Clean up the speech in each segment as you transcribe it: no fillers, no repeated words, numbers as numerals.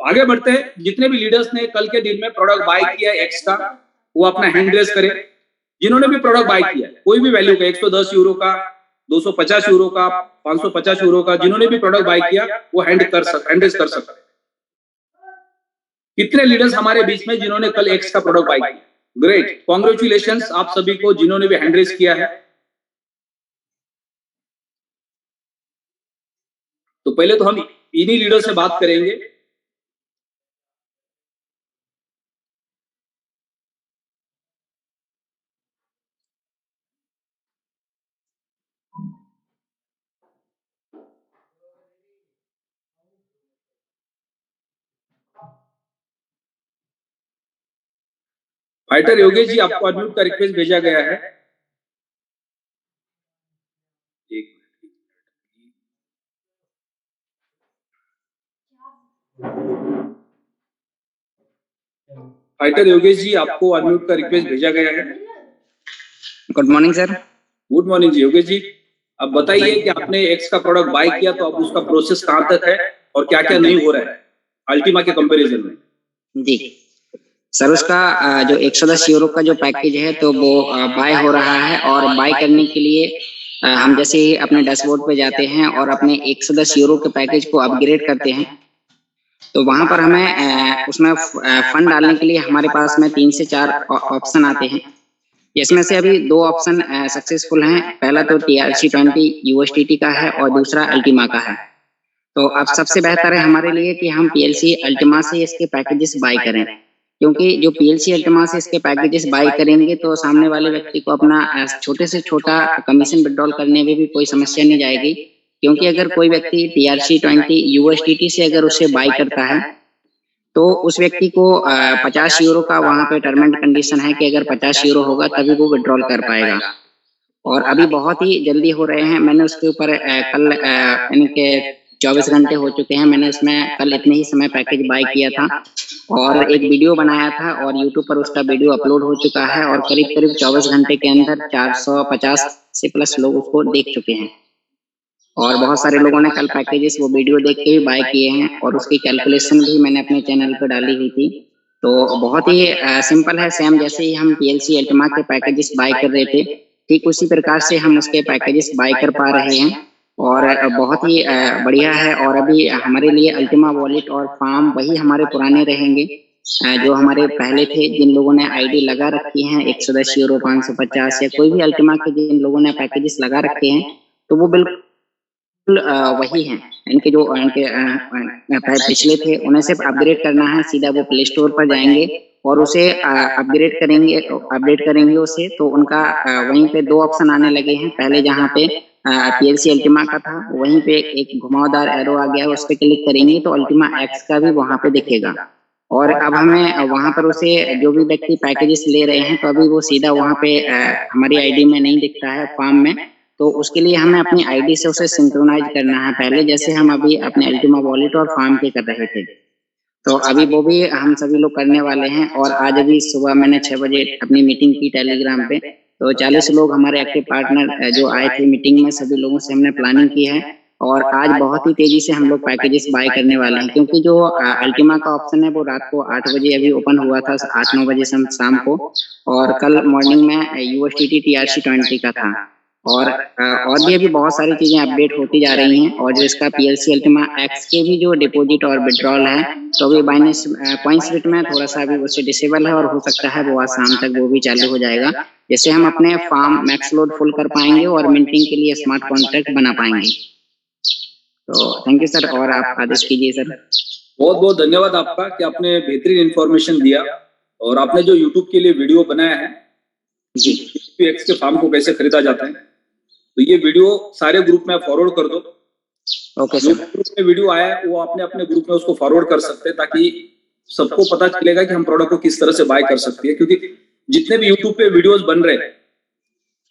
आगे बढ़ते हैं। जितने भी लीडर्स ने कल के दिन में प्रोडक्ट बाय किया एक्स का, वो अपना हैंड रेज करे। जिन्होंने भी प्रोडक्ट बाय किया कोई भी वैल्यू का, 110 यूरो का, 250 यूरो का, 550 यूरो का, जिन्होंने भी प्रोडक्ट बाय किया वो हैंड रेज कर सकते हैं। कितने लीडर्स हमारे बीच में जिन्होंने कल एक्स का प्रोडक्ट बाय किया? ग्रेट, कॉन्ग्रेचुलेशंस आप सभी को जिन्होंने भी हैंड रेज किया है। तो पहले तो हम इन्हीं लीडर से बात करेंगे। फाइटर योगेश जी, आपको अनम्यूट का रिक्वेस्ट भेजा गया है। फाइटर योगेश जी, आपको अनम्यूट का रिक्वेस्ट भेजा गया है। Good morning sir. Good morning जी योगेश जी। अब बताइए कि आपने एक्स का प्रोडक्ट बाय किया तो अब उसका प्रोसेस कहां तक है और क्या क्या नहीं हो रहा है अल्टीमा के कंपैरिजन में? जी सर, उसका जो 110 यूरो का जो पैकेज है तो वो बाय हो रहा है, और बाय करने के लिए हम जैसे ही अपने डैशबोर्ड पे जाते हैं और अपने 110 यूरो के पैकेज को अपग्रेड करते हैं तो वहां पर हमें उसमें फंड डालने के लिए हमारे पास में 3 से 4 ऑप्शन आते हैं। इसमें से अभी 2 ऑप्शन सक्सेसफुल हैं। पहला तो TRC20 USDT का है और दूसरा अल्टीमा का है। तो अब सबसे बेहतर है हमारे लिए कि हम PLC अल्टीमा से इसके पैकेजेस बाय करें, क्योंकि जो PLC अल्टीमा से इसके पैकेजेस बाय करेंगे तो सामने वाले व्यक्ति को अपना छोटे से छोटा कमीशन विड्रॉल करने में भी कोई समस्या नहीं जाएगी। क्योंकि अगर कोई व्यक्ति TRC20 USDT से अगर उससे बाय करता है तो उस व्यक्ति को 50 यूरो का वहाँ पे टर्म एंड कंडीशन है कि अगर 50 यूरो होगा तभी वो विड्रॉल कर पाएगा। और अभी बहुत ही जल्दी हो रहे हैं। मैंने उसके ऊपर कल यानी कि 24 घंटे हो चुके हैं, मैंने उसमें कल इतने ही समय पैकेज बाय किया था और एक वीडियो बनाया था और यूट्यूब पर उसका वीडियो अपलोड हो चुका है और करीब करीब 24 घंटे के अंदर 450 से प्लस लोग उसको देख चुके हैं। और बहुत सारे लोगों ने कल पैकेजेस वो वीडियो देख के भी बाय किए हैं और उसकी कैलकुलेशन भी मैंने अपने चैनल पर डाली हुई थी। तो बहुत ही सिंपल है। सेम जैसे ही हम PLC अल्टीमा के पैकेजेस बाय कर रहे थे ठीक उसी प्रकार से हम उसके पैकेजेस बाय कर पा रहे हैं और बहुत ही बढ़िया है। और अभी हमारे लिए अल्टीमा वॉलेट और फार्म वही हमारे पुराने रहेंगे जो हमारे पहले थे। जिन लोगों ने आईडी लगा रखी है 110 यूरो 550 या कोई भी अल्टीमा के जिन लोगों ने पैकेजेस लगा रखे हैं तो वो बिल्कुल वही हैं। इनके जो इनके पिछले थे उन्हें सिर्फ अपग्रेड करना है। सीधा वो प्ले स्टोर पर जाएंगे और उसे अपग्रेड करेंगे, अपडेट करेंगे उसे, तो उनका वहीं पे 2 ऑप्शन आने लगे हैं। पहले जहाँ पे PLC अल्टीमा का था वहीं पे एक घुमावदार एरो आ गया है, उस पर क्लिक करेंगे तो अल्टीमा एक्स का भी वहाँ पे दिखेगा। और अब हमें वहाँ पर उसे जो भी व्यक्ति पैकेजेस ले रहे हैं तो अभी वो सीधा वहाँ पे हमारी आईडी में नहीं दिखता है फॉर्म में, तो उसके लिए हमें अपनी आईडी से उसे सिंक्रोनाइज करना है पहले, जैसे हम अभी अपने अल्टीमा वॉलेट और फार्म पे कर रहे थे। तो अभी वो भी हम सभी लोग करने वाले हैं। और आज अभी सुबह मैंने 6 बजे अपनी मीटिंग की टेलीग्राम पे, तो 40 लोग हमारे एक्टिव पार्टनर जो आए थे मीटिंग में, सभी लोगों से हमने प्लानिंग की है और आज बहुत ही तेजी से हम लोग पैकेजेस बाय करने वाले हैं। क्योंकि जो अल्टीमा का ऑप्शन है वो रात को 8 बजे अभी ओपन हुआ था, 8-9 बजे शाम को, और कल मॉर्निंग में USDT TRC20 का था। और भी अभी बहुत सारी चीजें अपडेट होती जा रही हैं। और जो इसका PLC अल्टीमा एक्स के भी जो डिपॉजिट और विड्रॉल है तो अभी बाइनेंस कॉइनस्बिट में थोड़ा सा अभी उससे डिसेबल है और हो सकता है वो आज शाम तक वो भी चालू हो जाएगा, जिससे हम अपने फार्म मैक्स लोड फुल कर पाएंगे और मिंटिंग के लिए स्मार्ट कॉन्ट्रैक्ट बना पाएंगे। तो थैंक यू सर, और आप आदेश कीजिए सर। बहुत बहुत धन्यवाद आपका कि आपने बेहतरीन इंफॉर्मेशन दिया और आपने जो यूट्यूब के लिए वीडियो बनाया है जी एक्स के फार्म को कैसे खरीदा जाता है, तो ये वीडियो सारे ग्रुप में फॉरवर्ड कर दो। ओके जो ग्रुप में वीडियो आया है वो आपने अपने ग्रुप में उसको फॉरवर्ड कर सकते हैं ताकि सबको पता चलेगा कि हम प्रोडक्ट को किस तरह से बाय कर सकते हैं। क्योंकि जितने भी यूट्यूब पे वीडियोस बन रहे हैं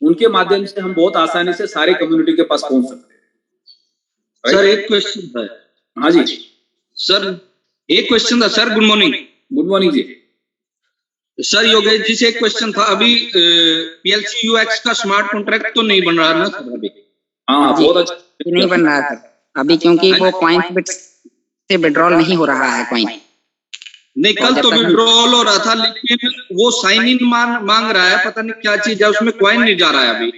उनके माध्यम से हम बहुत आसानी से सारे कम्युनिटी के पास पहुंच सकते हैं। सर एक क्वेश्चन है। हाँ जी सर, एक क्वेश्चन था sir. Good morning. Good morning जी सर। योगेश जी से एक क्वेश्चन था। अभी PLC UX का स्मार्ट कॉन्ट्रैक्ट तो नहीं बन रहा ना सर अभी? हाँ बहुत अच्छा नहीं बन रहा सर अभी, क्योंकि वो कॉइनस्बिट से विड्रॉल नहीं हो रहा है कॉइन। नहीं, कल तो विड्रॉल हो रहा था, लेकिन वो साइन इन मांग रहा है, पता नहीं क्या चीज है, उसमें कॉइन नहीं जा रहा है अभी,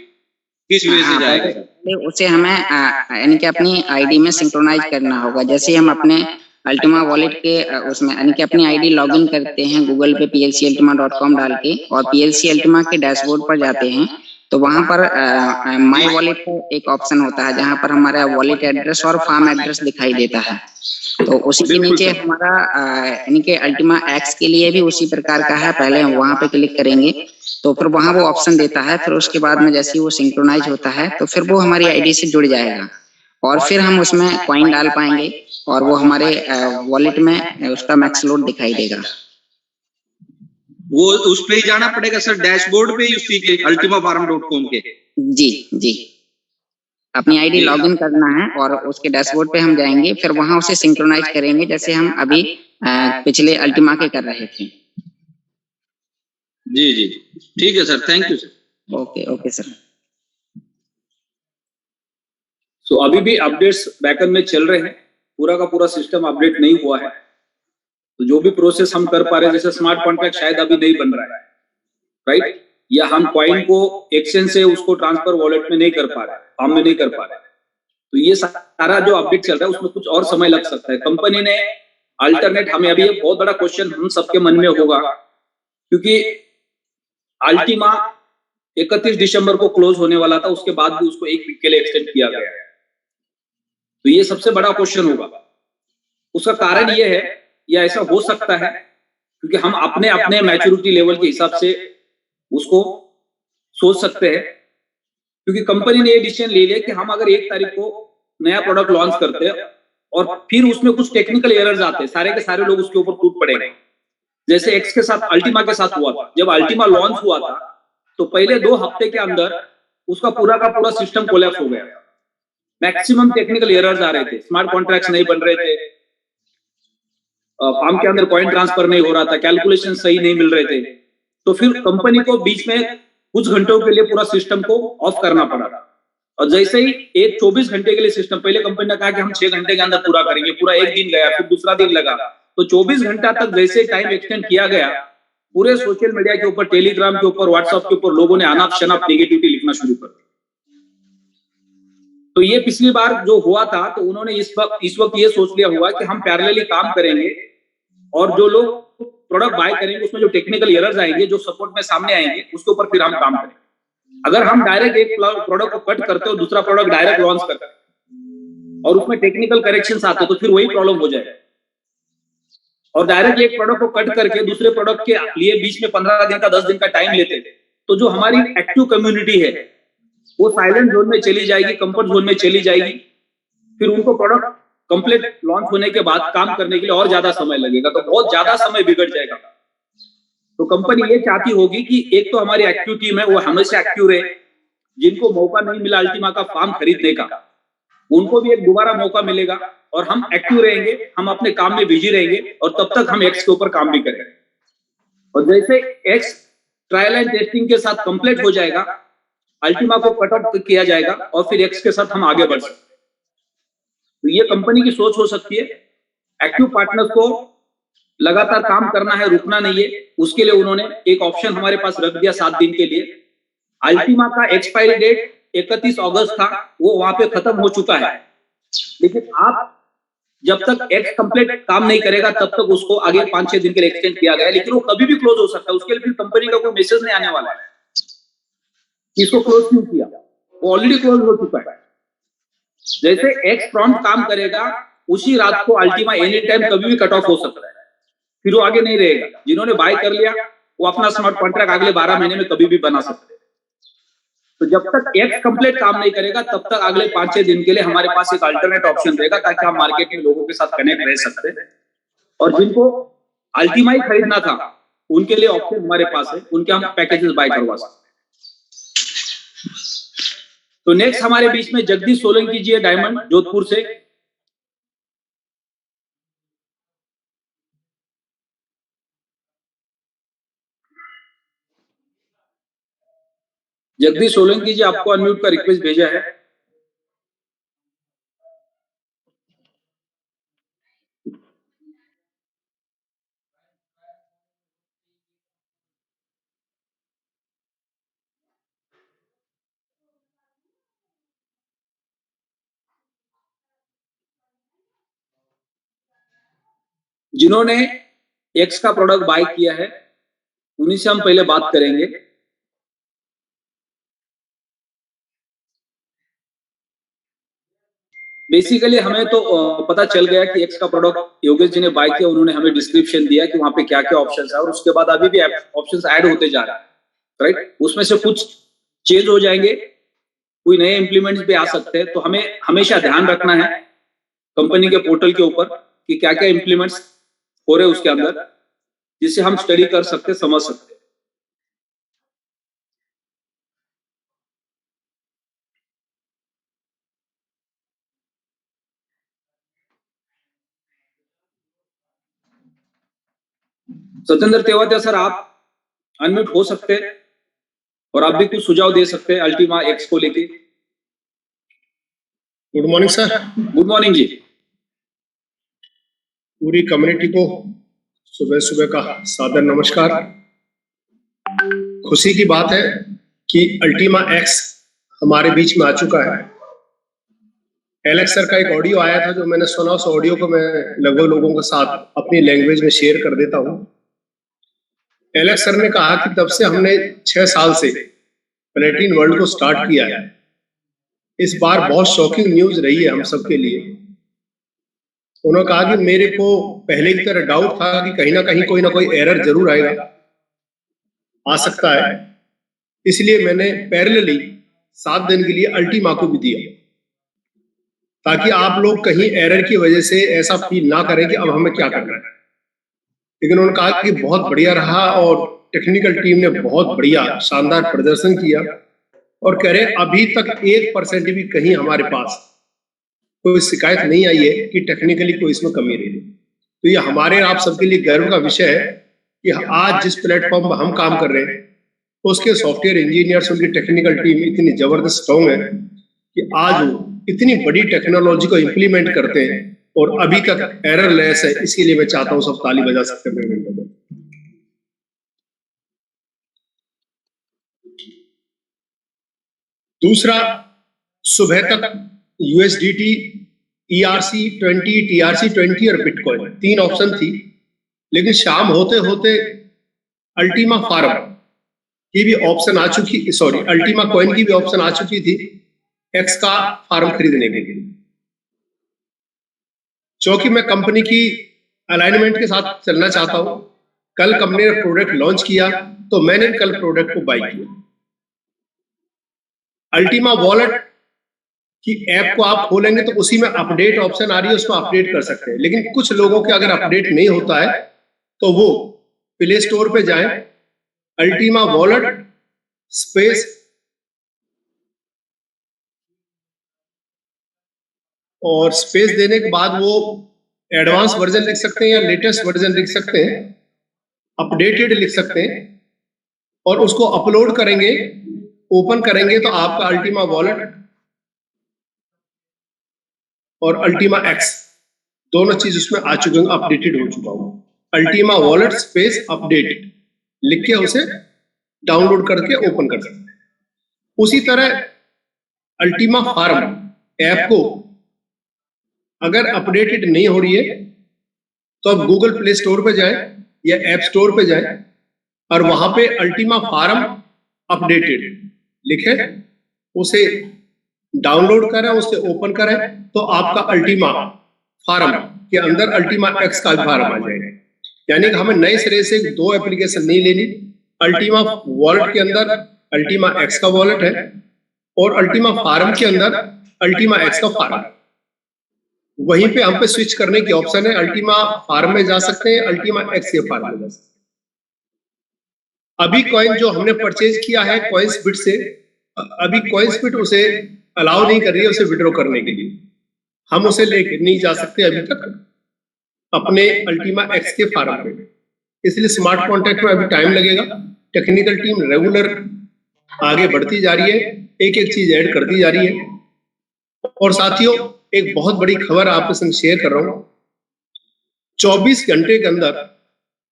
किस वजह से जाएगा? उसे हमें यानी कि अपनी आईडी में सिंक्रोनाइज करना होगा। जैसे हम अपने अल्टीमा वॉलेट के उसमें यानी कि अपनी आईडी लॉगिन करते हैं गूगल पे plcaltima.com डाल के, और PLC अल्टीमा के डैशबोर्ड पर जाते हैं, तो वहां पर माय वॉलेट का एक ऑप्शन होता है जहां पर हमारा वॉलेट एड्रेस और फार्म एड्रेस दिखाई देता है। तो उसी के नीचे हमारा यानी कि अल्टीमा एक्स के लिए भी उसी प्रकार का है। पहले हम वहां पे क्लिक करेंगे तो फिर वहां वो ऑप्शन देता है, फिर उसके बाद में जैसे ही वो सिंक्रोनाइज होता है तो फिर वो हमारी आईडी से जुड़ जाएगा और फिर हम उसमें कॉइन डाल पाएंगे और वो हमारे वॉलेट में उसका मैक्स लोड दिखाई देगा। वो उस पे ही जाना पड़ेगा सर, डैशबोर्ड पे ही उसी के ultimafarm.com के? जी जी, अपनी आईडी लॉगिन करना है और उसके डैशबोर्ड पे हम जाएंगे, फिर वहां उसे सिंक्रोनाइज करेंगे जैसे हम अभी पिछले अल्टीमा के कर रहे थे। जी जी, ठीक है sir, thank you sir. Okay okay sir. So अभी भी अपडेट्स बैकएंड में चल रहे हैं, पूरा का पूरा सिस्टम अपडेट नहीं हुआ है। तो जो भी प्रोसेस हम कर पा रहे हैं, जैसे स्मार्ट कॉन्ट्रैक्ट शायद अभी नहीं बन रहा है, राइट, या हम कॉइन को एक्सचेंज से उसको ट्रांसफर वॉलेट में नहीं कर पा रहे, फार्म में नहीं कर पा रहे, तो ये सारा जो अपडेट चल रहा है उसमें कुछ और समय लग सकता है। कंपनी ने अल्टरनेट, हमें अभी एक बहुत बड़ा क्वेश्चन हम सबके मन में होगा, क्योंकि अल्टीमा 31 दिसंबर को क्लोज होने वाला था, उसके बाद भी उसको 1 वीक के लिए एक्सटेंड किया गया है। तो ये सबसे बड़ा क्वेश्चन होगा। उसका कारण ये है, या ऐसा हो सकता है क्योंकि हम अपने अपने मैच्योरिटी लेवल के हिसाब से उसको सोच सकते हैं, क्योंकि कंपनी ने ये डिसीजन ले लिया कि हम अगर 1 तारीख को नया प्रोडक्ट लॉन्च करते हैं और फिर उसमें कुछ टेक्निकल एरर्स आते हैं, सारे के सारे लोग उसके ऊपर टूट पड़ेंगे। जैसे एक्स के साथ, अल्टीमा के साथ हुआ था। जब अल्टीमा लॉन्च हुआ था तो पहले 2 हफ्ते के अंदर उसका पूरा का पूरा सिस्टम कोलैप्स हो गया। मैक्सिमम टेक्निकल एरर्स आ रहे थे, स्मार्ट कॉन्ट्रैक्ट्स नहीं बन रहे थे, फार्म के अंदर कॉइन ट्रांसफर नहीं हो रहा था, कैलकुलेशन सही नहीं मिल रहे थे। तो फिर कंपनी को बीच में कुछ घंटों के लिए पूरा सिस्टम को ऑफ करना पड़ा। और जैसे ही एक 24 घंटे के लिए सिस्टम, पहले कंपनी ने कहा कि हम 6 घंटे के अंदर पूरा करेंगे, पूरा एक दिन गया, फिर दूसरा दिन लगा, तो 24 घंटा तक जैसे टाइम एक्सटेंड किया गया, पूरे सोशल मीडिया के ऊपर, टेलीग्राम के ऊपर, व्हाट्सएप के ऊपर लोगों ने अनाप शनाप नेगेटिविटी लिखना शुरू कर दी। तो ये पिछली बार जो हुआ था, तो उन्होंने इस वक्त ये सोच लिया हुआ कि हम पैरेलली काम करेंगे और जो लोग प्रोडक्ट बाय करेंगे उसमें जो टेक्निकल एरर्स आएंगे, जो सपोर्ट में सामने आएंगे, उसके ऊपर फिर हम काम करेंगे। अगर हम डायरेक्ट एक प्रोडक्ट को कट करते हो, दूसरा प्रोडक्ट डायरेक्ट लॉन्च करते हैं और उसमें टेक्निकल करेक्शंस आते हैं, तो फिर वही प्रॉब्लम हो जाएगा। और डायरेक्ट एक प्रोडक्ट को कट करके दूसरे प्रोडक्ट के लिए बीच में 15 दिन का 10 दिन का टाइम लेते थे, तो जो हमारी एक्टिव कम्युनिटी है वो साइलेंट जोन में चली जाएगी, कंफर्ट जोन में चली जाएगी। फिर उनको प्रोडक्ट कंप्लीट लॉन्च होने के बाद काम करने के लिए और ज्यादा समय लगेगा, तो बहुत ज्यादा समय बिगड़ जाएगा। तो कंपनी ये चाहती होगी कि एक तो हमारी एक्टिव टीम है वो हमेशा एक्टिव रहे, जिनको मौका नहीं मिला अल्टीमा का फार्म खरीदने का, उनको भी एक दोबारा मौका मिलेगा और हम एक्टिव रहेंगे, हम अपने काम में बिजी रहेंगे और तब तक हम एक्स के ऊपर काम भी करेंगे। और जैसे एक्स ट्रायल एंड टेस्टिंग के साथ कंप्लीट हो जाएगा, अल्टीमा को कट ऑफ किया जाएगा और फिर एक्स के साथ हम आगे बढ़ सकते हैं। तो ये कंपनी की सोच हो सकती है। एक्टिव पार्टनर्स को लगातार काम करना है, रुकना नहीं है, उसके लिए उन्होंने एक ऑप्शन हमारे पास रख दिया 7 दिन के लिए। अल्टीमा का एक्सपायरी डेट 31 अगस्त था, वो वहां पे खत्म हो चुका है, लेकिन आप जब तक एक्स कंप्लीट काम नहीं करेगा तब तक उसको आगे 5-6 दिन के लिए एक्सटेंड किया गया, लेकिन वो कभी भी क्लोज हो सकता है। उसके लिए फिर कंपनी का कोई मैसेज नहीं आने वाला है इसको क्लोज क्यों किया, वो ऑलरेडी क्लोज हो चुका है। जैसे एक्स प्रॉम्प्ट काम करेगा, उसी रात को अल्टीमा एनी टाइम कभी भी कट ऑफ हो सकता है, फिर वो आगे नहीं रहेगा। जिन्होंने बाय कर लिया वो अपना स्मार्ट कॉन्ट्रैक्ट अगले 12 महीने में कभी भी बना सकते हैं। तो जब तक एक्स कंप्लीट काम नहीं करेगा तब तक अगले 5-6 दिन के लिए हमारे पास एक अल्टरनेट ऑप्शन रहेगा, ताकि हम मार्केट में लोगों के साथ कनेक्ट रह सकते हैं। और जिनको अल्टीमा ही खरीदना था उनके लिए ऑप्शन हमारे पास है, उनके हम पैकेजेस बाय करवा सकते हैं। तो नेक्स्ट हमारे बीच में जगदीश सोलंकी जी है, डायमंड जोधपुर से। जगदीश सोलंकी जी, आपको अनम्यूट का रिक्वेस्ट भेजा है। जिन्होंने एक्स का प्रोडक्ट बाय किया है उन्हीं से हम पहले बात करेंगे। बेसिकली हमें तो पता चल गया कि एक्स का प्रोडक्ट योगेश जी ने बाय किया, उन्होंने हमें डिस्क्रिप्शन दिया कि वहां पे क्या क्या ऑप्शंस है, और उसके बाद अभी भी ऑप्शंस ऐड होते जा रहे हैं, राइट। उसमें से कुछ चेंज हो जाएंगे, कोई नए इंप्लीमेंट्स भी आ सकते हैं, तो हमें हमेशा ध्यान रखना है कंपनी के पोर्टल के ऊपर कि क्या क्या इंप्लीमेंट्स हो रहे हैं उसके अंदर, जिससे हम स्टडी कर सकते, समझ सकते। सत्येंद्र तेवातिया सर, आप अनम्यूट हो सकते हैं और आप भी कुछ सुझाव दे सकते हैं अल्टीमा एक्स को लेके। Good morning sir. Good morning जी। पूरी कम्युनिटी को सुबह सुबह का सादर नमस्कार। खुशी की बात है कि अल्टीमा एक्स हमारे बीच में आ चुका है। एलेक्स सर का एक ऑडियो आया था जो मैंने सुना, उस ऑडियो को मैं लगभग लोगों के साथ अपनी लैंग्वेज में शेयर कर देता हूँ। एलेक्स सर ने कहा कि तब से हमने 6 साल से प्लेटिन वर्ल्ड को स्टार्ट किया है, इस बार बहुत शॉकिंग न्यूज रही है हम सबके लिए। उन्होंने कहा कि मेरे को पहले की तरह डाउट था कि कहीं ना कोई एरर जरूर आएगा, आ सकता है, इसलिए मैंने पैरेलली 7 दिन के लिए अल्टीमा को भी दिया ताकि आप लोग कहीं एरर की वजह से ऐसा फील ना करें कि अब हमें क्या करना है। लेकिन उन्होंने कहा कि बहुत बढ़िया रहा और टेक्निकल टीम ने बहुत बढ़िया शानदार प्रदर्शन किया, और कह रहे अभी तक 1% भी कहीं हमारे पास कोई शिकायत नहीं आई है कि टेक्निकली कोई इसमें कमी रही। तो ये हमारे आप सबके लिए गर्व का विषय है कि आज जिस प्लेटफॉर्म पर हम काम कर रहे हैं उसके सॉफ्टवेयर इंजीनियर्स, उनकी टेक्निकल टीम इतनी जबरदस्त स्ट्रॉन्ग है कि आज वो इतनी बड़ी टेक्नोलॉजी को इम्प्लीमेंट करते हैं और अभी तक एरर लेस है। इसके लिए मैं चाहता हूं सब ताली बजा सकते हैं। दूसरा, सुबह तक यूएसडीटी, ERC20, TRC20 और बिटकॉइन 3 ऑप्शन थी, लेकिन शाम होते होते अल्टीमा फार्म की भी ऑप्शन आ चुकी, सॉरी अल्टीमा कॉइन की भी ऑप्शन आ चुकी थी एक्स का फार्म खरीदने के लिए। क्योंकि मैं कंपनी की अलाइनमेंट के साथ चलना चाहता हूं, कल कंपनी ने प्रोडक्ट लॉन्च किया तो मैंने कल प्रोडक्ट को बाय किया। अल्टीमा वॉलेट की ऐप को आप खोलेंगे तो उसी में अपडेट ऑप्शन आ रही है, उसको अपडेट कर सकते हैं। लेकिन कुछ लोगों के अगर अपडेट नहीं होता है तो वो प्ले स्टोर पे जाएं, अल्टीमा वॉलेट स्पेस और स्पेस देने के बाद वो एडवांस वर्जन लिख सकते हैं या लेटेस्ट वर्जन लिख सकते हैं, अपडेटेड लिख सकते हैं, और उसको अपलोड करेंगे, ओपन करेंगे तो आपका अल्टीमा वॉलेट और अल्टीमा एक्स दोनों चीज उसमें आ चुके हैं, अपडेटेड हो चुका हूं। अल्टीमा वॉलेट स्पेस अपडेटेड लिख के उसे डाउनलोड करके ओपन कर सकते हैं। उसी तरह अल्टीमा फार्म ऐप को अगर अपडेटेड नहीं हो रही है तो आप गूगल प्ले स्टोर पे जाएं या ऐप स्टोर पे जाएं और वहां पे अल्टीमा फार्म अपडेटेड लिखे, उसे डाउनलोड करें, उसे ओपन करें तो आपका अल्टीमा फार्म के अंदर अल्टीमा एक्स का फार्म आ जाएगा। यानी कि हमें नए सिरे से 2 एप्लीकेशन नहीं लेनी। अल्टीमा वॉलेट के अंदर अल्टीमा एक्स का वॉलेट है और अल्टीमा फार्म के अंदर अल्टीमा एक्स का फार्म, वहीं पे हम पे स्विच करने की ऑप्शन है। अल्टीमा फार्म में जा सकते हैं, अल्टीमा एक्स के फार्म में जा सकते हैं। अभी कॉइन जो हमने परचेज किया है कॉइन्सबिट से, अभी कॉइन्सबिट उसे अलाउ नहीं कर रही है उसे विड्रॉ करने के लिए, हम उसे लेके नहीं जा सकते अभी तक अपने अल्टीमा एक्स के फार्म पे, इसलिए स्मार्ट कॉन्ट्रैक्ट में अभी टाइम लगेगा। टेक्निकल टीम रेगुलर आगे बढ़ती जा रही है, एक एक चीज ऐड करती जा रही है। और साथियों, एक बहुत बड़ी खबर आपके संग शेयर कर रहा हूं। 24 घंटे के अंदर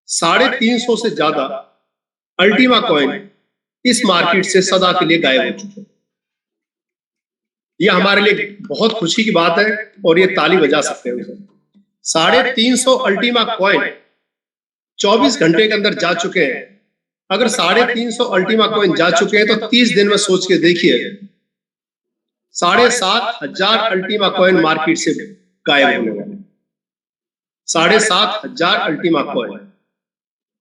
350 से ज्यादा अल्टीमा कॉइन इस मार्केट से सदा के लिए गायब हो चुके हैं। यह हमारे लिए बहुत खुशी की बात है और ये ताली बजा सकते हैं उसे। 350 अल्टीमा कॉइन 24 घंटे के अंदर जा चुके हैं। अगर 350 अल्टीमा कॉइन जा चुके हैं तो 30 दिन में सोच के देखिए 7,500 अल्टीमा कॉइन मार्केट से गायब होने वाले। 7,500 अल्टीमा कॉइन,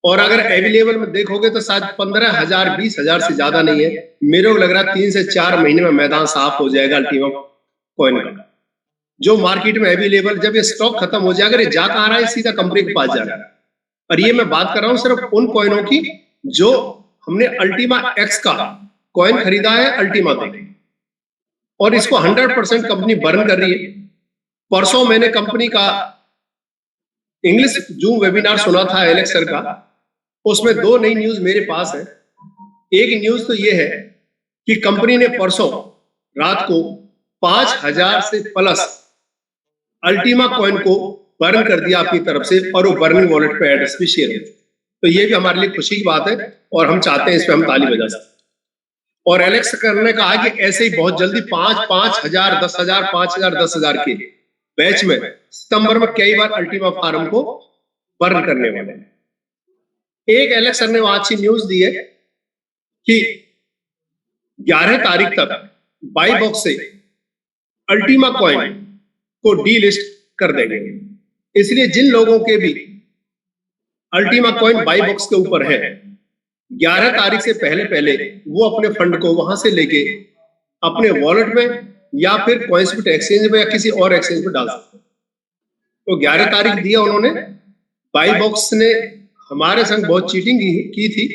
और अगर अवेलेबल में देखोगे तो शायद 15,000 20,000 से ज्यादा नहीं है। मेरे को लग रहा है 3 से 4 महीने में मैदान साफ हो जाएगा अल्टीमा कॉइन का, जो मार्केट में अवेलेबल। जब ये स्टॉक खत्म हो जाएगा, ये जा कहां रहा है, सीधा कंपनी के पास जा रहा है। और ये मैं बात कर रहा हूं सिर्फ उन कॉइनों की जो हमने अल्टीमा एक्स का कॉइन खरीदा है अल्टीमा देके, और इसको 100% कंपनी बर्न कर रही है। परसों मैंने कंपनी का इंग्लिश जूम वेबिनार सुना था एलेक्स सर का, उसमें 2 नई न्यूज मेरे पास है। एक न्यूज तो ये है कि कंपनी ने परसों रात को 5,000 से प्लस अल्टीमा कॉइन को बर्न कर दिया अपनी तरफ से, और वो बर्निंग वॉलेट पे एड्रेस भी शेयर है। तो ये भी हमारे लिए खुशी की बात है, और हम चाहते हैं इस पे हम ताली बजा सकते। और एलेक्स सर ने कहा कि ऐसे ही बहुत जल्दी 5,000, 10,000, 5,000, 10,000 के बैच में सितंबर में कई बार अल्टीमा फार्म को बर्न करने वाले हैं। एक एलेक्स सर ने वहां अच्छी न्यूज दी है कि 11 तारीख तक बाई बॉक्स से अल्टीमा कॉइन को डीलिस्ट कर देंगे। इसलिए जिन लोगों के भी अल्टीमा कॉइन बाई बॉक्स के ऊपर है, 11 तारीख से पहले वो अपने फंड को वहां से लेके अपने वॉलेट में या फिर कॉइन्सबिट एक्सचेंज में या किसी और एक्सचेंज में डाल सकते हैं। तो 11 तारीख दिया उन्होंने। बाई बॉक्स ने हमारे संग बहुत चीटिंग की थी।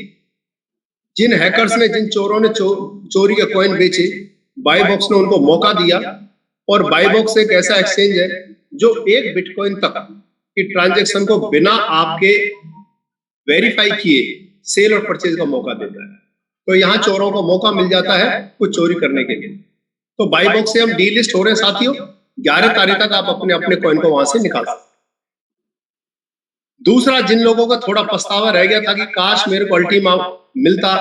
जिन हैकर्स ने, जिन चोरों ने चोरी के कॉइन बेचे, बाई बॉक्स ने उनको मौका दिया। और बाई बॉक्स एक ऐसा एक्सचेंज है जो 1 बिटकॉइन तक की ट्रांजैक्शन को बिना आपके वेरीफाई किए सेल और परचेज का मौका देता है। तो यहाँ चोरों को मौका मिल जाता है कुछ चोरी करने के लिए। तो बाई बॉक्स से हम डीलिस्ट हो रहे हैं साथियों। 11 तारीख तक आप अपने अपने कॉइन को वहां से निकाल सकते। दूसरा, जिन लोगों का थोड़ा पछतावा रह गया था कि काश मेरे को अल्टीमा मिलता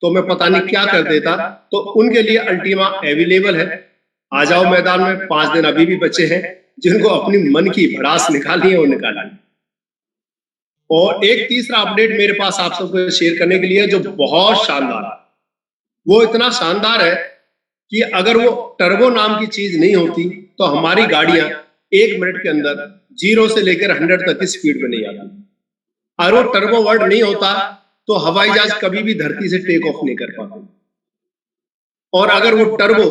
तो मैं पता नहीं क्या कर देता, तो उनके लिए अल्टीमा अवेलेबल है। आ जाओ मैदान में, 5 दिन अभी भी बचे हैं। जिनको अपनी मन की भड़ास निकालनी है वो निकालिए। और एक तीसरा अपडेट मेरे पास आप सबको शेयर करने के लिए जो बहुत शानदार है। वो इतना शानदार है कि अगर वो टर्बो नाम की चीज नहीं होती तो हमारी गाड़ियां 1 मिनट के अंदर 0 से लेकर 100 तक की स्पीड में नहीं आती। और वो टर्बो वर्ड नहीं होता तो हवाई जहाज कभी भी धरती से टेक ऑफ नहीं कर पाते। और अगर वो टर्बो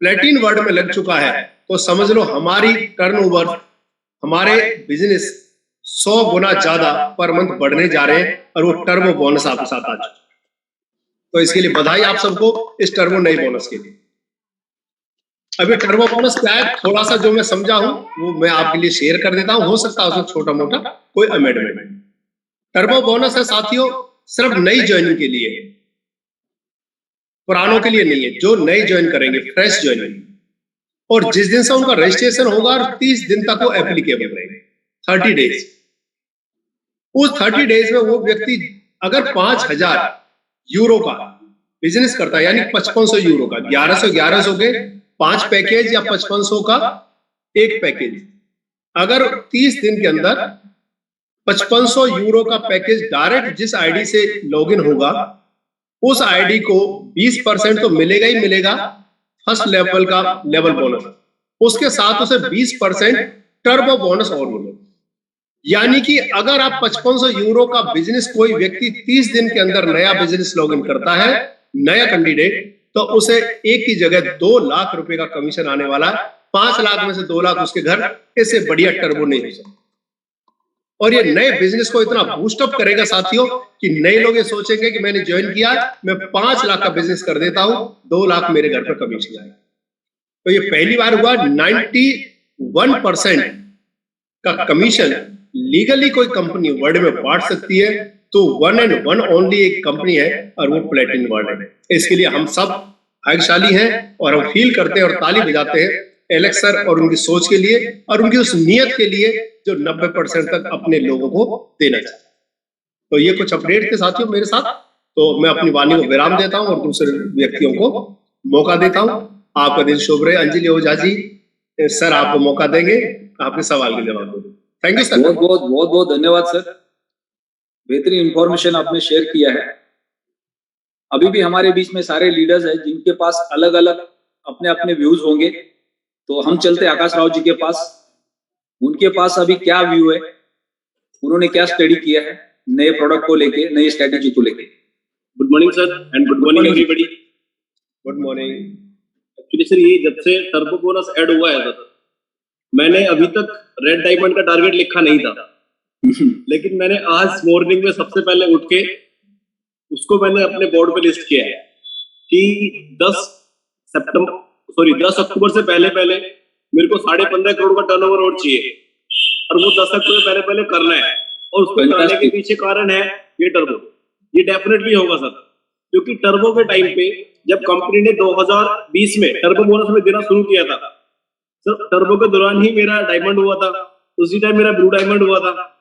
प्लेटिन वर्ड में लग चुका है तो समझ लो हमारी टर्नओवर, हमारे बिजनेस 100 गुना ज्यादा पर मंथ बढ़ने जा रहे हैं। और वो टर्बो बोनस आपके साथ आ चुका है। तो इसके लिए बधाई आप सबको इस टर्बो नई बोनस के लिए। अभी टर्बो बोनस क्या है, थोड़ा सा जो मैं समझा हूं वो मैं आपके लिए शेयर कर देता हूं। हो सकता है उसमें छोटा मोटा कोई अमेंडमेंट। टर्बो बोनस है साथियों सिर्फ नई ज्वाइनिंग के लिए, पुरानों के लिए नहीं है। जो नए ज्वाइन करेंगे, फ्रेश ज्वाइनिंग, और जिस दिन से उनका रजिस्ट्रेशन होगा और 30 दिन तक वो एप्लीकेबल रहेंगे, 30 डेज। उस 30 डेज में वो व्यक्ति अगर 5,000 यूरो का बिजनेस करता है, यानी 5500 यूरो का, 1100 के 5 पैकेज या 5500 का 1 पैकेज, अगर 30 दिन के अंदर 5500 यूरो का पैकेज डायरेक्ट जिस आईडी से लॉगिन होगा उस आईडी को 20% तो मिलेगा ही मिलेगा फर्स्ट लेवल का लेवल बोनस। उसके साथ उसे 20% टर्बो बोनस और मिलेगा। यानी कि अगर आप 5500 यूरो का बिजनेस कोई व्यक्ति 30 दिन के अंदर नया बिजनेस लॉगिन करता है, नया कैंडिडेट, तो उसे एक की जगह 2 लाख रुपए का कमीशन आने वाला है। 5 लाख में से 2 लाख उसके घर। इससे बढ़िया टर्बो नहीं हो सकता। और ये नए बिजनेस को इतना बूस्टअप करेगा साथियों कि नए लोग ये सोचेंगे कि मैंने ज्वाइन किया, मैं 5 लाख का बिजनेस कर देता हूं, 2 लाख मेरे घर पर कमीशन आएगा। तो ये पहली बार हुआ। 91% का कमीशन लीगली कोई कंपनी वर्ल्ड में बांट सकती है, तो 1 and 1 ओनली एक कंपनी है और वो प्लेटिन वर्ल्ड है। इसके लिए हम सब भाग्यशाली हैं और हम फील करते हैं और ताली बजाते हैं एलेक्स सर और उनकी सोच के लिए और उनकी उस नियत के लिए जो 90% तक अपने लोगों को देना चाहिए। तो ये कुछ अपडेट थे साथियों मेरे साथ। तो मैं अपनी वाणी को विराम देता हूं और दूसरे व्यक्तियों को मौका देता हूं। आपका दिन शुभ रहे। अंजलि ओझा जी सर आपको मौका देंगे। आपके सवाल के जवाब दे। Thank you sir. बहुत बहुत धन्यवाद सर, बेहतरीन इंफॉर्मेशन आपने शेयर किया है। अभी भी हमारे बीच में सारे लीडर्स हैं जिनके पास अलग अलग अपने अपने व्यूज होंगे, तो हम चलते आकाश राव जी के पास। उनके पास अभी क्या व्यू है, उन्होंने क्या स्टडी किया है नए प्रोडक्ट को लेके, नई स्ट्रेटेजी को लेके। Good morning sir and good morning everybody. Good morning. Actually sir ये जब से टर्बो बोनस ऐड हुआ है सर, मैंने अभी तक रेड डायमंड का टारगेट लिखा नहीं था लेकिन मैंने आज मॉर्निंग में सबसे पहले उठ के उसको मैंने अपने बोर्ड पे लिस्ट किया है कि 10 अक्टूबर से पहले मेरे को 15.5 करोड़ का टर्नओवर और चाहिए, और वो 10 अक्टूबर पहले पहले करना है। और उसको करने के पीछे कारण है ये टर्बो। ये डेफिनेटली होगा सर, क्योंकि टर्बो के टाइम पे जब कंपनी ने 2020 में टर्बो बोनस में देना शुरू किया था सर, टर्बो के दौरान ही मेरा डायमंड हुआ था, उसी टाइम मेरा ब्लू डायमंड हुआ था।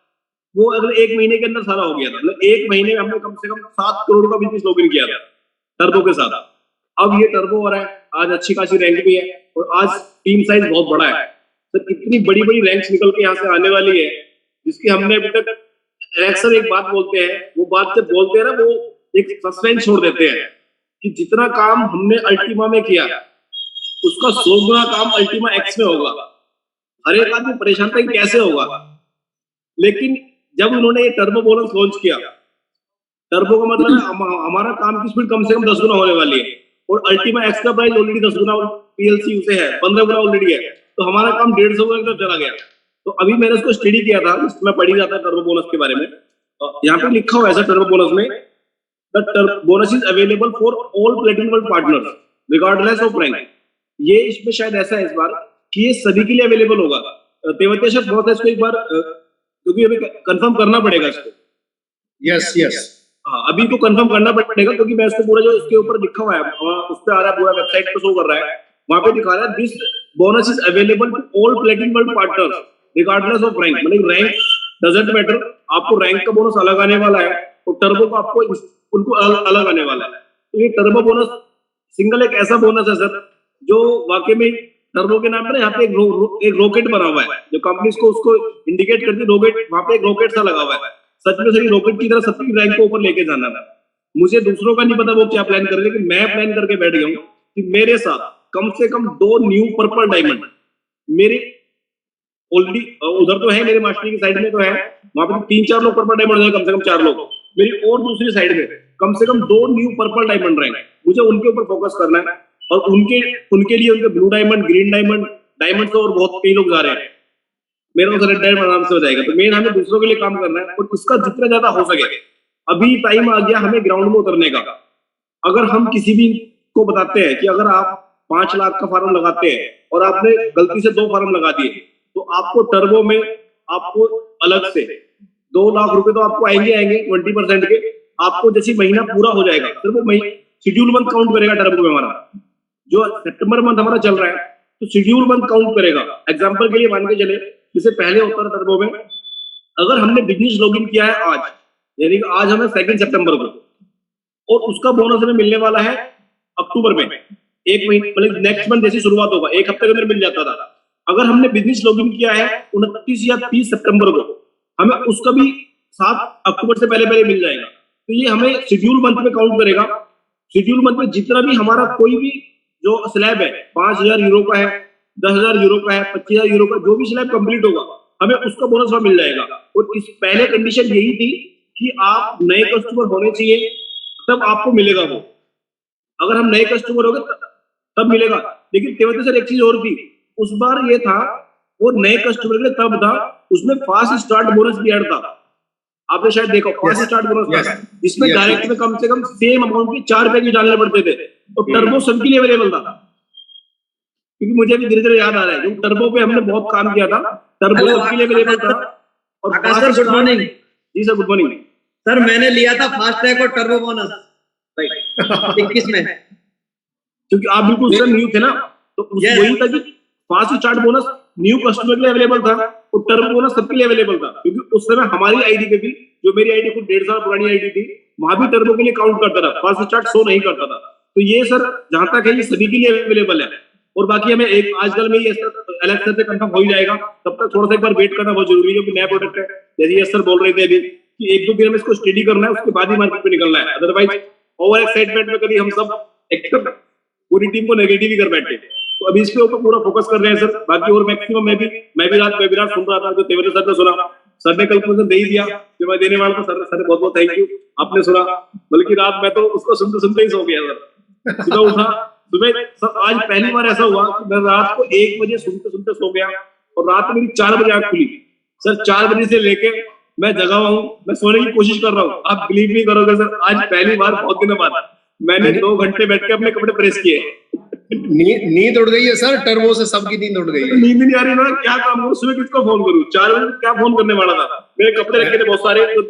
वो अगले 1 महीने के अंदर सारा हो गया था। मतलब 1 महीने में हमने कम से कम 7 करोड़ का बिजनेस लॉगिन किया था टर्बो के साथ। अब ये टर्बो हो रहा है, आज अच्छी खासी रैंक भी है और आज टीम साइज बहुत बड़ा है सर। इतनी बड़ी बड़ी रैंक्स निकल के यहाँ से आने वाली है जिसकी हमने अभी तक अक्सर एक बात बोलते हैं, वो बात जब बोलते हैं ना वो एक सस्पेंस छोड़ देते हैं कि जितना काम हमने अल्टीमा में किया उसका 100 गुना काम अल्टीमा एक्स में होगा। हर एक आदमी परेशान था कि कैसे होगा, लेकिन जब उन्होंने ये टर्बो बोनस लॉन्च किया, टर्बो का मतलब हमारा काम की स्पीड कम से कम 10 गुना होने वाली है और अल्टीमा एक्स का प्राइस ऑलरेडी 10 गुना पीएलसी उसे है, 15 गुना ऑलरेडी है, तो हमारा काम 150 गुना तक चला गया। तो अभी मैंने उसको स्टडी किया था, मैं पढ़ ही जाता टर्बो बोनस के बारे में। यहाँ पे लिखा हुआ है सर टर्बो बोनस में, the bonus is available for all platinum world partners regardless of rank. ये इसमें शायद ऐसा है इस बार कि ये सभी के लिए अवेलेबल होगा। तेवतिया सर बहुत है इसको एक बार, क्योंकि अभी कंफर्म करना पड़ेगा इसको। यस हाँ, अभी को कंफर्म करना पड़ेगा क्योंकि मैं इसको पूरा जो इसके ऊपर लिखा हुआ है उस पे आ रहा है, पूरा वेबसाइट पे शो कर रहा है, वहां पे दिखा रहा है this bonus is available to all platinum world partners regardless of rank. मतलब रैंक डजंट मैटर, आपको रैंक का बोनस अलग आने वाला है और टर्बो का आपको उनको अलग आने वाला है। तो ये टर्बो बोनस सिंगल एक ऐसा बोनस है सर जो वाकई में टर्बो के नाम पर यहाँ पे एक रॉकेट बना हुआ है, जो कंपनी को उसको इंडिकेट करती है रॉकेट, वहां पे एक रॉकेट सा लगा हुआ है। सच में सही रॉकेट की तरह सबकी रैंक को ऊपर लेके जाना है। मुझे दूसरों का नहीं पता वो क्या प्लान कर रहे हैं, लेकिन मैं प्लान करके बैठ गया हूँ कि मेरे साथ कम से कम 2 न्यू पर्पल डायमंड मेरे ऑलरेडी उधर तो है, मेरे मास्टरी की साइड में तो है, वहां पे 3-4 लोग पर्पल डायमंड है, कम से कम 4 लोग मेरी और दूसरी साइड में कम से कम 2 न्यू पर्पल डायमंड रैंक। मुझे उनके ऊपर फोकस करना है और उनके लिए उनके blue diamond, green diamond, diamond तो और बहुत कई लोग जा रहे हैं, मेरा तो रेड डायमंड आराम से हो जाएगा। तो मेन हमें दूसरों के लिए काम करना है और इसका जितना ज्यादा हो सके। अभी टाइम आ गया हमें ग्राउंड में उतरने का। अगर हम किसी भी को बताते हैं कि अगर आप 5 लाख का फार्म लगाते हैं और आपने गलती से 2 फार्म लगा दिए तो आपको टर्बो में आपको अलग से 2 लाख रुपए तो आपको आएंगे 20% के। आपको जैसे महीना पूरा हो जाएगा फिर वो शेड्यूल मंथ काउंट करेगा टर्बो में। हमारा जो सितंबर मंथ हमारा चल रहा है तो शेड्यूल मंथ काउंट करेगा। एग्जाम्पल के लिए मान के चले, जिससे पहले होता था टर्बो में, अगर हमने बिजनेस लॉगिन किया है आज, यानी कि आज हमें 2 सितंबर को, और उसका बोनस हमें मिलने वाला है अक्टूबर में, 1 महीने मतलब नेक्स्ट मंथ जैसी शुरुआत होगा 1 हफ्ते के अंदर मिल जाता था। अगर हमने बिजनेस लॉगिन किया है 29 या 30 सितंबर को, हमें उसका भी 7 अक्टूबर से पहले मिल जाएगा। तो ये हमें शेड्यूल मंथ में काउंट करेगा। शेड्यूल मंथ में जितना भी हमारा कोई भी जो स्लैब है 5,000 यूरो का है, 10,000 यूरो का है, 25,000 यूरो का, जो भी स्लैब कंप्लीट होगा हमें उसका बोनस वहां मिल जाएगा। और इस पहले कंडीशन यही थी कि आप नए कस्टमर होने चाहिए तब आपको मिलेगा वो। अगर हम नए कस्टमर हो गए तब मिलेगा। लेकिन तेवतिया सर एक चीज और थी, उस बार ये था वो नए कस्टमर के लिए तब था, उसमें फास्ट स्टार्ट बोनस भी ऐड था। आपने शायद देखा फास्ट स्टार्ट बोनस था, जिसमें डायरेक्ट में कम से कम सेम अमाउंट के 4 पैकेज डालने पड़ते थे और टर्बो सबके लिए अवेलेबल था। क्योंकि मुझे भी धीरे धीरे याद आ रहा है क्योंकि टर्बो पे हमने बहुत काम किया था, टर्बो सबके लिए अवेलेबल था। और आकाश सर गुड मॉर्निंग। जी सर गुड मॉर्निंग सर मैंने लिया था फास्ट ट्रैक और टर्बो बोनस 21 में, क्योंकि आप बिल्कुल सर न्यू थे ना, तो वही था कि fast start bonus new customer के लिए अवेलेबल था और टर्बो बोनस सबके लिए अवेलेबल था। क्योंकि उस समय हमारी आईडी पे भी, जो मेरी आईडी खुद 1.5 साल पुरानी आईडी थी, वहां भी टर्बो के लिए काउंट करता था, फास्ट स्टार्ट शो नहीं करता था। तो ये सर जहां तक है ये सभी के लिए अवेलेबल है। और बाकी हमें एक आजकल में ये अलग से कंफर्म हो ही जाएगा, तब तक थोड़ा सा एक बार वेट करना बहुत जरूरी है, क्योंकि नया प्रोडक्ट है। जैसे ये सर बोल रहे थे अभी कि 1-2 दिन में इसको स्टडी करना है, उसके बाद ही मार्केट में निकलना है, अदरवाइज ओवर एक्साइटमेंट में कभी हम सब एकदम पूरी टीम को नेगेटिव ही कर बैठे। तो अभी इसके ऊपर पूरा फोकस कर रहे हैं सर। बाकी और मैक्सिमम मैं भी रात वेबिनार सुन रहा था, जो तेवरे सर ने सुना, सर ने कल प्रेजेंट दे ही दिया जो मैं देने वाला था। सर बहुत बहुत थैंक यू, आपने सुना, बल्कि रात मैं तो उसको सुनते सुनते ही सो गया सर। सुबह उठा, सुबह सर आज पहली बार ऐसा हुआ कि मैं रात को 1 बजे सुनते सुनते सो गया और रात में मेरी 4 बजे आंख खुली सर। 4 बजे से लेके मैं जगा हुआ हूँ, मैं सोने की कोशिश कर रहा हूँ। आप बिलीव नहीं करोगे सर, आज पहली बार बहुत दिनों बाद मैंने 2 घंटे बैठ के अपने कपड़े प्रेस किए। नींद उड़ गई है सर, टर्बो से सबकी नींद उड़ गई है। नींद नहीं आ रही ना, क्या काम करूं, सुबह किसको फोन करूं? 4 बजे क्या फोन करने वाला था, मेरे कपड़े रखे थे बहुत सारे, तो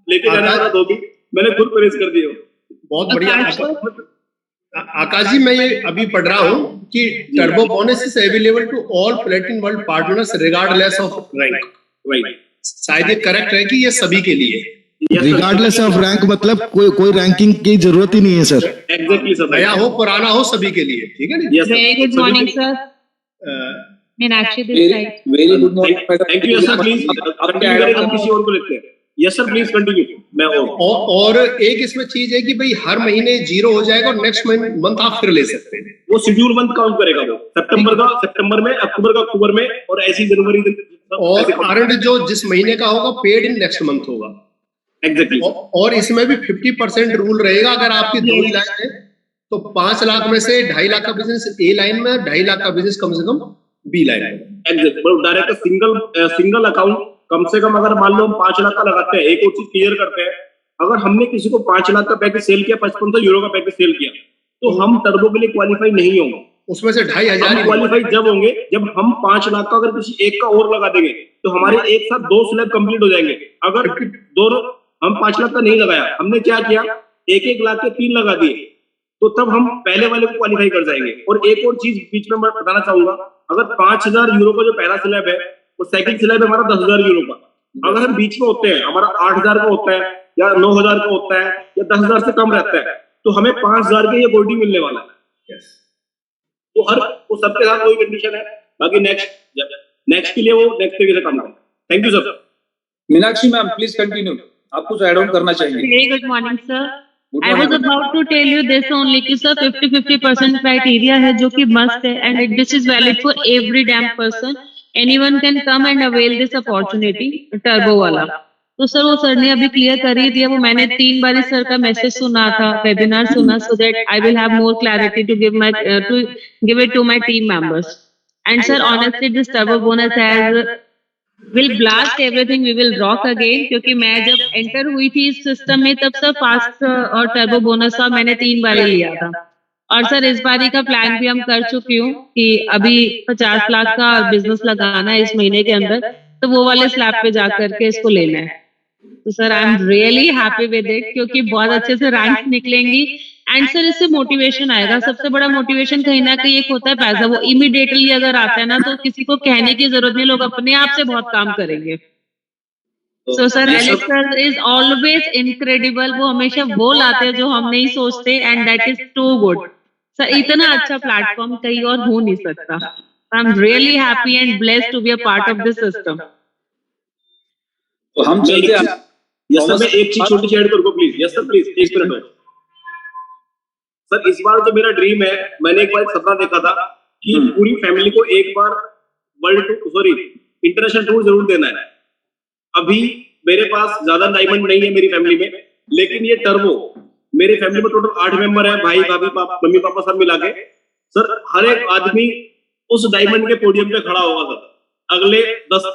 लेके जाने वाला धोबी, मैंने खुद प्रेस कर दिए। बहुत बढ़िया आकाश जी, मैं ये अभी पढ़ रहा हूँ कि turbo bonus is available to all platinum world partners regardless of rank. Right, शायद ये करेक्ट है कि ये सभी के लिए रिगार्डलेस ऑफ रैंक, मतलब कोई रैंकिंग की जरूरत ही नहीं है सर। एग्जैक्टली सर, नया हो पुराना हो सभी के लिए, ठीक है ना? Very good morning, sir. Meenakshi this side. Very good morning. Thank you sir, please continue करें, हम किसी और को लेते हैं। Yes sir, please continue. मैं और एक इसमें चीज है कि भाई हर महीने 0 हो जाएगा और नेक्स्ट मंथ आप फिर ले सकते हैं। वो शेड्यूल मंथ काउंट करेगा, वो सितंबर में, अक्टूबर का अक्टूबर में, और ऐसी जनवरी और अर्नड जो जिस महीने का होगा पेड इन नेक्स्ट मंथ होगा। एग्जैक्टली। और इसमें भी 50% रूल रहेगा। अगर आपकी 2 ही लाइन है तो 5 लाख में से 2.5 लाख का बिजनेस ए लाइन में, 2.5 लाख का बिजनेस कम से कम बी लाइन में। एग्जैक्टली, डायरेक्ट सिंगल अकाउंट कम से कम अगर मान लो हम 5 लाख का लगाते हैं। एक और चीज क्लियर करते हैं, अगर हमने किसी को 5 लाख का पैकेज सेल किया, 5500 यूरो का पैकेज सेल किया, तो हम टर्बो के लिए क्वालिफाई नहीं होंगे। उसमें से 2,500 क्वालिफाई जब होंगे जब हम 5 लाख का अगर किसी एक का और लगा देंगे, तो हमारे एक साथ 2 स्लैब कंप्लीट हो जाएंगे। अगर दोनों हम 5 लाख का नहीं लगाया, हमने क्या किया, 1-1 लाख के 3 लगा दिए, तो तब हम पहले वाले को क्वालिफाई कर जाएंगे। और एक और चीज बीच में मैं बताना चाहूंगा, अगर 5,000 यूरो का जो पहला स्लैब है, वो सेकंड स्लैब है हमारा 10,000 यूरो का। अगर हम बीच में होते हैं, हमारा 8,000 का होता है या 9,000 का होता है या 10,000 से कम रहता है, तो हमें 5,000 के ये गोल्डी मिलने वाला है। वो सबके साथ वही कंडीशन है। बाकी नेक्स्ट के लिए वो नेक्स्ट तरीके से काम करें। Thank you sir. Meenakshi ma'am please continue, आप कुछ ऐड ऑन करना चाहेंगे? Very good morning, sir. I was about to tell you this only कि sir 50-50% criteria है जो कि must है, and this is valid for every damn person. Anyone can come and avail this opportunity, turbo वाला। तो sir वो sir ने अभी क्लियर कर ही दिया। वो मैंने 3 बार सर का मैसेज सुना था, वेबिनार सुना, so that I will have more clarity to give it to my team members. And sir, honestly, this turbo bonus will blast everything, we will rock again। क्योंकि मैं जब एंटर हुई थी इस सिस्टम में, तब सर फास्ट और turbo bonus का मैंने 3 बार लिया था। और सर इस बारी का प्लान भी हम कर चुकी हूँ कि अभी 50 लाख का बिजनेस लगाना है इस महीने के अंदर, तो वो वाले स्लैब पे जा करके इसको लेना है। तो sir I am really happy with it, क्योंकि बहुत अच्छे से रैंक निकलेंगी। एंड सर इससे मोटिवेशन आएगा। सबसे बड़ा मोटिवेशन कहीं ना कहीं एक होता है पैसा, वो इमीडिएटली अगर आता है ना, तो किसी को कहने की जरूरत नहीं, लोग अपने आप से बहुत काम करेंगे। So sir Alex sir is always incredible, वो हमेशा वो लाते हैं जो हम नहीं सोचते, and that is too good. Sir इतना अच्छा प्लेटफॉर्म कहीं और हो नहीं सकता। I am really happy and blessed to be a part of this system. तो हम चलते हैं। यस सर, मैं एक चीज छोटी सी ऐड करूंगा please. Yes sir please, 1 minute sir. इस बार जो मेरा ड्रीम है, मैंने एक बार सपना देखा था कि पूरी फैमिली को एक बार इंटरनेशनल टूर जरूर देना है। अभी मेरे पास ज्यादा डायमंड नहीं है मेरी फैमिली में, लेकिन ये टर्बो, मेरी फैमिली में टोटल 8 मेंबर है, भाई भाभी मम्मी पापा सब मिला के। सर हर एक आदमी उस डायमंड के पोडियम पे खड़ा होगा सर अगले 10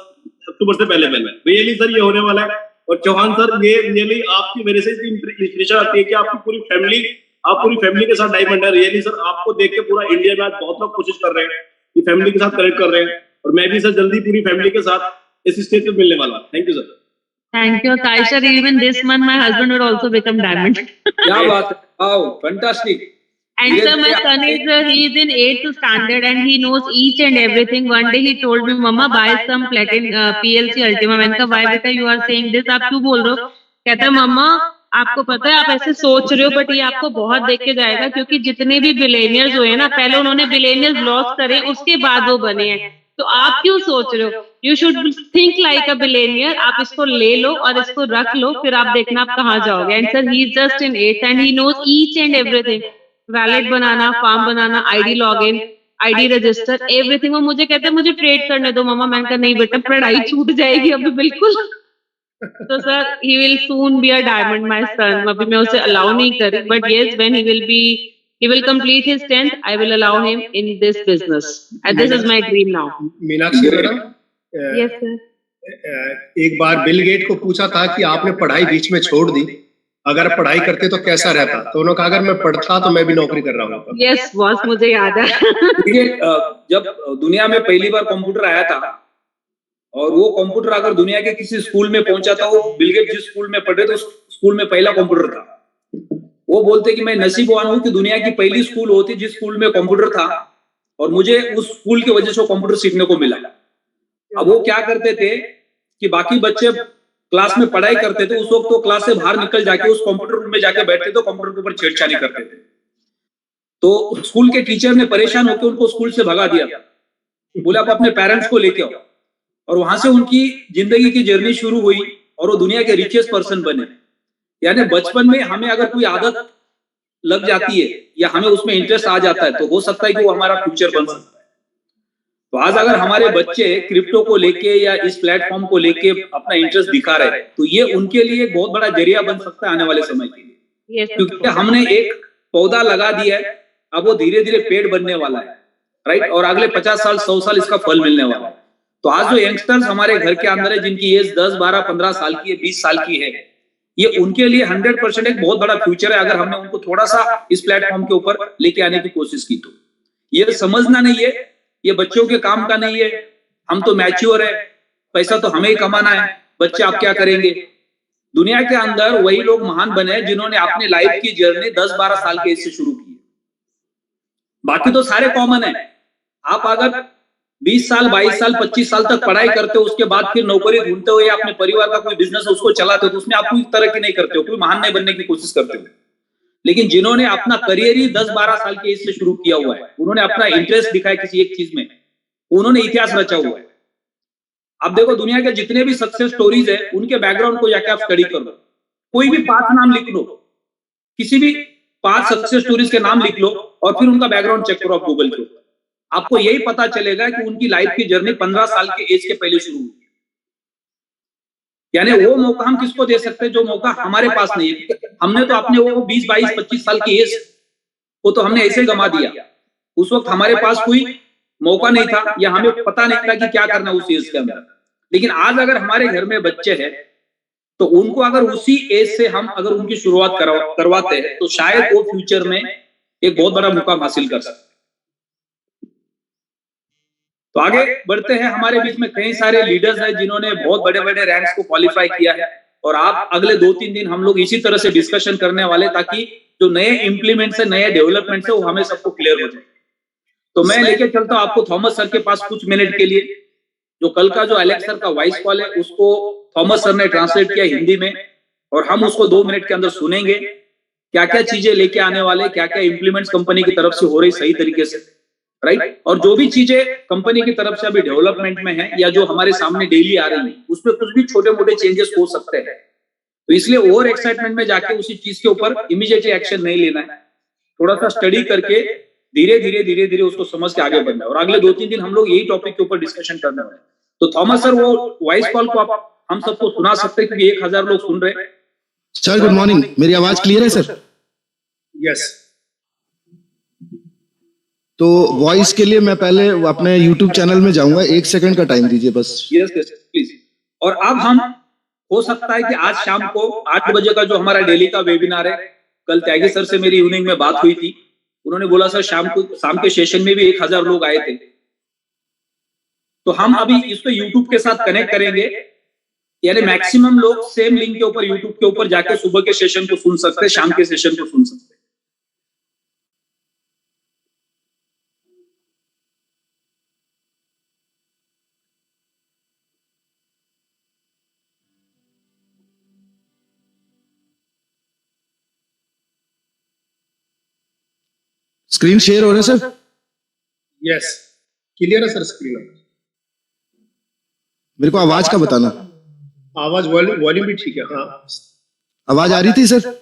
अक्टूबर से पहले। रियली सर ये होने वाला है। और चौहान सर, ये रियली आपकी वजह से इंस्पिरेशन आती है कि आपकी पूरी फैमिली के साथ डायमंड है। रियली सर आपको देख के पूरा इंडिया में आज बहुत लोग कोशिश कर रहे हैं कि फैमिली के साथ कनेक्ट कर रहे हैं, और मैं भी सर जल्दी पूरी फैमिली के साथ इस स्टेज पे मिलने वाला। Thank you sir. Thank you, Kaisha. Even this month, my husband would also become diamond. क्या बात है, wow, fantastic. And sir, my son he is in 8th standard and he knows each and everything. One day he told me, "Mama, buy some platinum PLC Ultima." मैंने कहा, "Why बेटा you are saying this? आप क्यों बोल रहे हो?" कहता है, "मम्मा आपको पता है आप ऐसे सोच रहे हो बट ये आपको बहुत देख के जाएगा, क्योंकि जितने भी बिलेनियर्स हुए हैं ना, पहले उन्होंने बिलेनियर्स लॉस करे उसके बाद वो बने हैं। तो आप क्यों सोच रहे हो? You should think like a billionaire. आप इसको ले लो और इसको रख लो, फिर आप देखना आप कहाँ जाओगे। And sir he is just in 8th and he knows each and everything, wallet बनाना, फार्म बनाना, ID login, ID register, everything. वो मुझे कहते हैं मुझे ट्रेड करने दो मम्मा। मैंने कहा नहीं बेटा, पढ़ाई छूट जाएगी अभी बिल्कुल। तो sir he will soon be a diamond my son. अभी मैं उसे अलाउ नहीं कर रही, but yes when he will complete his 10th, I will allow him in this business, and this is my dream now. Meenakshi madam, Yes sir. एक बार bill gate को पूछा था कि आपने पढ़ाई बीच में छोड़ दी, अगर पढ़ाई करते तो कैसा रहता, तो उन्होंने कहा अगर मैं पढ़ता तो मैं भी नौकरी कर रहा हूँ। Yes बॉस, मुझे याद है। देखिए, जब दुनिया में पहली बार कंप्यूटर आया था और वो कंप्यूटर अगर दुनिया के किसी स्कूल में पहुंचा था, वो बिल गेट जिस स्कूल में पढ़े थे उस स्कूल में पहला कंप्यूटर था। वो बोलते कि मैं नसीबवान हूं कि दुनिया की पहली स्कूल होती जिस स्कूल में कंप्यूटर था और मुझे उस स्कूल की वजह से कंप्यूटर सीखने को मिला। अब वो क्या करते थे कि बाकी बच्चे क्लास में पढ़ाई करते थे, उस वक्त तो क्लास से बाहर निकल जाके उस कंप्यूटर रूम में जाके बैठते थे, कंप्यूटर के ऊपर छेड़छाड़ी करते थे। तो स्कूल के टीचर ने परेशान होकर उनको स्कूल से भगा दिया, बोले आप अपने पेरेंट्स को लेके आओ। और वहां से उनकी जिंदगी की जर्नी शुरू हुई और वो दुनिया के रिचेस्ट पर्सन बने। यानी बचपन में हमें अगर कोई आदत लग जाती है या हमें उसमें इंटरेस्ट आ जाता है तो हो सकता है कि वो हमारा फ्यूचर बन सकता है। तो आज अगर हमारे बच्चे क्रिप्टो को लेके या इस प्लेटफॉर्म को लेके अपना इंटरेस्ट दिखा रहे हैं तो ये उनके लिए एक बहुत बड़ा जरिया बन सकता है आने वाले समय के लिए। क्योंकि हमने एक पौधा लगा दिया है, अब वो धीरे धीरे पेड़ बनने वाला है, राइट, और अगले 50 साल 100 साल इसका फल मिलने वाला है। तो आज जो यंगस्टर्स हमारे घर के अंदर है, जिनकी एज 10, 12, 15 साल की है, 20 साल की है, ये उनके लिए 100% एक बहुत बड़ा फ्यूचर है अगर हमने उनको थोड़ा सा इस प्लेटफॉर्म के ऊपर लेके आने की कोशिश की। तो ये समझना नहीं है, ये बच्चों के काम का नहीं है, हम तो मैच्योर है, पैसा तो हमें ही कमाना है, बच्चे आप क्या करेंगे। दुनिया के अंदर वही लोग महान बने जिन्होंने अपनी लाइफ की जर्नी 10-12 साल के एज से शुरू की। बाकी तो सारे कॉमन है। आप अगर 20 साल, 22 साल, 25 साल तक पढ़ाई करते हो, उसके बाद फिर नौकरी ढूंढते हो या अपने परिवार का कोई बिजनेस है उसको चलाते हो, तो उसमें आप कोई तरक्की नहीं करते हो, कोई महान नहीं बनने की कोशिश करते हो। लेकिन जिन्होंने अपना करियर ही 10-12 साल की एज से शुरू किया हुआ है, उन्होंने अपना इंटरेस्ट दिखाया किसी एक चीज में, उन्होंने इतिहास रचा हुआ है। अब देखो दुनिया के जितने भी सक्सेस स्टोरीज है उनके बैकग्राउंड को जाके आप स्टडी कर लो, कोई भी 5 नाम लिख लो, किसी भी 5 सक्सेस स्टोरीज के नाम लिख लो और फिर उनका बैकग्राउंड चेक करो आप गूगल के ऊपर, आपको यही पता चलेगा कि उनकी लाइफ की जर्नी 15 साल के एज के पहले शुरू हुई। यानी वो मौका हम किसको दे सकते हैं जो मौका हमारे पास नहीं है। हमने तो अपने वो 20, 22, 25 साल की एज को तो हमने ऐसे गंवा दिया। उस वक्त हमारे पास कोई मौका नहीं था या हमें पता नहीं था कि क्या करना उस एज के अंदर। लेकिन आज अगर हमारे घर में बच्चे हैं तो उनको अगर उसी एज से हम अगर उनकी शुरुआत करवाते हैं तो शायद वो फ्यूचर में एक बहुत बड़ा मुकाम हासिल कर सकते हैं। तो आगे बढ़ते हैं। हमारे बीच में कई सारे लीडर्स हैं जिन्होंने बहुत बड़े बड़े रैंक्स को क्वालिफाई किया है और आप अगले 2-3 दिन हम लोग इसी तरह से डिस्कशन करने वाले ताकि जो नए इंप्लीमेंट्स है, नए डेवलपमेंट्स है वो हमें सबको क्लियर हो जाए। तो मैं लेके चलता हूं आपको थॉमस सर के पास कुछ मिनट के लिए। जो कल का जो एलेक्स सर का वॉइस कॉल है उसको थॉमस सर ने ट्रांसलेट किया हिंदी में और हम उसको 2 मिनट के अंदर सुनेंगे। क्या क्या चीजें लेके आने वाले, क्या क्या इंप्लीमेंट्स कंपनी की तरफ से हो रही सही तरीके से, राइट, और जो भी चीजें कंपनी की तरफ से अभी डेवलपमेंट में है या जो हमारे सामने डेली आ रही है उसमें कुछ भी छोटे मोटे चेंजेस हो सकते हैं। तो इसलिए ओवर एक्साइटमेंट में जाके उसी चीज के ऊपर इमीडिएटली एक्शन नहीं लेना है, थोड़ा सा स्टडी करके धीरे धीरे उसको समझ के आगे बढ़ना है। और अगले 2-3 दिन हम लोग यही टॉपिक के ऊपर डिस्कशन करने वाले हैं। तो थॉमस सर वो वॉइस कॉल को आप हम सबको सुना सकते हैं क्योंकि 1000 लोग सुन रहे हैं। सर गुड मॉर्निंग, मेरी आवाज क्लियर है सर? यस। तो वॉइस के लिए मैं पहले अपने YouTube चैनल में जाऊंगा, 1 सेकंड का टाइम दीजिए बस। Yes please. और अब हम हो सकता है कि आज शाम को 8 बजे का जो हमारा डेली का वेबिनार है, कल त्यागी सर से मेरी इवनिंग में बात हुई थी, उन्होंने बोला सर शाम के सेशन में भी 1000 लोग आए थे। तो हम अभी इसको YouTube के साथ कनेक्ट करेंगे, यानी मैक्सिमम लोग सेम लिंक के ऊपर YouTube के ऊपर जाके सुबह के सेशन को सुन सकते हैं, शाम के सेशन को सुन सकते हैं। स्क्रीन शेयर हो रहा है सर? यस, क्लियर है सर स्क्रीन? मेरे को आवाज का बताना। आवाज वॉल्यूम भी ठीक है? हाँ, आवाज आ रही थी सर?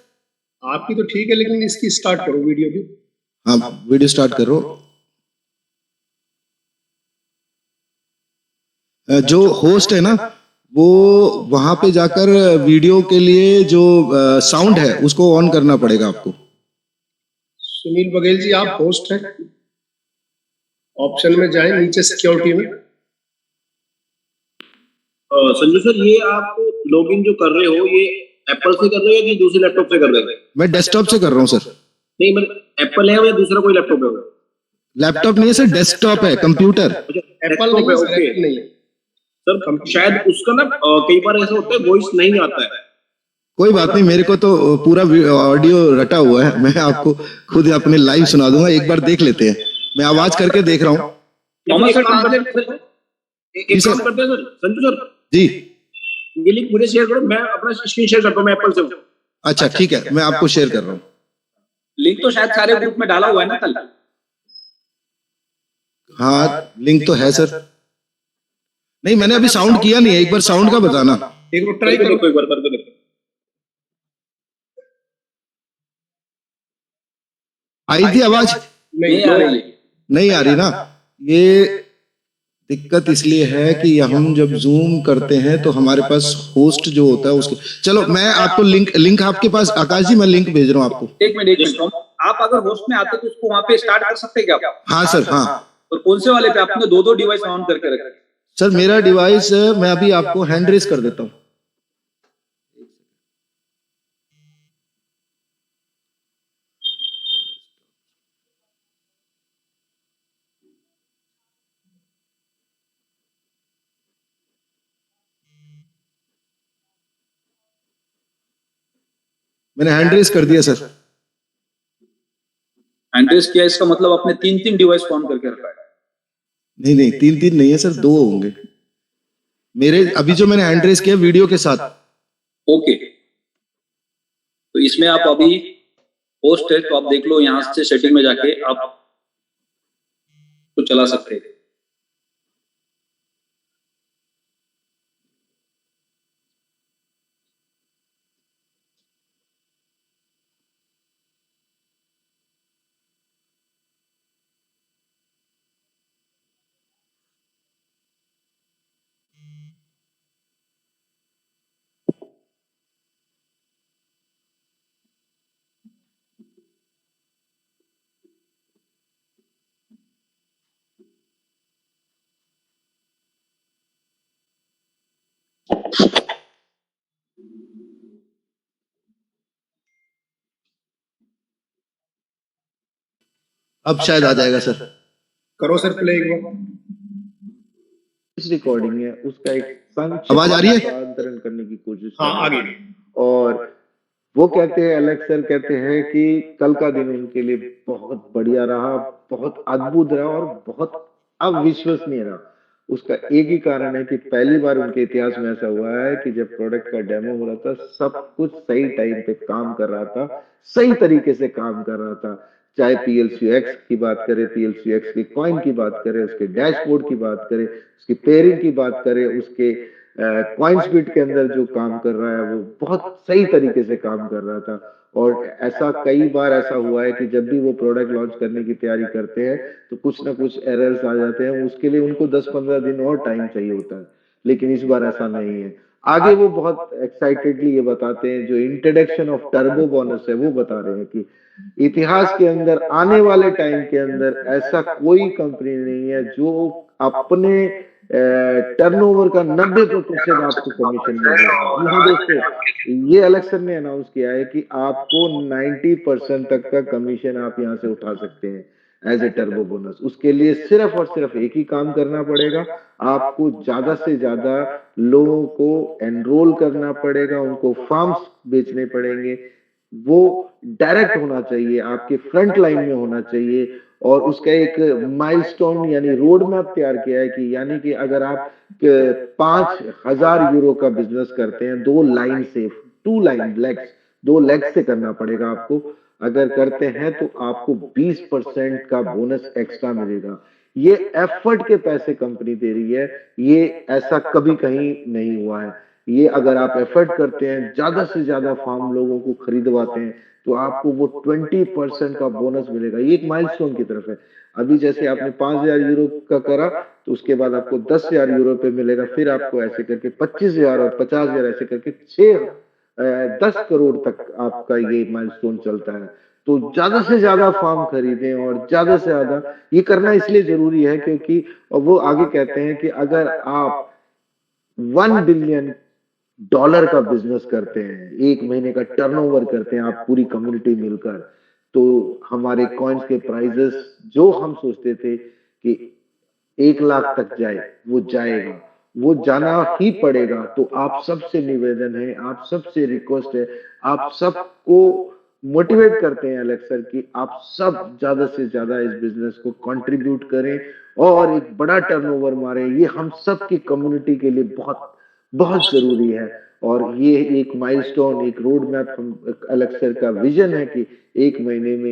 आपकी तो ठीक है, लेकिन इसकी स्टार्ट करो वीडियो भी। हाँ, वीडियो स्टार्ट करो। जो होस्ट है ना, वो वहां पे जाकर वीडियो के लिए जो साउंड है उसको ऑन करना पड़ेगा आपको। सुनील बघेल जी, आप होस्ट हैं? ऑप्शन में जाएं, नीचे सिक्योरिटी में। संजू सर, ये आप लॉगिन जो कर रहे हो, ये एप्पल से कर रहे हो या दूसरे लैपटॉप से कर रहे हो? मैं डेस्कटॉप से कर रहा हूँ सर। नहीं, मतलब एप्पल है या दूसरा कोई लैपटॉप है? लैपटॉप नहीं है सर, डेस्कटॉप है, कंप्यूटर। एप्पल नहीं है सर, ओके। Apple नहीं है। सर शायद उसका ना कई बार ऐसा होता है वॉइस नहीं आता है। कोई बात नहीं, मेरे को तो पूरा ऑडियो रटा हुआ है, मैं आपको खुद अपने लाइव सुना दूंगा। एक बार देख लेते हैं, मैं आवाज करके देख रहा हूँ। थॉमस सर, एक काम करते हैं सर, संजू सर जी, ये लिंक मुझे शेयर करो, मैं अपना स्क्रीन शेयर करता हूँ, मैं एप्पल से हूँ। अच्छा ठीक है, मैं आपको शेयर कर रहा हूँ। लिंक तो शायद सारे ग्रुप में डाला हुआ है ना कल। हाँ, लिंक तो है सर। नहीं, मैंने अभी साउंड किया नहीं है, एक बार साउंड का बताना। एक बार ट्राई करो। एक बार करके देखो। आई थी आवाज? नहीं आ रही। नहीं आ रही ना? ये दिक्कत इसलिए है कि हम जब जूम करते हैं तो हमारे पास होस्ट जो होता है उसके, चलो मैं आपको लिंक आपके पास, आकाश जी मैं लिंक भेज रहा हूँ आपको। एक मिनट, आप अगर होस्ट में आते तो उसको वहां पे स्टार्ट कर सकते क्या आप? हाँ सर, हाँ। और कौन से वाले पे आपने दो डिवाइस ऑन करके रखे? सर मेरा डिवाइस मैं अभी आपको हैंड रेस कर देता हूँ। मैंने हैंड रेस कर दिया सर। एंड्रेस किया, इसका मतलब आपने 3 डिवाइस ऑन करके रखा है। नहीं नहीं, 3 नहीं है सर, 2 होंगे मेरे। अभी जो मैंने हैंड रेस किया वीडियो के साथ। ओके, तो इसमें आप अभी होस्ट है तो आप देख लो, यहाँ से सेटिंग में जाके आप तो चला सकते हैं। अब शायद आ जाएगा सर। करो सर प्ले एक बार। इस रिकॉर्डिंग है उसका एक संक्षिप्त आवाज आ रही है? रूपांतरण करने की कोशिश हाँ, कर आगे। रहे हैं। और वो कहते हैं, एलेक्स सर कहते हैं कि कल का दिन उनके लिए बहुत बढ़िया रहा, बहुत अद्भुत रहा और बहुत अविश्वसनीय रहा। उसका एक ही कारण है कि पहली बार उनके इतिहास में ऐसा हुआ है कि जब प्रोडक्ट का डेमो हो रहा था, सब कुछ सही टाइम पे काम कर रहा था, सही तरीके से काम कर रहा था। चाहे PLCX की बात करें, PLCX के कॉइन की बात करें, उसके डैशबोर्ड की बात करें, उसकी पेयरिंग की बात करें, उसके कॉइन स्पीड के अंदर जो काम कर रहा है वो बहुत सही तरीके से काम कर रहा था। और ऐसा कई बार ऐसा हुआ है कि जब भी वो प्रोडक्ट लॉन्च करने की तैयारी करते हैं तो कुछ ना कुछ एरर्स आ जाते हैं, उसके लिए उनको 10-15 दिन और टाइम चाहिए होता है, लेकिन इस बार ऐसा नहीं है। आगे वो बहुत एक्साइटेडली ये बताते हैं, जो इंट्रोडक्शन ऑफ टर्बो बोनस है वो बता रहे हैं कि इतिहास के अंदर आने वाले टाइम के अंदर ऐसा कोई कंपनी नहीं है जो अपने टर्नओवर का 90% आपको कमीशन मिलेगा। हाँ दोस्तों, ये एलेक्स सर ने अनाउंस किया है कि आपको 90% तक का कमीशन आप यहाँ से उठा सकते हैं एज ए टर्बो बोनस। उसके लिए सिर्फ और सिर्फ एक ही काम करना पड़ेगा, आपको ज्यादा से ज्यादा लोगों को एनरोल करना पड़ेगा, उनको फॉर्म्स बेचने पड़ेंगे, वो डायरेक्ट होना चाहिए, आपके फ्रंट लाइन में होना चाहिए। और उसका एक माइलस्टोन यानी रोड मैप तैयार किया है कि यानी कि अगर आप 5,000 यूरो का बिजनेस करते हैं 2 लाइन से, 2 लाइन लेग्स, 2 लेग्स से करना पड़ेगा आपको। अगर करते हैं तो आपको 20% का बोनस एक्स्ट्रा मिलेगा। ये एफर्ट के पैसे कंपनी दे रही है, ये ऐसा कभी कहीं नहीं हुआ है। ये अगर आप एफर्ट करते हैं, ज्यादा से ज्यादा फार्म लोगों को खरीदवाते हैं, तो आपको वो 20% का बोनस मिलेगा। ये एक माइलस्टोन की तरफ है। अभी जैसे आपने 5,000 यूरो का करा, तो उसके बाद आपको 10,000 यूरो पे मिलेगा, फिर आपको ऐसे करके 25,000 और 50,000 ऐसे करके 10 करोड़ तक आपका ये माइलस्टोन चलता है। तो ज्यादा से ज्यादा फार्म खरीदें, और ज्यादा से ज्यादा ये करना इसलिए जरूरी है क्योंकि वो आगे कहते हैं कि अगर आप $1 बिलियन का बिजनेस करते हैं, एक महीने का टर्नओवर करते हैं आप पूरी कम्युनिटी मिलकर, तो हमारे कॉइन्स के प्राइजेस जो हम सोचते थे कि 1 लाख तक जाए, वो जाएगा, वो जाना ही पड़ेगा। तो आप सबसे निवेदन है, आप सबसे रिक्वेस्ट है, आप सबको मोटिवेट करते हैं एलेक्स सर कि आप सब ज्यादा से ज्यादा इस बिजनेस को कंट्रीब्यूट करें और एक बड़ा टर्नओवर मारें। ये हम सब की कम्युनिटी के लिए बहुत बहुत जरूरी है। और ये एक माइलस्टोन, एक रोड मैप, हम एलेक्स सर का विजन है कि 1 महीने में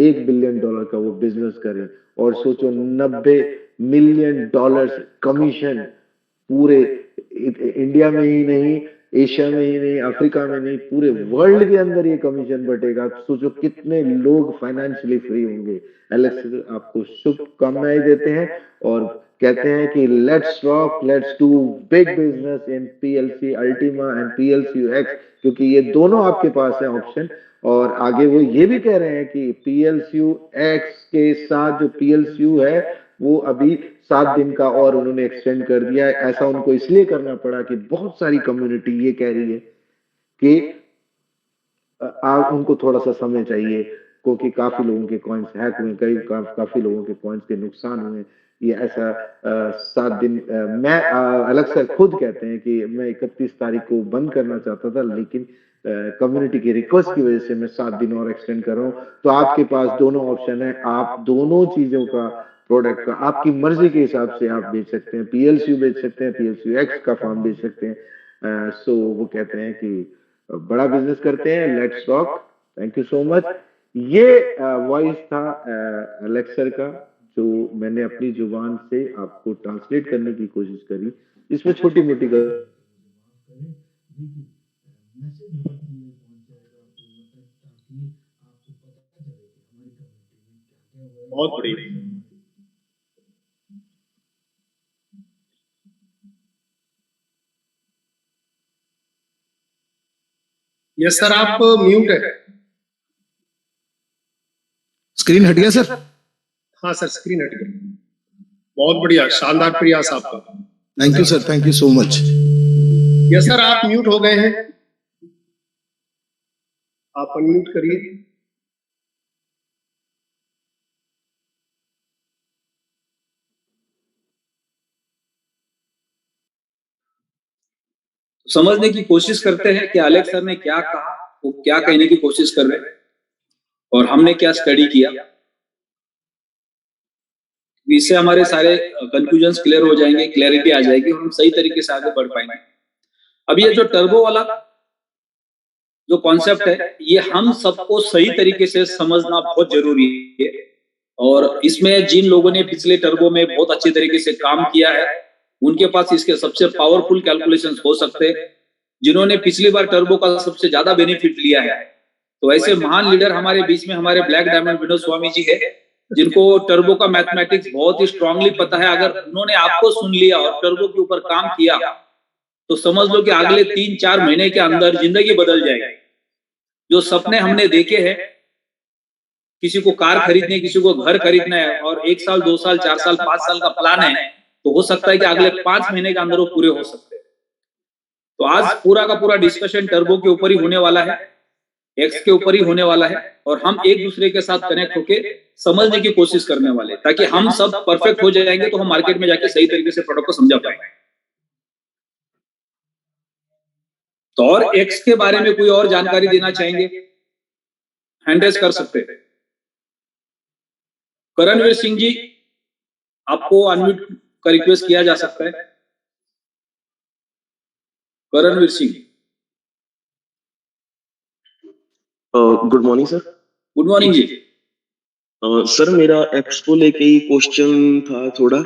$1 बिलियन का वो बिजनेस करें। और सोचो, $90 मिलियन कमीशन पूरे इंडिया में ही नहीं, एशिया में ही नहीं, अफ्रीका में नहीं, पूरे वर्ल्ड के अंदर ये कमीशन बटेगा। सोचो कितने लोग फाइनेंशियली फ्री होंगे। एलेक्स आपको शुभकामनाएं देते हैं और कहते हैं कि let's rock, let's do big business in PLC Ultima and PLC x, क्योंकि ये दोनों आपके पास है ऑप्शन। और आगे वो ये भी कह रहे हैं कि पीएलसी एक्स के साथ जो पीएलसी है वो अभी 7 दिन का और उन्होंने एक्सटेंड कर दिया है। ऐसा उनको इसलिए करना पड़ा कि बहुत सारी कम्युनिटी ये कह रही है कि उनको थोड़ा सा समय चाहिए, क्योंकि काफी लोगों के कॉइन्स हैक हुए, काफी लोगों के कॉइन्स के नुकसान हुए। ये ऐसा 7 दिन मैं अलग सर खुद कहते हैं कि मैं 31 तारीख को बंद करना चाहता था, लेकिन कम्युनिटी की रिक्वेस्ट की वजह से मैं 7 दिन और एक्सटेंड कर रहा हूँ। तो आपके पास दोनों ऑप्शन है, आप दोनों चीजों का प्रोडक्ट का आपकी मर्जी के हिसाब से आप बेच सकते हैं। पीएलसी बेच सकते हैं, पीएलसी एक्स का फॉर्म बेच सकते हैं। सो वो कहते हैं कि बड़ा बिजनेस करते हैं, let's talk. Thank you so much. ये वॉइस था एलेक्स सर का, जो मैंने अपनी जुबान से आपको ट्रांसलेट करने की कोशिश करी। इसमें छोटी मोटी बहुत बढ़िया। यस सर, आप म्यूट है। स्क्रीन हट गया सर? हाँ सर, स्क्रीन हट गया। बहुत बढ़िया, शानदार प्रयास आपका। Thank you sir, thank you so much. Yes sir, आप म्यूट हो गए हैं, आप अनम्यूट करिए। समझने की कोशिश करते हैं कि अलेक्स सर ने क्या कहा, वो क्या कहने की कोशिश कर रहे हैं और हमने क्या स्टडी किया। इससे हमारे सारे कंफ्यूजन्स क्लियर हो जाएंगे, क्लैरिटी आ जाएगी, हम सही तरीके से आगे बढ़ पाएंगे। अब ये जो टर्बो वाला जो कॉन्सेप्ट है, ये हम सबको सही तरीके से समझना बहुत जरूरी है। और इसमें जिन लोगों ने पिछले टर्बो में बहुत अच्छे तरीके से काम किया है, उनके पास इसके सबसे पावरफुल कैलकुलेशंस हो सकते हैं। जिन्होंने पिछली बार टर्बो का सबसे ज्यादा बेनिफिट लिया है, तो ऐसे महान लीडर हमारे बीच में हमारे ब्लैक डायमंड विनोद स्वामी जी है, जिनको टर्बो का मैथमेटिक्स बहुत ही स्ट्रांगली पता है। अगर उन्होंने आपको सुन लिया और टर्बो के ऊपर काम किया, तो समझ लो कि अगले 3-4 महीने के अंदर जिंदगी बदल जाएगी। जो सपने हमने देखे हैं, किसी को कार खरीदने, किसी को घर खरीदना है, और 1 साल 2 साल 4 साल 5 साल का प्लान है, तो हो सकता है कि अगले 5 महीने के अंदर वो पूरे हो सकते हैं। तो आज पूरा का पूरा डिस्कशन टर्बो के ऊपर ही होने वाला है, एक्स के ऊपर ही होने वाला है, और हम एक दूसरे के साथ कनेक्ट होके समझने की कोशिश करने वाले, ताकि हम सब परफेक्ट हो जाएंगे तो हम मार्केट में जाके सही तरीके से प्रोडक्ट को समझा पाएंगे। तो और एक्स के बारे में कोई और जानकारी देना चाहेंगे, हैंड रेज कर सकते हैं। करणवीर सिंह जी, आपको अनम्यूट का रिक्वेस्ट किया जा सकता है। Karanveer Singh. Good morning sir. Good morning जी। सर मेरा एक्स को लेके ही क्वेश्चन था थोड़ा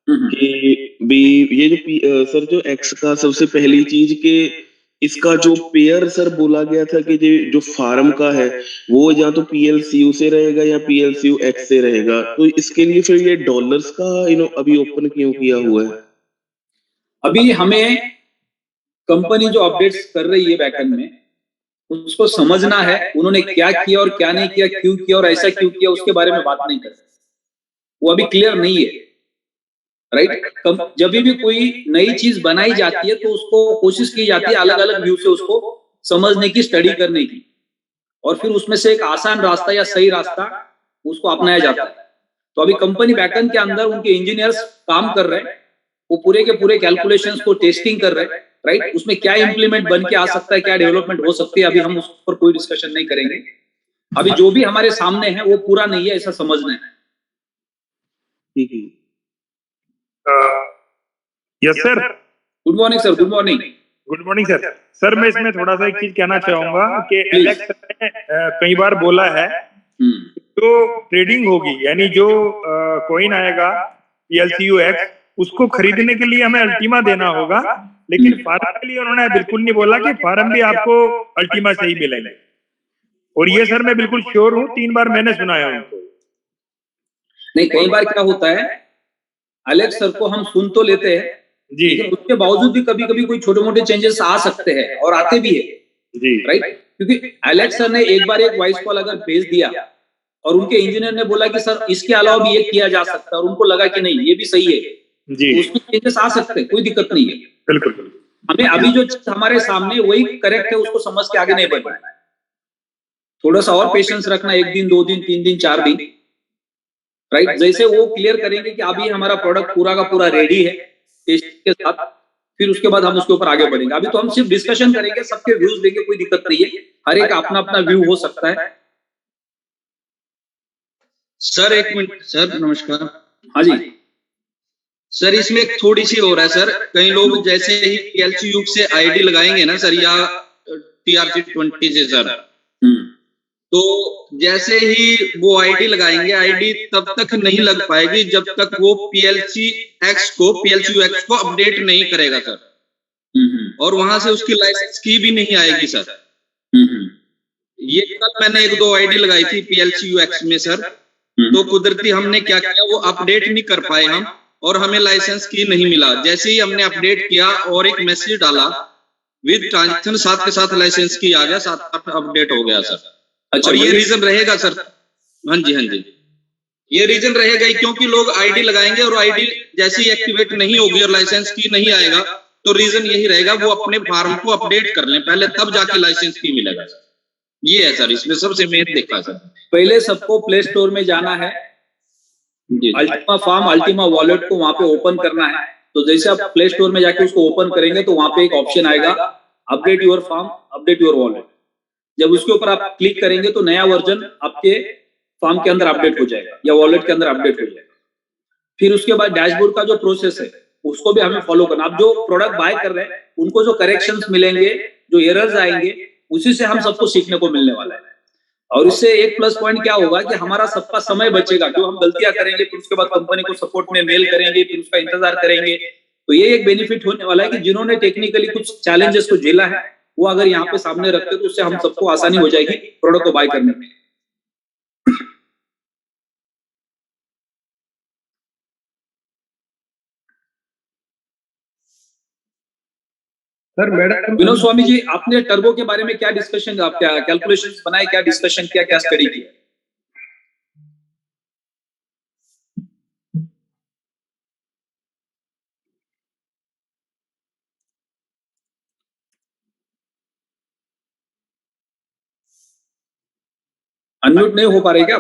कि भी ये जो सर जो एक्स का सबसे पहली चीज के इसका जो पेयर सर बोला गया था कि जो फार्म का है वो या तो PLCU से रहेगा या PLCU X से रहेगा, तो इसके लिए फिर ये डॉलर्स का अभी ओपन क्यों किया हुआ है? अभी हमें कंपनी जो अपडेट्स कर रही है बैकएंड में उसको समझना है, उन्होंने क्या किया और क्या नहीं किया, क्यों किया और ऐसा क्यों किया, उसके बारे में बात नहीं कर सकते, वो अभी क्लियर नहीं है। राइट, जब भी कोई नई चीज बनाई जाती है तो उसको कोशिश की जाती है अलग अलग व्यू से उसको समझने की, स्टडी करने की, और फिर उसमें से एक आसान रास्ता या सही रास्ता उसको अपनाया जाता है। तो अभी कंपनी बैकएंड के अंदर उनके इंजीनियर्स काम कर रहे हैं, वो पूरे के पूरे कैलकुलेशंस को टेस्टिंग कर रहे हैं। राइट, उसमें क्या इंप्लीमेंट बन के आ सकता है, क्या डेवलपमेंट हो सकती है, अभी हम उस पर कोई डिस्कशन नहीं करेंगे। अभी जो भी हमारे सामने है वो पूरा नहीं है, ऐसा समझना है। ठीक है। Yes sir. Good morning sir. Good morning. Good morning sir. Sir मैं इसमें थोड़ा सा एक चीज कहना चाहूंगा कि एलेक्स ने कई बार बोला है जो ट्रेडिंग होगी यानी जो कॉइन आएगा PLCU X उसको खरीदने के लिए हमें अल्टीमा देना होगा, लेकिन फार्म के लिए उन्होंने बिल्कुल नहीं बोला कि फार्म भी आपको अल्टीमा से ही मिलेंगे। और ये सर मैं बिल्कुल श्योर हूँ, 3 बार मैंने सुनाया उनको। नहीं, कई बार क्या होता है, एलेक्स सर को हम सुन तो लेते हैं जी, लेकिन उसके बावजूद भी कभी कभी कोई छोटे मोटे चेंजेस आ सकते हैं और आते भी है जी। राइट, क्योंकि एलेक्स सर ने एक बार एक वॉइस कॉल अगर भेज दिया और उनके इंजीनियर ने बोला कि सर इसके अलावा भी ये किया जा सकता है और उनको लगा कि नहीं ये भी सही है जी, उसमें चेंजेस आ सकते हैं, कोई दिक्कत नहीं है। बिल्कुल। हमें अभी जो हमारे सामने वही करेक्ट है, उसको समझ के आगे नहीं बढ़ना है। थोड़ा सा और पेशेंस रखना, 1 दिन 2 दिन 3 दिन 4 दिन। राइट, जैसे वो क्लियर करेंगे कि अभी हमारा प्रोडक्ट पूरा का पूरा रेडी है टेस्ट के साथ, फिर उसके बाद हम उसके ऊपर आगे बढ़ेंगे। अभी तो हम सिर्फ डिस्कशन करेंगे, सबके व्यूज देंगे, कोई दिक्कत नहीं है, हर एक अपना अपना व्यू हो सकता है। सर 1 मिनट सर, नमस्कार। हाँ जी सर, इसमें एक थोड़ी सी हो रहा है सर, कई लोग जैसे ही PLCU से आईडी लगाएंगे ना सर या TRC20 से सर, तो जैसे ही वो आईडी लगाएंगे, आईडी तब तक नहीं लग पाएगी जब तक वो PLCU X को अपडेट नहीं करेगा सर, और वहां से उसकी लाइसेंस की भी नहीं आएगी सर। ये कल मैंने 1-2 आईडी लगाई थी PLCU X में सर, तो कुदरती हमने क्या किया, वो अपडेट नहीं कर पाए हम और हमें लाइसेंस की नहीं मिला। जैसे ही हमने अपडेट किया और एक मैसेज डाला विद ट्रांजेक्शन साथ के साथ लाइसेंस की आ गया, साथ अपडेट हो गया सर। अच्छा, और ये रीजन रहेगा सर? हाँ जी हाँ जी, ये रीजन रहेगा ही, क्योंकि लोग आईडी लगाएंगे और आईडी जैसे ही एक्टिवेट नहीं होगी और लाइसेंस की नहीं आएगा, तो रीजन यही रहेगा वो अपने फार्म को अपडेट कर लें पहले, तब जाके लाइसेंस की मिलेगा सर। ये है सर, इसमें सबसे मेन देखा सर। पहले सबको प्ले स्टोर में जाना है, अल्टीमा फार्म, अल्टीमा वॉलेट को वहां पे ओपन करना है। तो जैसे आप प्ले स्टोर में जाके उसको ओपन करेंगे तो वहां पे एक ऑप्शन आएगा update your farm, update your wallet. जब उसके ऊपर आप क्लिक करेंगे तो नया वर्जन आपके फार्म के अंदर अपडेट हो जाएगा या वॉलेट के अंदर अपडेट हो जाएगा। फिर उसके बाद डैशबोर्ड का जो प्रोसेस है उसको भी हमें फॉलो करना। आप जो प्रोडक्ट बाय कर रहे हैं उनको जो करेक्शंस मिलेंगे, जो एरर्स आएंगे, उसी से हम सबको सीखने को मिलने वाला है। और इससे एक प्लस पॉइंट क्या होगा कि हमारा सबका समय बचेगा। जो हम गलतियां करेंगे फिर उसके बाद कंपनी को सपोर्ट में मेल करेंगे, फिर उसका इंतजार करेंगे, तो ये एक बेनिफिट होने वाला है कि जिन्होंने टेक्निकली कुछ चैलेंजेस को झेला है वो अगर यहाँ पे सामने रखते तो उससे हम सबको आसानी हो जाएगी प्रोडक्ट को बाय करने में। सर मैडम विनोद स्वामी जी, आपने टर्बो के बारे में क्या डिस्कशन, आप क्या कैलकुलेशंस बनाए, क्या डिस्कशन किया, क्या स्टडी किया? अनम्यूट नहीं हो पा रहे क्या?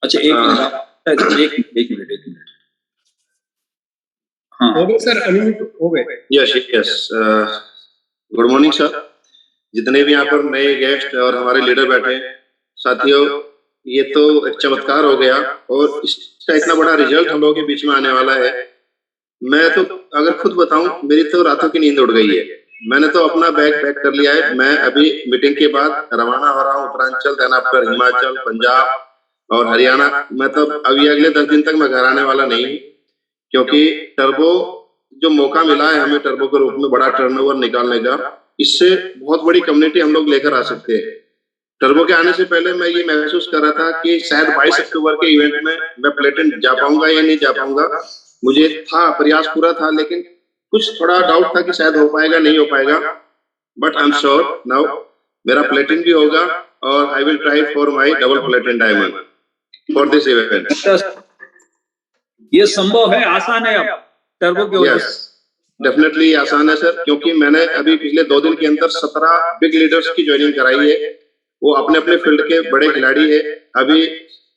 अच्छा एक मिनट। हाँ हो गए सर, अनम्यूट हो गए। Yes good morning sir. जितने भी यहाँ पर नए गेस्ट और हमारे लीडर बैठे हैं साथियों, ये तो एक चमत्कार हो गया और इसका इतना बड़ा रिजल्ट हम लोगों के बीच में आने वाला है। मैं तो अगर खुद बताऊं, मेरी तो रातों की नींद उड़ गई है। मैंने तो अपना बैग पैक कर लिया है। मैं अभी मीटिंग के बाद रवाना हो रहा हूँ उत्तरांचल, देन आफ्टर हिमाचल, पंजाब और हरियाणा। मतलब अभी अगले 10 दिन तक मैं घर आने वाला नहीं हूँ, क्योंकि टर्बो जो मौका मिला है हमें टर्बो के रूप में बड़ा टर्नओवर निकालने का, इससे बहुत बड़ी कम्युनिटी हम लोग लेकर आ सकते हैं। टर्बो के आने से पहले मैं ये महसूस कर रहा था कि शायद 22 अक्टूबर के इवेंट में मैं प्लेटिन जा पाऊंगा या नहीं जा पाऊंगा। मुझे था, प्रयास पूरा था, लेकिन कुछ थोड़ा डाउट था कि शायद हो पाएगा नहीं हो पाएगा। But I am sure now मेरा प्लेटिन भी होगा और I will try for my double प्लेटिन diamond for this event. ये संभव है, आसान है अब टर्बो के वजह से। डेफिनेटली आसान है सर, क्योंकि मैंने अभी पिछले 2 दिन के अंदर 17 बिग लीडर्स की ज्वाइनिंग कराई है। वो अपने अपने फील्ड के बड़े खिलाड़ी है। अभी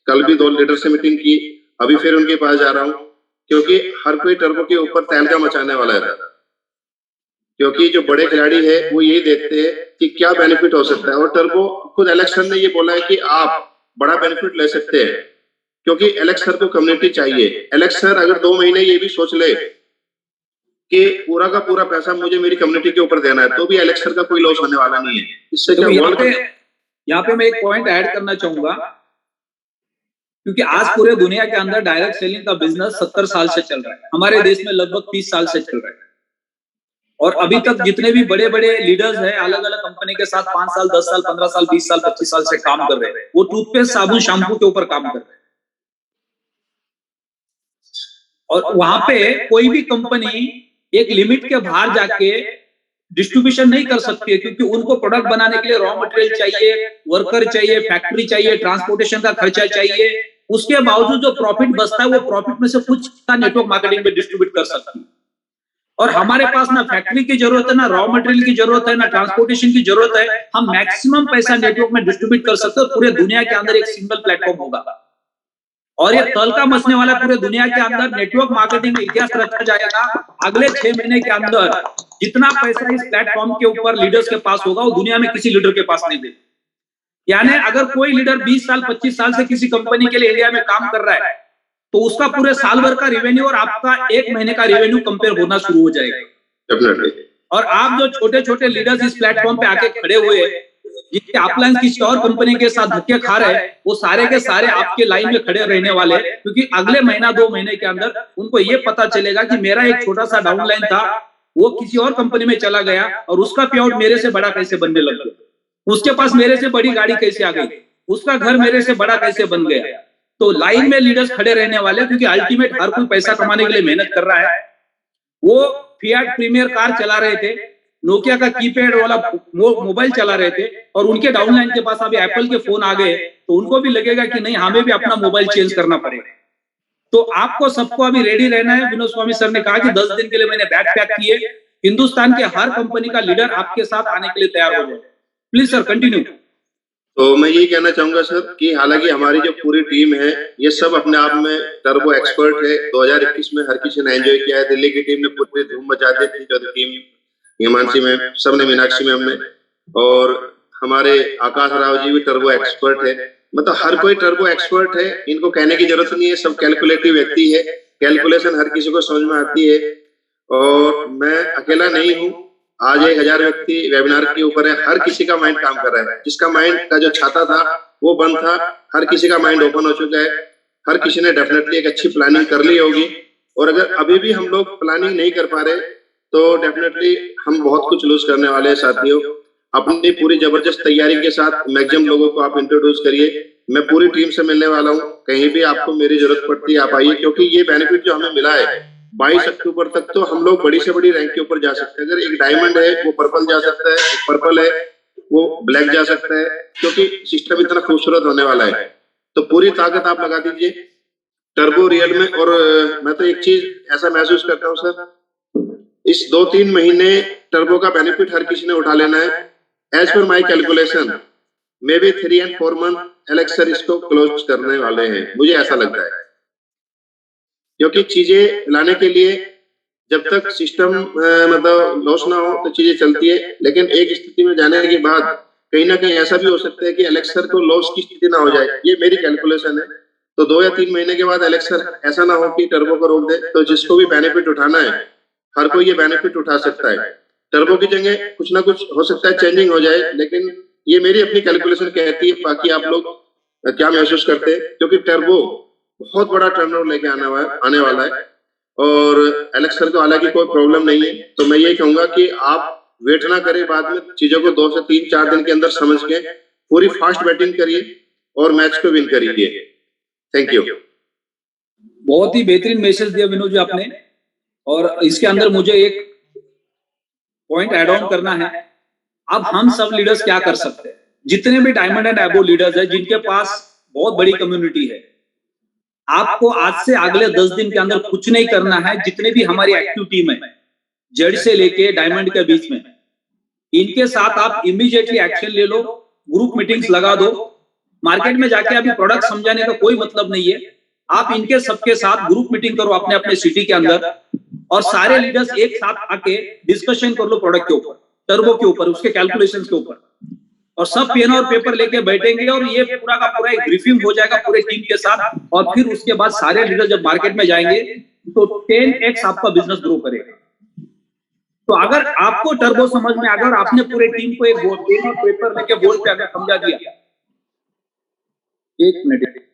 कल भी 2 लीडर से मीटिंग की, अभी फिर उनके पास जा रहा हूँ, क्योंकि हर कोई टर्बो के ऊपर तहलका मचाने वाला है। क्योंकि जो बड़े खिलाड़ी है वो यही देखते हैं कि क्या बेनिफिट हो सकता है, और टर्बो खुद एलेक्स सर ने ये बोला है कि आप बड़ा बेनिफिट ले सकते हैं, क्योंकि एलेक्स सर को कम्युनिटी चाहिए। एलेक्स सर अगर 2 महीने ये भी सोच ले कि पूरा का पूरा पैसा मुझे मेरी कम्युनिटी के ऊपर देना है, तो भी एलेक्स सर का कोई लॉस होने वाला नहीं है। इससे तो क्या यहाँ पे मैं एक पॉइंट ऐड करना चाहूंगा, क्योंकि आज पूरे दुनिया के अंदर डायरेक्ट सेलिंग का बिजनेस 70 साल से चल रहा है, हमारे देश में लगभग 30 साल से चल रहा है। और अभी तक जितने भी बड़े बड़े लीडर्स हैं अलग अलग कंपनी के साथ 5 साल, 10 साल, 15 साल, 20 साल, 25 साल से काम कर रहे हैं। वो टूथपेस्ट, साबुन, शैम्पू के ऊपर काम कर रहे हैं। और वहां पे कोई भी कंपनी एक लिमिट के बाहर जाके डिस्ट्रीब्यूशन नहीं कर सकती है, क्योंकि उनको प्रोडक्ट बनाने के लिए रॉ मटेरियल चाहिए, वर्कर चाहिए, फैक्ट्री चाहिए, ट्रांसपोर्टेशन का खर्चा चाहिए। उसके बावजूद जो प्रॉफिट बचता है वो प्रॉफिट में से कुछ का नेटवर्क मार्केटिंग में डिस्ट्रीब्यूट कर सकती है। और हमारे पास ना फैक्ट्री की जरूरत है, ना रॉ मटेरियल की जरूरत है, ना ट्रांसपोर्टेशन की जरूरत है। हम मैक्सिमम पैसा नेटवर्क में डिस्ट्रीब्यूट कर सकते हैं। पूरे दुनिया के अंदर एक सिंगल प्लेटफॉर्म होगा और ये तलका मचने वाला पूरे दुनिया के अंदर नेटवर्क मार्केटिंग में इतिहास रचा जाएगा। अगले 6 महीने के अंदर जितना पैसा इस प्लेटफॉर्म के ऊपर लीडर्स के पास होगा वो दुनिया में किसी लीडर के पास नहीं देगा। यानी अगर कोई लीडर 20 साल 25 साल से किसी कंपनी के लिए इंडिया में काम कर रहा है, तो उसका पूरे साल भर का रेवेन्यू और आपका 1 महीने का रेवेन्यू कंपेयर होना शुरू हो जाएगा। और आप जो छोटे छोटे लीडर्स इस प्लेटफॉर्म पे आके खड़े हुए, जिनके अपलाइन किसी और कंपनी के साथ धक्के खा रहे हैं, वो सारे के सारे आपके लाइन में खड़े रहने वाले, क्योंकि अगले महीना 2 महीने के अंदर उनको ये पता चलेगा कि मेरा एक छोटा सा डाउनलाइन था, वो किसी और कंपनी में चला गया और उसका पे आउट मेरे से बड़ा कैसे बनने लग गया, उसके पास मेरे से बड़ी गाड़ी कैसे आ गई, उसका घर मेरे से बड़ा कैसे बन गया। तो लाइन में लीडर्स खड़े रहने वाले, क्योंकि अल्टीमेट हर कोई पैसा कमाने के लिए मेहनत कर रहा है। वो फिएट प्रीमियर कार चला रहे थे, नोकिया का कीपैड वाला मोबाइल चला रहे थे, और उनके डाउनलाइन के पास अभी एप्पल के फोन आ गए, तो उनको भी लगेगा कि नहीं, हमें भी अपना मोबाइल चेंज करना पड़ेगा। तो आपको सबको अभी रेडी रहना है। विनोद स्वामी सर ने कहा कि 10 दिन के लिए मैंने बैग पैक किए, हिंदुस्तान के हर कंपनी का लीडर आपके साथ आने के लिए तैयार हो जाए। Please sir continue. तो मैं यही कहना चाहूंगा सर कि हालांकि हमारी जो पूरी टीम है ये सब अपने आप में टर्बो एक्सपर्ट है। 2021 में हर किसी ने एंजॉय किया है। दिल्ली की टीम ने पूरी धूम मचा दी थी, जो टीम हिमांशी में, सबने, मीनाक्षी में हमने, और हमारे आकाश राव जी भी टर्बो एक्सपर्ट है। मतलब हर कोई टर्बो एक्सपर्ट है, इनको कहने की जरूरत नहीं है। सब कैलकुलेटिव व्यक्ति है, कैलकुलेशन हर किसी को समझ में आती है। और मैं अकेला नहीं हूँ, आज 1000 व्यक्ति वेबिनार के ऊपर है। हर किसी का माइंड काम कर रहा है। जिसका माइंड का जो छाता था वो बंद था, हर किसी का माइंड ओपन हो चुका है। हर किसी ने डेफिनेटली एक अच्छी प्लानिंग कर ली होगी। और अगर अभी भी हम लोग प्लानिंग नहीं कर पा रहे तो डेफिनेटली हम बहुत कुछ लूज करने वाले हैं साथियों। अपनी पूरी जबरदस्त तैयारी के साथ मैक्सिमम लोगों को आप इंट्रोड्यूस करिए। मैं पूरी टीम से मिलने वाला हूँ। कहीं भी आपको मेरी जरूरत पड़ती है आप आइए, क्योंकि ये बेनिफिट जो हमें मिला है 22 अक्टूबर तक तो हम लोग बड़ी से बड़ी रैंक के ऊपर जा सकते हैं। अगर एक डायमंड है वो पर्पल जा सकता है, एक पर्पल है वो ब्लैक जा सकता है, क्योंकि सिस्टम इतना खूबसूरत होने वाला है। तो पूरी ताकत आप लगा दीजिए टर्बो रियल में। और मैं तो एक चीज ऐसा महसूस करता हूँ सर, इस 2-3 महीने टर्बो का बेनिफिट हर किसी ने उठा लेना है। As per my calculation may be 3 and 4 month Alex sir इसको क्लोज करने वाले हैं, मुझे ऐसा लगता है। क्योंकि चीजें लाने के लिए जब तक सिस्टम मतलब लॉस ना हो तो चीजें चलती है, लेकिन एक स्थिति में जाने के बाद कहीं ना कहीं ऐसा भी हो सकता है कि एलेक्स सर को लॉस की स्थिति ना हो जाए। ये मेरी कैलकुलेशन है। तो 2 या 3 महीने के बाद एलेक्स सर ऐसा ना हो कि टर्बो को रोक दे। तो जिसको भी बेनिफिट उठाना है हर कोई ये बेनिफिट उठा सकता है। टर्बो की जगह कुछ ना कुछ हो सकता है चेंजिंग हो जाए, लेकिन ये मेरी अपनी कैलकुलेशन कहती है। बाकी आप लोग क्या महसूस करते हैं, क्योंकि टर्बो बहुत बड़ा टर्नओवर लेके आने वाला है और एलेक्स सर को हालांकि कोई प्रॉब्लम नहीं है। तो मैं यही कहूंगा कि आप वेट ना करें, बाद में चीजों को 2 से 3-4 दिन के अंदर समझ के पूरी फास्ट बैटिंग करिए और मैच को विन करिए। Thank you. बहुत ही बेहतरीन मैसेज दिया विनोद जी आपने, और इसके अंदर मुझे एक पॉइंट ऐड ऑन करना है। अब हम सब लीडर्स क्या कर सकते हैं, जितने भी डायमंड एंड एबो लीडर्स हैं जिनके पास बहुत बड़ी कम्युनिटी है, आपको आज से अगले 10 दिन के अंदर कुछ नहीं करना है। जितने भी हमारी एक्टिव टीम है जेड से लेके डायमंड के बीच में, इनके साथ आप इमीडिएटली एक्शन ले लो, ग्रुप मीटिंग्स लगा दो। मार्केट में जाके अभी प्रोडक्ट समझाने का कोई मतलब नहीं है, आप इनके सबके साथ ग्रुप मीटिंग करो अपने अपने सिटी के अंदर, और सारे लीडर्स एक साथ आके डिस्कशन कर लो प्रोडक्ट के ऊपर, टर्बो के ऊपर, उसके कैलकुलेशंस के ऊपर, और सब पेन और पेपर लेके बैठेंगे और ये पूरा का पूरा एक ब्रीफिंग हो जाएगा पूरे टीम के साथ। और फिर उसके बाद सारे लीडर जब मार्केट में जाएंगे तो 10x आपका बिजनेस ग्रो करेगा। तो अगर आपको टर्बो समझ में, अगर आपने पूरे टीम को एक बोर्ड पेन और पेपर लेके बोर्ड पे अगर समझा दिया, एक मिनट,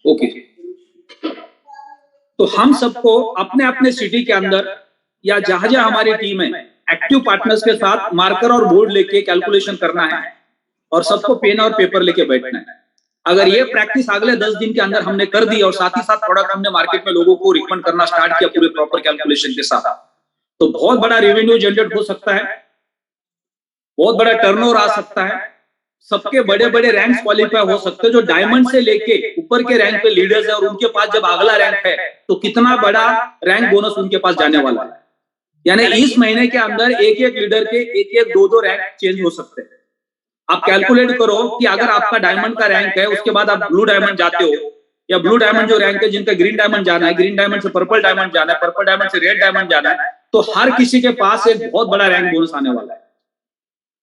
ओके। तो हम सबको अपने अपने सिटी के अंदर या जहां जहां हमारी टीम है, एक्टिव पार्टनर्स के साथ मार्कर और बोर्ड लेके कैलकुलेशन करना है और सबको पेन और पेपर लेके बैठना है। अगर ये प्रैक्टिस अगले 10 दिन के अंदर हमने कर दी और साथ ही साथ प्रोडक्ट हमने मार्केट में लोगों को रिकमेंड करना स्टार्ट किया पूरे प्रॉपर कैलकुलेशन के साथ, तो बहुत बड़ा रेवेन्यू जनरेट हो सकता है, बहुत बड़ा टर्नओवर आ सकता है, सबके बड़े बड़े रैंक्स क्वालिफाई हो सकते हैं। जो डायमंड से लेके ऊपर के रैंक पे लीडर्स है और उनके पास जब अगला रैंक है तो कितना बड़ा रैंक बोनस उनके पास जाने वाला है। यानी इस महीने के अंदर एक एक लीडर के एक एक दो दो रैंक चेंज हो सकते हैं। आप कैलकुलेट करो कि अगर आपका डायमंड का रैंक है, उसके बाद आप ब्लू डायमंड जाते हो, या ब्लू डायमंड जो रैंक है जिनका ग्रीन डायमंड जाना है, ग्रीन डायमंड से पर्पल डायमंड जाना है, पर्पल डायमंड से रेड डायमंड जाना है, तो हर किसी के पास एक बहुत बड़ा रैंक बोनस आने वाला है।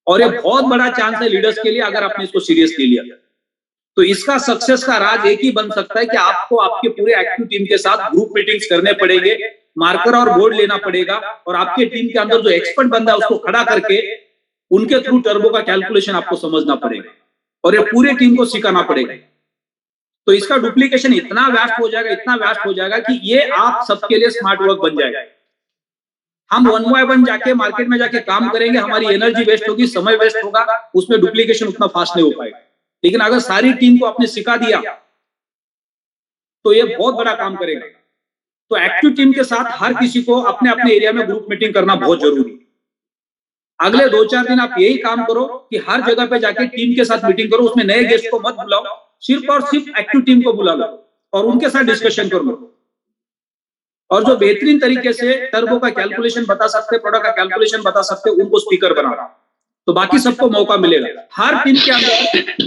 और ये बहुत बड़ा चांस है लीडर्स के लिए अगर आपने इसको सीरियसली लिया। तो इसका सक्सेस का राज एक ही बन सकता है कि आपको आपके पूरे एक्टिव टीम के साथ ग्रुप मीटिंग्स करने पड़ेंगे, मार्कर और बोर्ड लेना पड़ेगा, और आपके टीम के अंदर जो एक्सपर्ट बंदा है उसको खड़ा करके उनके थ्रू टर्बो का कैलकुलेशन आपको समझना पड़ेगा और ये पूरे टीम को सिखाना पड़ेगा। तो इसका डुप्लीकेशन इतना वास्ट हो जाएगा, इतना वास्ट हो जाएगा कि ये आप सबके लिए स्मार्ट वर्क बन जाएगा। हम 1 बाय 1 जाके मार्केट में जाके काम करेंगे, हमारी एनर्जी वेस्ट होगी, समय वेस्ट होगा, उसमें डुप्लीकेशन उतना फास्ट नहीं हो पाएगा। लेकिन अगर सारी टीम को आपने सिखा दिया तो ये बहुत बड़ा काम करेगा। तो एक्टिव टीम के साथ हर किसी को अपने अपने एरिया में ग्रुप मीटिंग करना बहुत जरूरी है। अगले 2-4 दिन आप यही काम करो कि हर जगह पे जाके टीम के साथ मीटिंग करो, उसमें नए गेस्ट को मत बुलाओ, सिर्फ और सिर्फ एक्टिव टीम को बुला लो और उनके साथ डिस्कशन कर लो। और जो बेहतरीन तरीके से टर्बो का कैलकुलेशन बता सकते, प्रोडक्ट का कैलकुलेशन बता सकते, उनको स्पीकर बनाओ, तो बाकी सबको मौका मिलेगा। हर टीम के अंदर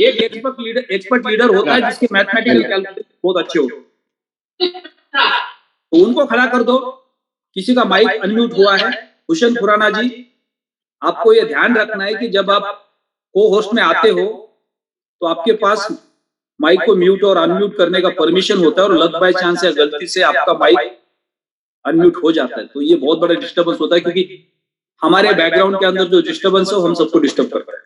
एक एक्सपर्ट लीडर होता है जिसके मैथमेटिकल कैलकुलेशन बहुत अच्छे होते हैं, तो उनको खड़ा कर दो। किसी का माइक अनम्यूट हुआ है, हुसैन खुराना जी, आपको यह ध्यान रखना है कि जब आप को होस्ट में आते हो तो आपके पास माइक को म्यूट और अनम्यूट करने का परमिशन होता है, और लक बाय चांस या गलती से आपका माइक अनम्यूट हो जाता है तो ये बहुत बड़ा डिस्टर्बेंस होता है, क्योंकि हमारे बैकग्राउंड के अंदर जो डिस्टर्बेंस है वो हम सबको डिस्टर्ब करता है।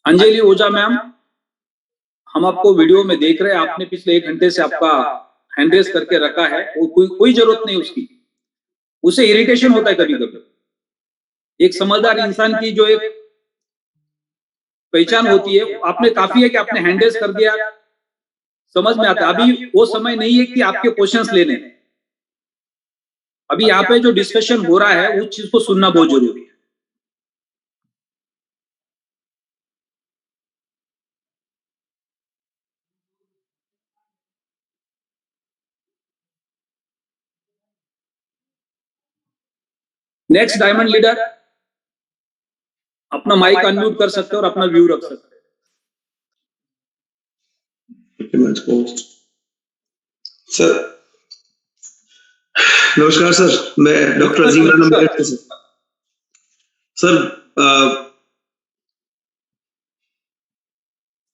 अंजलि ओझा मैम, हम आपको वीडियो में देख रहे हैं, आपने पिछले 1 घंटे से आपका हैंड रेस करके रखा है, कोई जरूरत नहीं उसकी, उसे इरिटेशन होता है कभी कभी। एक समझदार इंसान की जो एक पहचान होती है, आपने काफी है कि आपने हैंड रेस कर दिया, समझ में आता है। अभी वो समय नहीं है कि आपके क्वेश्चंस लेने, अभी यहाँ पे जो डिस्कशन हो रहा है उस चीज को सुनना बहुत जरूरी है। नेक्स्ट डायमंड लीडर, अपना माइक अनम्यूट कर सकते हो और अपना व्यू रख सकते हो। सर नमस्कार सर, मैं डॉक्टर अजीम राना मेरठ से। सर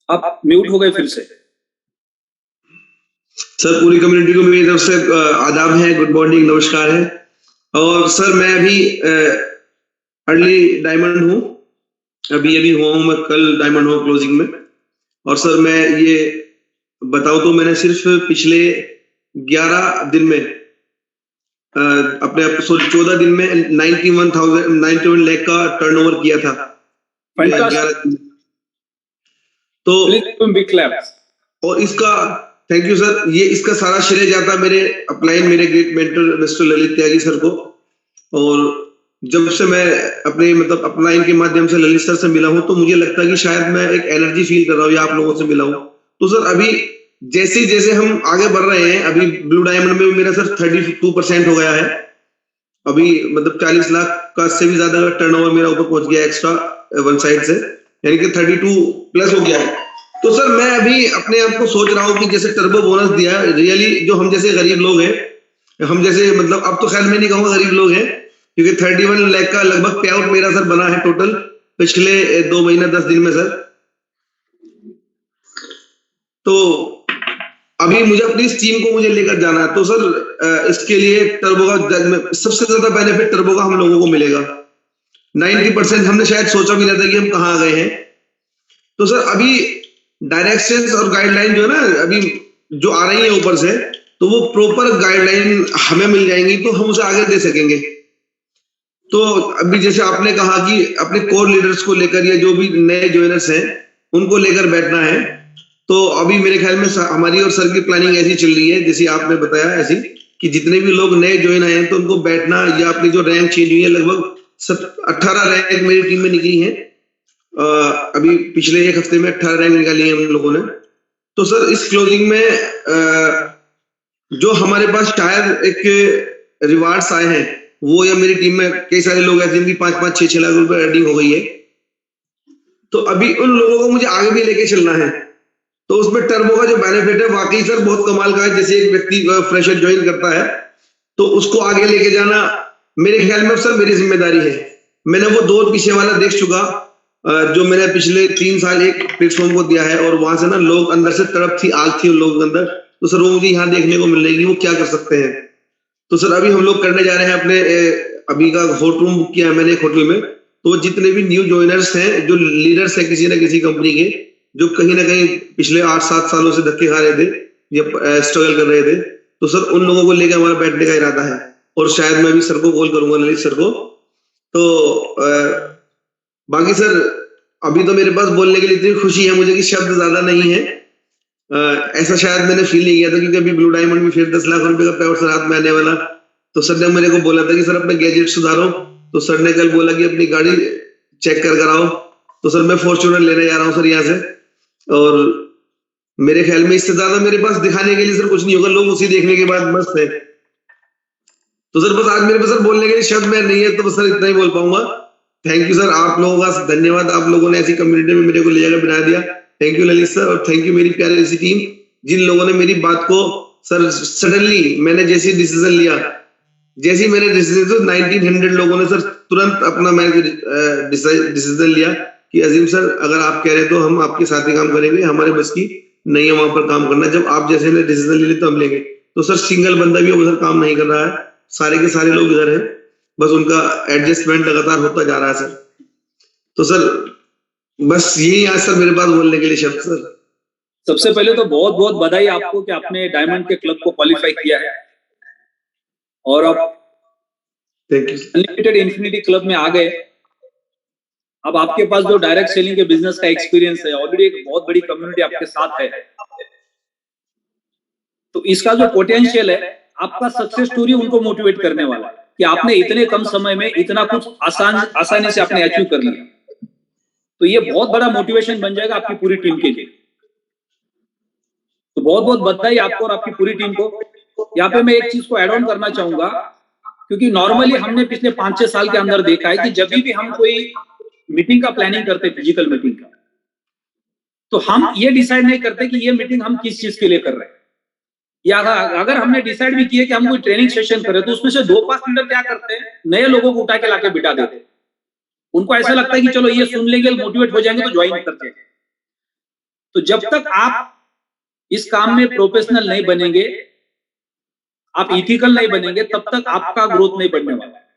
आप म्यूट हो गए फिर से। सर पूरी कम्युनिटी को मेरी तरफ से आदाब है, गुड मॉर्निंग, नमस्कार है। और सर मैं अभी अर्ली डायमंड हूँ, अभी हुआ हूँ मैं, कल डायमंड हुआ क्लोजिंग में। और सर मैं ये बताऊं तो मैंने सिर्फ पिछले 11 दिन में अपने 14 दिन में 91 लाख का टर्नओवर किया था। तो और इसका थैंक यू सर, ये इसका सारा श्रेय जाता मेरे अपलाइन, मेरे ग्रेट मेंटर मिस्टर ललित त्यागी सर को। और जब से मैं अपने मतलब अपलाइन के माध्यम से ललित सर से मिला हूं तो मुझे लगता है कि शायद मैं एक एनर्जी फील कर रहा हूं या आप लोगों से मिला हूं। तो सर अभी जैसे जैसे हम आगे बढ़ रहे हैं, अभी ब्लू डायमंड में मेरा सर 32% हो गया है। अभी मतलब 40 लाख का से भी ज्यादा टर्नओवर मेरा ऊपर पहुंच गया एक्स्ट्रा वन साइड से, यानी कि 32 प्लस हो गया है। तो सर मैं अभी अपने आप को सोच रहा हूँ कि जैसे टर्बो बोनस दिया है, रियली जो हम जैसे गरीब लोग हैं, हम जैसे मतलब अब तो खैर मैं नहीं कहूँगा गरीब लोग हैं, क्योंकि 31 लाख का लगभग पे आउट मेरा सर बना है टोटल पिछले 2 महीना 10 दिन में सर। तो अभी मुझे अपनी इस टीम को मुझे लेकर जाना है। तो सर इसके लिए टर्बो का सबसे ज्यादा बेनिफिट टर्बो का हम लोगों को मिलेगा। 90% हमने शायद सोचा भी नहीं था कि हम कहाँ आ गए हैं। तो सर अभी डायरेक्शंस और गाइडलाइन जो है ना अभी जो आ रही है ऊपर से, तो वो प्रॉपर गाइडलाइन हमें मिल जाएंगी तो हम उसे आगे दे सकेंगे। तो अभी जैसे आपने कहा कि अपने कोर लीडर्स को लेकर या जो भी नए ज्वाइनर्स हैं उनको लेकर बैठना है, तो अभी मेरे ख्याल में हमारी और सर की प्लानिंग ऐसी चल रही है जैसे आपने बताया, ऐसी कि जितने भी लोग नए ज्वाइन आए हैं तो उनको बैठना, या अपनी जो रैंक चेंज हुई है लगभग 18 रैंक मेरी टीम में निकली है। अभी पिछले 1 हफ्ते में 18 रैंक निकाली है हम लोगों ने। तो सर इस क्लोजिंग में जो हमारे पास शायद एक रिवार्ड्स आए हैं वो, या मेरी टीम में कई सारे लोग ऐसे जिनकी 5-5, 6-6 लाख रुपए अर्निंग हो गई है, तो अभी उन लोगों को मुझे आगे भी लेके चलना है। तो उसमें टर्बो का जो बेनिफिट है वाकई सर बहुत कमाल का है। जैसे एक व्यक्ति फ्रेशर ज्वाइन करता है तो उसको आगे लेके जाना मेरे ख्याल में सर मेरी जिम्मेदारी है। मैंने वो 2 पीछे वाला देख चुका जो मैंने पिछले 3 साल एक प्लेटफॉर्म को दिया है, और वहां से ना लोग अंदर से तड़प थी, आग थी उन लोगों के अंदर। तो सर वो मुझे यहाँ देखने को मिल रही वो क्या कर सकते हैं। तो सर अभी हम लोग करने जा रहे हैं अपने अभी का होटल रूम बुक किया है मैंने एक होटल में। तो जितने भी न्यू ज्वाइनर्स हैं, जो लीडर्स हैं किसी ना किसी कंपनी के, जो कहीं ना कहीं पिछले 8-7 सालों से धक्के खा रहे थे या स्ट्रगल कर रहे थे, तो सर उन लोगों को लेकर हमारा बैठने का इरादा है। और शायद मैं भी सर को कॉल करूंगा, ललित सर को। तो बाकी सर अभी तो मेरे पास बोलने के लिए इतनी खुशी है मुझे कि शब्द ज्यादा नहीं है। ऐसा शायद मैंने फील नहीं किया था, क्योंकि अभी ब्लू डायमंड में फिर 10 लाख रुपए का पेआउट सर हाथ में आने वाला। तो सर ने मेरे को बोला था कि सर अपने गैजेट सुधारो। तो सर ने कल बोला कि अपनी गाड़ी चेक कर आओ। तो सर मैं फॉर्च्यूनर लेने जा रहा हूँ सर यहाँ से, और मेरे ख्याल में इससे ज्यादा मेरे पास दिखाने के लिए सर कुछ नहीं होगा। लोग उसी देखने के बाद मस्त है। तो सर बस आज मेरे पास सर बोलने के लिए शब्द में नहीं है, तो बस सर इतना ही बोल पाऊंगा। थैंक यू सर, आप लोगों का धन्यवाद, आप लोगों ने ऐसी कम्युनिटी में मेरे को ले जाकर बना दिया। थैंक यू ललित सर, और थैंक यू मेरी प्यारी ऐसी टीम, जिन लोगों ने मेरी बात को सर सडनली मैंने जैसे डिसीजन लिया, जैसे मैंने डिसीजन 1900 लोगों ने सर तुरंत अपना मैंने डिसीजन लिया कि अजीम सर अगर आप कह रहे तो हम आपके साथ ही काम करेंगे, हमारे बस की नहीं है वहां पर काम करना। जब आप जैसे ने डिसीजन ले लिया तो हम लेंगे। तो सर सिंगल बंदा भी उधर काम नहीं कर रहा है, सारे के सारे लोग इधर हैं, बस उनका एडजस्टमेंट लगातार होता जा रहा है सर। तो सर बस यही आज सर मेरे पास बोलने के लिए शब्द सर। सबसे पहले तो बहुत बहुत बधाई आपको कि आपने डायमंड के क्लब को क्वालिफाई किया है और आप अनलिमिटेड इन्फिनिटी क्लब में आ गए। अब आपके पास जो डायरेक्ट सेलिंग के बिजनेस का एक्सपीरियंस है, ऑलरेडी एक बहुत बड़ी कम्युनिटी आपके साथ है, तो इसका जो पोटेंशियल है, आपका सक्सेस स्टोरी उनको मोटिवेट करने वाला है कि आपने इतने कम समय में इतना कुछ आसानी से आपने अचीव कर लिया। तो ये बहुत बड़ा मोटिवेशन बन जाएगा आपकी पूरी टीम के लिए। तो बहुत बहुत बधाई आपको और आपकी पूरी टीम को। यहाँ पे मैं एक चीज को ऐड ऑन करना चाहूंगा, क्योंकि नॉर्मली हमने पिछले 5-6 साल के अंदर देखा है कि जब भी हम कोई मीटिंग का प्लानिंग करते, फिजिकल मीटिंग का, तो हम ये डिसाइड नहीं करते कि ये मीटिंग हम किस चीज के लिए कर रहे हैं, या अगर हमने डिसाइड भी किया कि हम कोई ट्रेनिंग सेशन करें तो उसमें से 2-5 लीडर क्या करते हैं, नए लोगों को उठा के लाके बिठा देते हैं। उनको ऐसा लगता है कि चलो ये सुन लेंगे, मोटिवेट हो जाएंगे तो ज्वाइन करते हैं। तो जब तक आप इस काम में प्रोफेशनल नहीं बनेंगे, आप इथिकल नहीं बनेंगे, तब तक आपका ग्रोथ नहीं बढ़ने वाला है।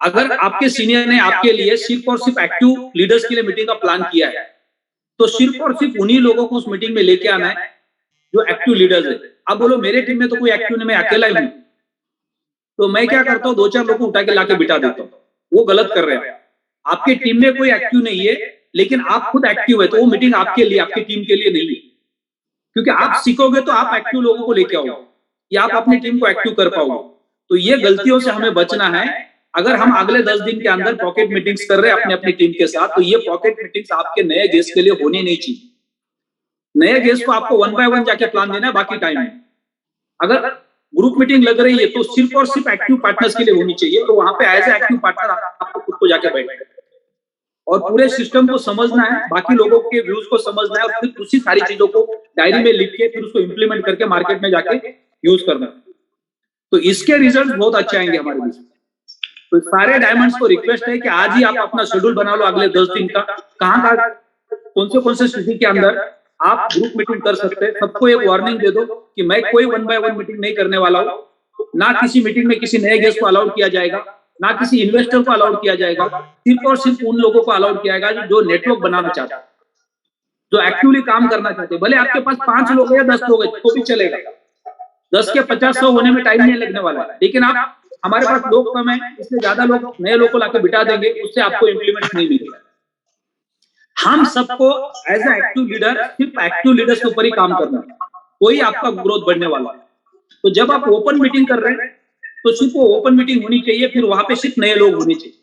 अगर आपके सीनियर ने आपके लिए सिर्फ और सिर्फ एक्टिव लीडर्स के लिए मीटिंग का प्लान किया है, तो सिर्फ और सिर्फ उन्हीं लोगों को उस मीटिंग में लेके आना है जो एक्टिव लीडर्स है। अब बोलो मेरे टीम में तो कोई एक्टिव नहीं, मैं अकेला ही हूं, तो मैं क्या करता हूं, 2-4 लोगों को उठा के लाके बिठा देता हूं। वो गलत कर रहे हैं। आपके टीम में कोई एक्टिव नहीं है, लेकिन आप खुद एक्टिव है, तो वो मीटिंग आपके लिए, आपकी टीम के लिए नहीं है। क्योंकि आप सीखोगे तो आप एक्टिव लोगों को लेके आओगे, या आप अपनी टीम को एक्टिव कर पाओगे। तो ये गलतियों से हमें बचना है। अगर हम अगले 10 दिन के अंदर पॉकेट मीटिंग्स कर रहे हैं अपनी अपनी टीम के साथ, तो ये पॉकेट मीटिंग्स आपके नए गेस्ट के लिए होनी नहीं चाहिए। नए गेस्ट को आपको 1 by 1 जाके प्लान देना है, बाकी टाइम में। अगर ग्रुप मीटिंग लग रही है तो सिर्फ और सिर्फ एक्टिव पार्टनर्स के लिए होनी चाहिए। तो वहां पे एज ए एक्टिव पार्टनर आपको खुद को जाके बैठना है और पूरे सिस्टम को समझना है, बाकी लोगों के व्यूज को समझना है, और फिर उसी सारी चीजों को डायरी में लिख के फिर उसको इंप्लीमेंट करके मार्केट में जाके यूज करना है। तो इसके रिजल्ट बहुत अच्छे आएंगे हमारे बीच में। तो सारे डायमंड्स को रिक्वेस्ट है कि आज ही आप अपना शेड्यूल बना लो अगले 10 दिन का, कहाँ कौन से स्थिति के अंदर आप ग्रुप मीटिंग कर सकते हैं। सबको एक वार्निंग दे दो कि मैं कोई 1 by 1 मीटिंग नहीं करने वाला हूँ। ना किसी मीटिंग में किसी नए गेस्ट को अलाउड किया जाएगा, ना किसी इन्वेस्टर को अलाउड किया जाएगा। सिर्फ और सिर्फ उन लोगों को अलाउड किया जाएगा जो नेटवर्क बनाना चाहते हैं, जो एक्टिवली काम करना चाहते हैं। भले आपके पास 5 लोग है या 10 लोग है तो भी चलेगा, 10 के 50-100 होने में टाइम नहीं लगने वाला है। लेकिन आप, हमारे पास लोग कम है, इसलिए ज्यादा लोग नए लोग को लाके बिठा देंगे, उससे आपको इंप्लीमेंट नहीं मिलेगा। हम सबको एज ए एक्टिव लीडर सिर्फ एक्टिव लीडर्स के ऊपर ही काम करना है, कोई आपका ग्रोथ बढ़ने वाला है। तो जब आप ओपन मीटिंग कर रहे हैं तो सिर्फ वो ओपन मीटिंग होनी चाहिए, फिर वहां पे सिर्फ नए लोग होने चाहिए।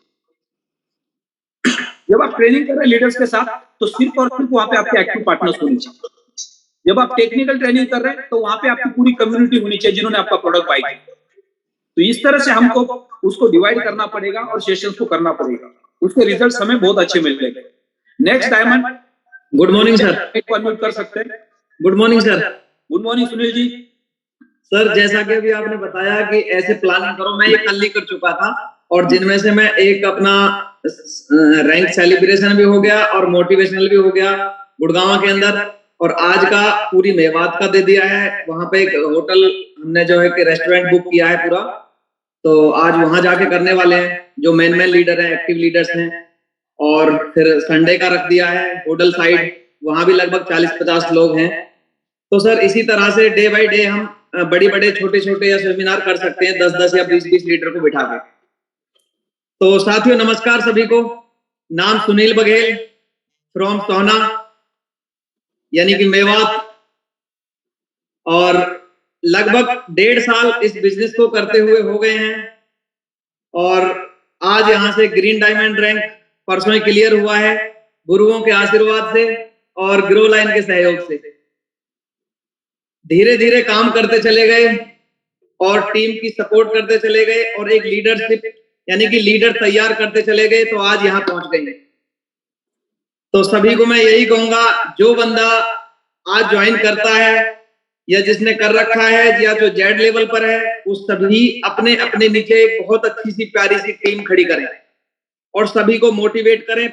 जब आप ट्रेनिंग कर रहे हैं लीडर्स के साथ तो सिर्फ और सिर्फ वहां पे आपके एक्टिव पार्टनर्स होने चाहिए। जब आप टेक्निकल ट्रेनिंग कर रहे हैं तो वहां पे आपकी पूरी कम्युनिटी होनी चाहिए जिन्होंने आपका प्रोडक्ट बाय किया। तो इस तरह से हमको उसको डिवाइड करना पड़ेगा और सेशंस को करना पड़ेगा, उसके रिजल्ट्स हमें बहुत अच्छे मिलेंगे। Next diamond. Good morning sir. एक अनम्यूट कर सकते हैं। Good morning sir. Good morning Sunil ji. Sir जैसा कि अभी आपने बताया कि ऐसे प्लानिंग करो, मैं ये कल ही कर चुका था, और जिनमें से मैं एक अपना रैंक सेलिब्रेशन भी हो गया और मोटिवेशनल भी हो गया गुड़गांव के अंदर, और आज का पूरी मेवात का दे दिया है। वहां पे एक होटल हमने जो है कि रेस्टोरेंट बुक किया है पूरा, तो आज वहां जाके करने वाले हैं जो मेन लीडर हैं, एक्टिव लीडर्स हैं। और फिर संडे का रख दिया है होटल साइड, वहां भी लगभग 40-50 लोग हैं। तो सर इसी तरह से डे बाय डे हम बड़े छोटे या सेमिनार कर सकते हैं 10-10 या 20-20 लीडर को बिठा के। तो साथियों नमस्कार सभी को। नाम सुनील बघेल फ्रॉम सोहना यानी कि मेवात, और लगभग 1.5 साल इस बिजनेस को करते हुए हो गए हैं। और आज यहाँ से ग्रीन डायमंड रैंक परसों ही क्लियर हुआ है गुरुओं के आशीर्वाद से और ग्रो लाइन के सहयोग से। धीरे धीरे काम करते चले गए और टीम की सपोर्ट करते चले गए और एक लीडरशिप यानी कि लीडर तैयार करते चले गए, तो आज यहाँ पहुंच गए। तो सभी को मैं यही कहूंगा, जो बंदा आज ज्वाइन करता है या जिसने कर रखा है या जो जेड लेवल पर है, उस सभी अपने अपने नीचे एक बहुत अच्छी सी प्यारी सी टीम खड़ी करें और सभी को मोटिवेट करें,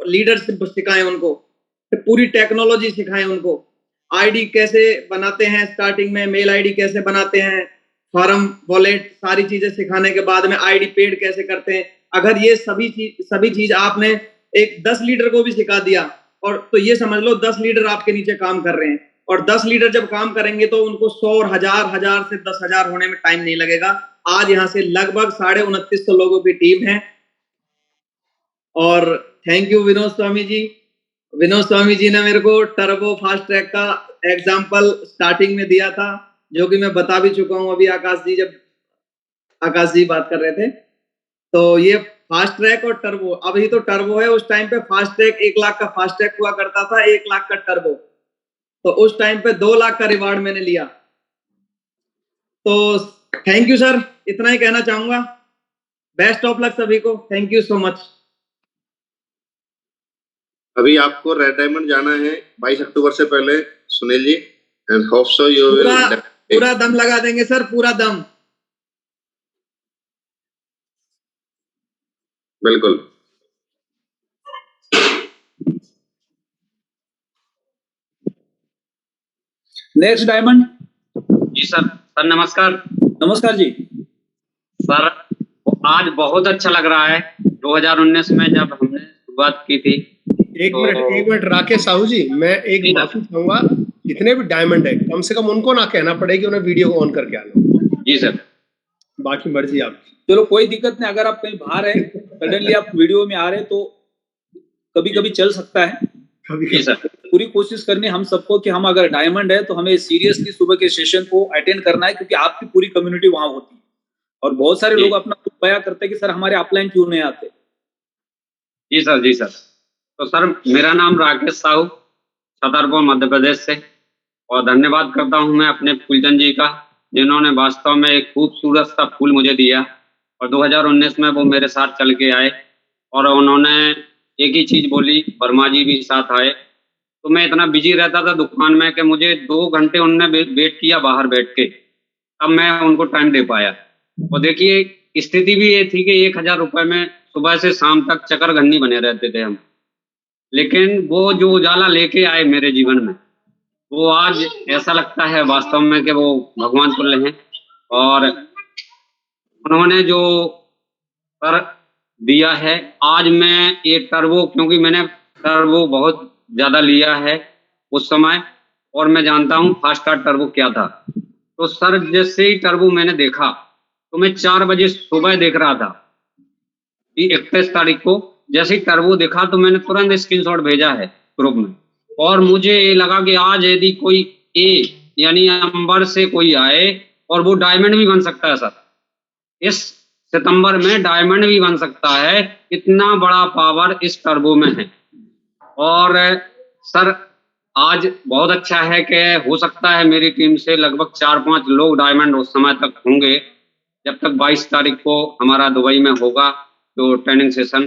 लीडरशिप सिखाएं उनको, पूरी टेक्नोलॉजी सिखाएं उनको। आईडी कैसे बनाते हैं, स्टार्टिंग में मेल आईडी कैसे बनाते हैं, फॉर्म वॉलेट सारी चीजें सिखाने के बाद में आईडी पेड कैसे करते हैं। अगर ये सभी चीज आपने एक 10 लीडर को भी सिखा दिया, और तो ये समझ लो 10 लीडर आपके नीचे काम कर रहे हैं, और 10 लीडर जब काम करेंगे तो उनको 100 और 1000 से 10,000 होने में टाइम नहीं लगेगा। आज यहाँ से लगभग 2950 लोगों की टीम है। और थैंक यू विनोद स्वामी जी। विनोद स्वामी जी ने मेरे को टर्बो फास्ट ट्रैक का एग्जाम्पल स्टार्टिंग में दिया था, जो कि मैं बता भी चुका हूं अभी जब आकाश जी बात कर रहे थे। तो ये फास्ट ट्रैक और टर्बो, अभी तो टर्बो है, उस टाइम पे फास्ट ट्रैक 1 लाख का फास्ट ट्रैक हुआ करता था, 1 लाख का टर्बो। तो उस टाइम पे 2 लाख का रिवार्ड मैंने लिया। तो थैंक यू सर, इतना ही कहना चाहूंगा। बेस्ट ऑफ लक सभी को, थैंक यू सो मच। अभी आपको रेड डायमंड जाना है 22 अक्टूबर से पहले Sunil ji, and hope so you will पूरा दम लगा देंगे सर, पूरा दम। बिल्कुल। Next diamond. जी सर। सर नमस्कार। नमस्कार जी। सर आज बहुत अच्छा लग रहा है। 2019 में जब हमने शुरुआत की थी। एक मिनट राकेश साहू जी, मैं एक माफी चाहूंगा, जितने भी डायमंड है कम से कम उनको ना कहना पड़े कि उन्हें वीडियो को ऑन करके आना। जी सर। बाकी मर्जी आपकी। चलो कोई दिक्कत नहीं, अगर आप कहीं बाहर है सडनली आप वीडियो में आ रहे तो कभी कभी चल सकता है। जी सर। पूरी कोशिश करनी हम सबको कि हम अगर डायमंड है तो हमें सीरियसली सुबह के सेशन को अटेंड करना है, क्योंकि आपकी पूरी कम्युनिटी वहां होती है और बहुत सारे लोग अपना दुख बयां करते हैं कि सर हमारे अपलाइन क्यों नहीं आते। जी सर। जी सर। तो सर मेरा नाम राकेश साहू, छतरपुर मध्य प्रदेश से, और धन्यवाद करता हूं मैं अपने फूलचंद जी का, जिन्होंने वास्तव में एक खूबसूरत सा फूल मुझे दिया और 2019 में वो मेरे साथ चल के आए और उन्होंने एक ही चीज बोली, वर्मा जी भी साथ आए। तो मैं इतना बिजी रहता था दुकान में कि मुझे 2 घंटे उनने वेट किया बाहर बैठ के, तब मैं उनको टाइम दे पाया। और देखिए स्थिति भी ये थी कि 1000 रुपए में सुबह से शाम तक चक्करघन्नी बने रहते थे हम, लेकिन वो जो उजाला लेके आए मेरे जीवन में, वो आज ऐसा लगता है वास्तव में कि वो भगवान तुल्य हैं। और उन्होंने जो कर दिया है, आज मैं ये टर्बो, क्योंकि मैंने टर्बो बहुत ज्यादा लिया है उस समय और मैं जानता हूँ फास्टर टर्बो क्या था। तो सर जैसे ही टर्बो मैंने देखा तो मैं 4 बजे सुबह देख रहा था कि 31 तारीख को जैसे ही टर्बो देखा तो मैंने तुरंत स्क्रीनशॉट भेजा है ग्रुप में, और मुझे ये लगा कि आज यदि कोई ए यानी अंबर से कोई आए और वो डायमंड भी बन सकता है सर, इस सितंबर में डायमंड भी बन सकता है, इतना बड़ा पावर इस टर्बो में है। और सर आज बहुत अच्छा है कि हो सकता है मेरी टीम से लगभग 4-5 लोग डायमंड उस समय तक होंगे जब तक 22 तारीख को हमारा दुबई में होगा जो ट्रेनिंग सेशन।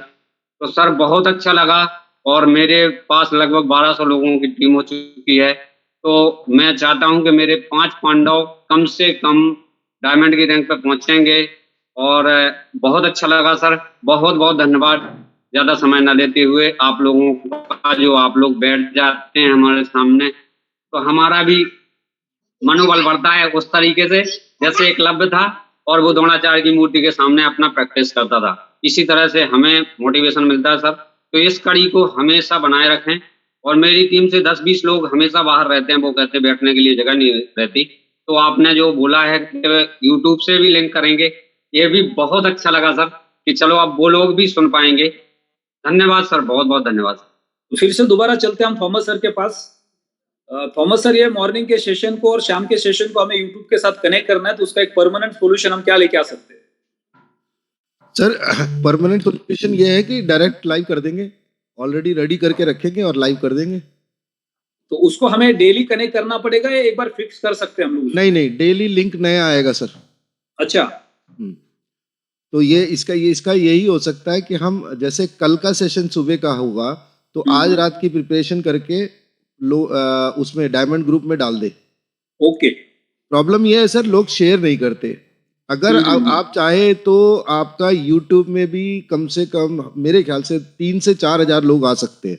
तो सर बहुत अच्छा लगा और मेरे पास लगभग 1200 लोगों की टीम हो चुकी है। तो मैं चाहता हूं कि मेरे 5 पांडव कम से कम डायमंड की रैंक पर पहुंचेंगे और बहुत अच्छा लगा सर। बहुत बहुत धन्यवाद, ज्यादा समय न लेते हुए आप लोगों का, जो आप लोग बैठ जाते हैं हमारे सामने तो हमारा भी मनोबल बढ़ता है उस तरीके से जैसे एकलव्य था और वो द्रोणाचार्य की मूर्ति के सामने अपना प्रैक्टिस करता था, इसी तरह से हमें मोटिवेशन मिलता है सर। तो इस कड़ी को हमेशा बनाए रखें। और मेरी टीम से 10-20 लोग हमेशा बाहर रहते हैं, वो कहते बैठने के लिए जगह नहीं रहती। तो आपने जो बोला है कि यूट्यूब से भी लिंक करेंगे, ये भी बहुत अच्छा लगा सर कि चलो अब वो लोग भी सुन पाएंगे। धन्यवाद सर, बहुत बहुत धन्यवाद सर। फिर से दोबारा चलते हैं हम थॉमस सर के पास। थॉमस सर, ये मॉर्निंग के सेशन को और शाम के सेशन को हमें यूट्यूब के साथ कनेक्ट करना है, तो उसका एक परमानेंट सॉल्यूशन हम क्या लेके आ सकते हैं? सर परमानेंट सॉल्यूशन ये है कि डायरेक्ट लाइव कर देंगे, ऑलरेडी रेडी करके रखेंगे और लाइव कर देंगे। तो उसको हमें डेली कनेक्ट करना पड़ेगा या एक बार फिक्स कर सकते हैं हम लोग? नहीं, डेली लिंक नया आएगा सर। अच्छा। तो ये इसका यही हो सकता है कि हम जैसे कल का सेशन सुबह का होगा तो आज रात की प्रिपरेशन करके उसमें डायमंड ग्रुप में डाल दे। ओके। प्रॉब्लम ये है सर, लोग शेयर नहीं करते। अगर आप चाहे तो आपका YouTube में भी कम से कम मेरे ख्याल से 3 से 4 हजार लोग आ सकते हैं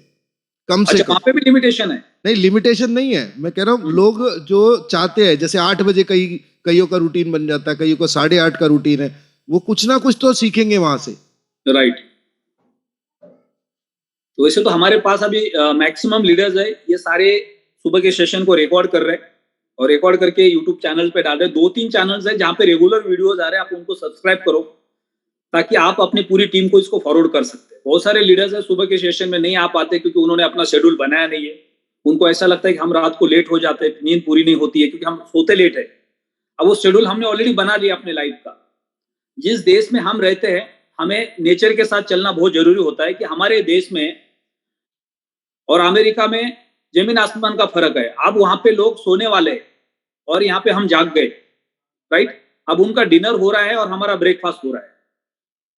कम से कम। वहाँ पे भी लिमिटेशन है? नहीं, लिमिटेशन नहीं है। मैं कह रहा हूँ लोग जो चाहते हैं, जैसे 8 बजे कईयों का रूटीन बन जाता है, कईयों का 8:30 का रूटीन है, वो कुछ ना कुछ तो सीखेंगे वहां से। राइट। तो वैसे तो हमारे पास अभी मैक्सिमम लीडर्स है, ये सारे सुबह के सेशन को रिकॉर्ड कर रहे हैं और रिकॉर्ड करके यूट्यूब चैनल पे डाल रहे हैं। 2-3 चैनल्स हैं जहाँ पे रेगुलर वीडियोस आ रहे हैं, आप उनको सब्सक्राइब करो ताकि आप अपनी पूरी टीम को इसको फॉरवर्ड कर सकते हैं। बहुत सारे लीडर्स हैं सुबह के सेशन में नहीं आ पाते क्योंकि उन्होंने अपना शेड्यूल बनाया नहीं है। उनको ऐसा लगता है कि हम रात को लेट हो जाते हैं, नींद पूरी नहीं होती है क्योंकि हम सोते लेट है। अब वो शेड्यूल हमने ऑलरेडी बना लिया अपने लाइफ का। जिस देश में हम रहते हैं, हमें नेचर के साथ चलना बहुत जरूरी होता है कि हमारे देश में और अमेरिका में जमीन आसमान का फर्क है। अब वहां पे लोग सोने वाले और यहाँ पे हम जाग गए, राइट। अब उनका डिनर हो रहा है और हमारा ब्रेकफास्ट हो रहा है।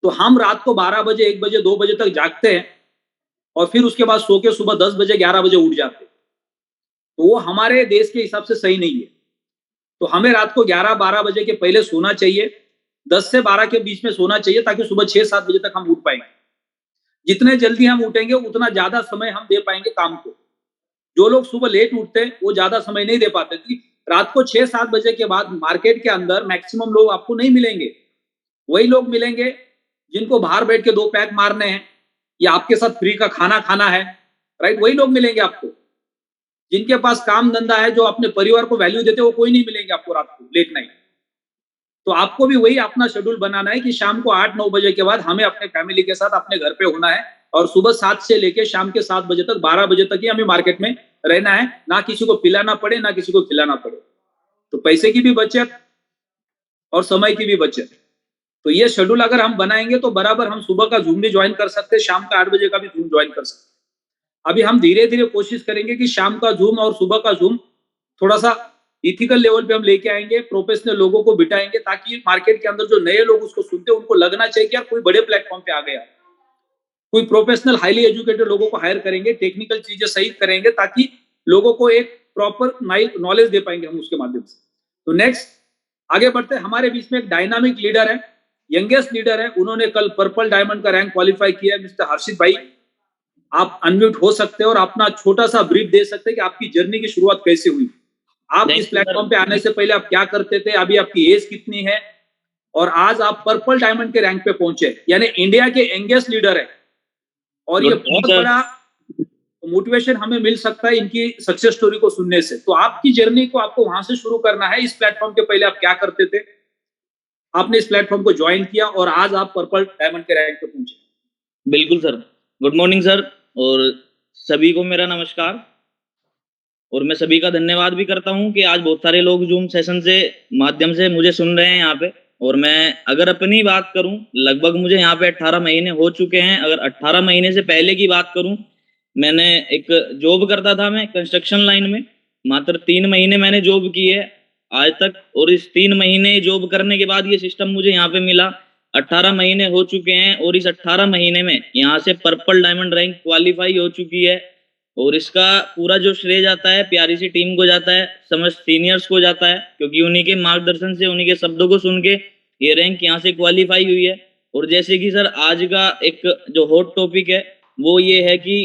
तो हम रात को 12 बजे, 1 बजे, 2 बजे तक जागते हैं और फिर उसके बाद सो के सुबह 10 बजे 11 बजे उठ जाते, तो वो हमारे देश के हिसाब से सही नहीं है। तो हमें रात को 11-12 बजे के पहले सोना चाहिए, 10 से 12 के बीच में सोना चाहिए, ताकि सुबह 6-7 बजे तक हम उठ पाएंगे। जितने जल्दी हम उठेंगे उतना ज्यादा समय हम दे पाएंगे काम को। जो लोग सुबह लेट उठते हैं वो ज्यादा समय नहीं दे पाते, क्योंकि रात को 6-7 बजे के बाद मार्केट के अंदर मैक्सिमम लोग आपको नहीं मिलेंगे। वही लोग मिलेंगे जिनको बाहर बैठ के 2 पैक मारने हैं या आपके साथ फ्री का खाना खाना है, राइट? वही लोग मिलेंगे आपको। जिनके पास काम धंधा है, जो अपने परिवार को वैल्यू देते हैं, वो कोई नहीं मिलेंगे आपको रात को लेट नाइट। तो आपको भी वही अपना शेड्यूल बनाना है कि शाम को 8-9 बजे के बाद हमें अपने फैमिली के साथ अपने घर पे होना है, और सुबह 7 से लेके शाम के 7 बजे तक 12 बजे तक ही हमें मार्केट में रहना है। ना किसी को पिलाना पड़े, ना किसी को खिलाना पड़े। तो पैसे की भी बचत और समय की भी बचत। तो ये शेड्यूल अगर हम बनाएंगे तो बराबर हम सुबह का जूम भी ज्वाइन कर सकते हैं, शाम का 8 बजे का भी जूम ज्वाइन कर सकते हैं। अभी हम धीरे धीरे कोशिश करेंगे कि शाम का जूम और सुबह का जूम थोड़ा सा इथिकल लेवल पे हम लेके आएंगे, प्रोफेशनल लोगों को बिठाएंगे, ताकि मार्केट के अंदर जो नए लोग उसको सुनते हैं उनको लगना चाहिए कि यार कोई बड़े प्लेटफॉर्म पे आ गया। कोई प्रोफेशनल हाईली एजुकेटेड लोगों को हायर करेंगे, टेक्निकल चीजें सही करेंगे, ताकि लोगों को एक प्रॉपर नॉलेज दे पाएंगे हम उसके माध्यम से। तो नेक्स्ट आगे बढ़ते हैं। हमारे बीच में एक डायनामिक लीडर है, यंगेस्ट लीडर है, उन्होंने कल पर्पल डायमंड का रैंक क्वालिफाई किया है। मिस्टर हर्षित भाई, आप अनम्यूट हो सकते हैं और अपना छोटा सा ब्रीफ दे सकते हैं कि आपकी जर्नी की शुरुआत कैसे हुई, आप इस प्लेटफॉर्म पे आने से पहले आप क्या करते थे, अभी आपकी एज कितनी है, और आज आप पर्पल डायमंड के रैंक पे पहुंचे, यानी इंडिया के यंगेस्ट लीडर है। और ये बहुत बड़ा मोटिवेशन हमें मिल सकता है इनकी सक्सेस स्टोरी को सुनने से। तो आपकी जर्नी को आपको वहां से शुरू करना है। इस प्लेटफॉर्म के पहले आप क्या करते थे, आपने इस प्लेटफॉर्म को ज्वाइन किया और आज आप पर्पल डायमंड के रैंक पे पहुंचे। बिल्कुल सर, गुड मॉर्निंग सर, और सभी को मेरा नमस्कार। और मैं सभी का धन्यवाद भी करता हूं कि आज बहुत सारे लोग जूम सेशन से माध्यम से मुझे सुन रहे हैं यहाँ पे। और मैं अगर अपनी बात करूं, लगभग मुझे यहाँ पे 18 महीने हो चुके हैं। अगर 18 महीने से पहले की बात करूं, मैंने एक जॉब करता था, मैं कंस्ट्रक्शन लाइन में। मात्र 3 महीने मैंने जॉब की है आज तक, और इस 3 महीने जॉब करने के बाद ये सिस्टम मुझे यहाँ पे मिला। 18 महीने हो चुके हैं और इस 18 महीने में यहाँ से पर्पल डायमंड रैंक क्वालिफाई हो चुकी है। और इसका पूरा जो श्रेय जाता है प्यारी सी टीम को जाता है, समस्त सीनियर्स को जाता है, क्योंकि उन्हीं के मार्गदर्शन से, उन्हीं के शब्दों को सुन के ये रैंक यहाँ से क्वालिफाई हुई है। और जैसे कि सर आज का एक जो हॉट टॉपिक है वो ये है कि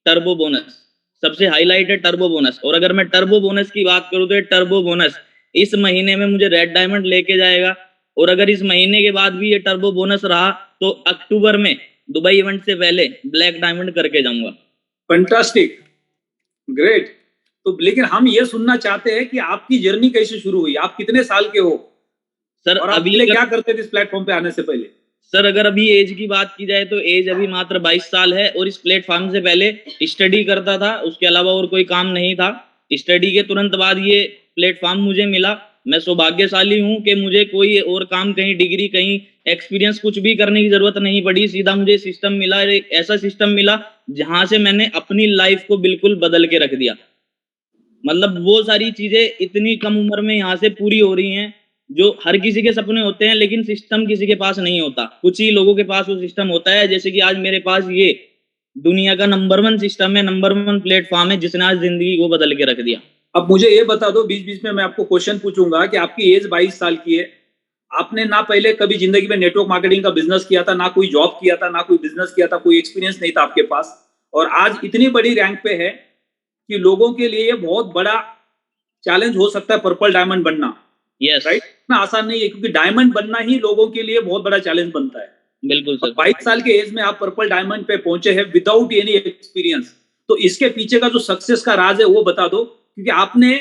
टर्बो बोनस, सबसे हाईलाइट है टर्बो बोनस। और अगर मैं टर्बो बोनस की बात करूँ तो ये टर्बो बोनस इस महीने में मुझे रेड डायमंड लेके जाएगा। और अगर इस महीने के बाद भी ये टर्बो बोनस रहा तो अक्टूबर में दुबई इवेंट से पहले ब्लैक डायमंड करके जाऊंगा। Fantastic, great. तो लेकिन हम ये सुनना चाहते हैं कि आपकी जर्नी कैसे शुरू हुई, आप कितने साल के हो सर? और आप अभी क्या करते थे इस प्लेटफॉर्म पे आने से पहले? सर अगर अभी एज की बात की जाए तो एज अभी मात्र 22 साल है, और इस प्लेटफॉर्म से पहले स्टडी करता था, उसके अलावा और कोई काम नहीं था। स्टडी के तुरंत बाद ये प्लेटफॉर्म मुझे मिला। मैं सौभाग्यशाली हूँ कि मुझे कोई और काम, कहीं डिग्री, कहीं एक्सपीरियंस कुछ भी करने की जरूरत नहीं पड़ी। सीधा मुझे सिस्टम मिला, एक ऐसा सिस्टम मिला जहां से मैंने अपनी लाइफ को बिल्कुल बदल के रख दिया। मतलब वो सारी चीजें इतनी कम उम्र में यहाँ से पूरी हो रही हैं जो हर किसी के सपने होते हैं, लेकिन सिस्टम किसी के पास नहीं होता। कुछ ही लोगों के पास वो सिस्टम होता है। जैसे कि आज मेरे पास ये दुनिया का नंबर 1 सिस्टम है, नंबर 1 प्लेटफॉर्म है जिसने आज जिंदगी को बदल के रख दिया। अब मुझे ये बता दो, बीच बीच में मैं आपको क्वेश्चन पूछूंगा कि आपकी एज 22 साल की है, आपने ना पहले कभी जिंदगी में नेटवर्क मार्केटिंग का बिजनेस किया था, ना कोई जॉब किया था, ना कोई बिजनेस किया था, कोई एक्सपीरियंस नहीं था आपके पास, और आज इतनी बड़ी रैंक पे है कि लोगों के लिए ये बहुत बड़ा चैलेंज हो सकता है पर्पल डायमंड बनना। यस राइट, इतना आसान नहीं है, क्योंकि डायमंड बनना ही लोगों के लिए बहुत बड़ा चैलेंज बनता है। बिल्कुल सर। 22 साल के एज में आप पर्पल डायमंड पे पहुंचे हैं विदाउट एनी एक्सपीरियंस। तो इसके पीछे का जो सक्सेस का राज है वो बता दो, क्योंकि आपने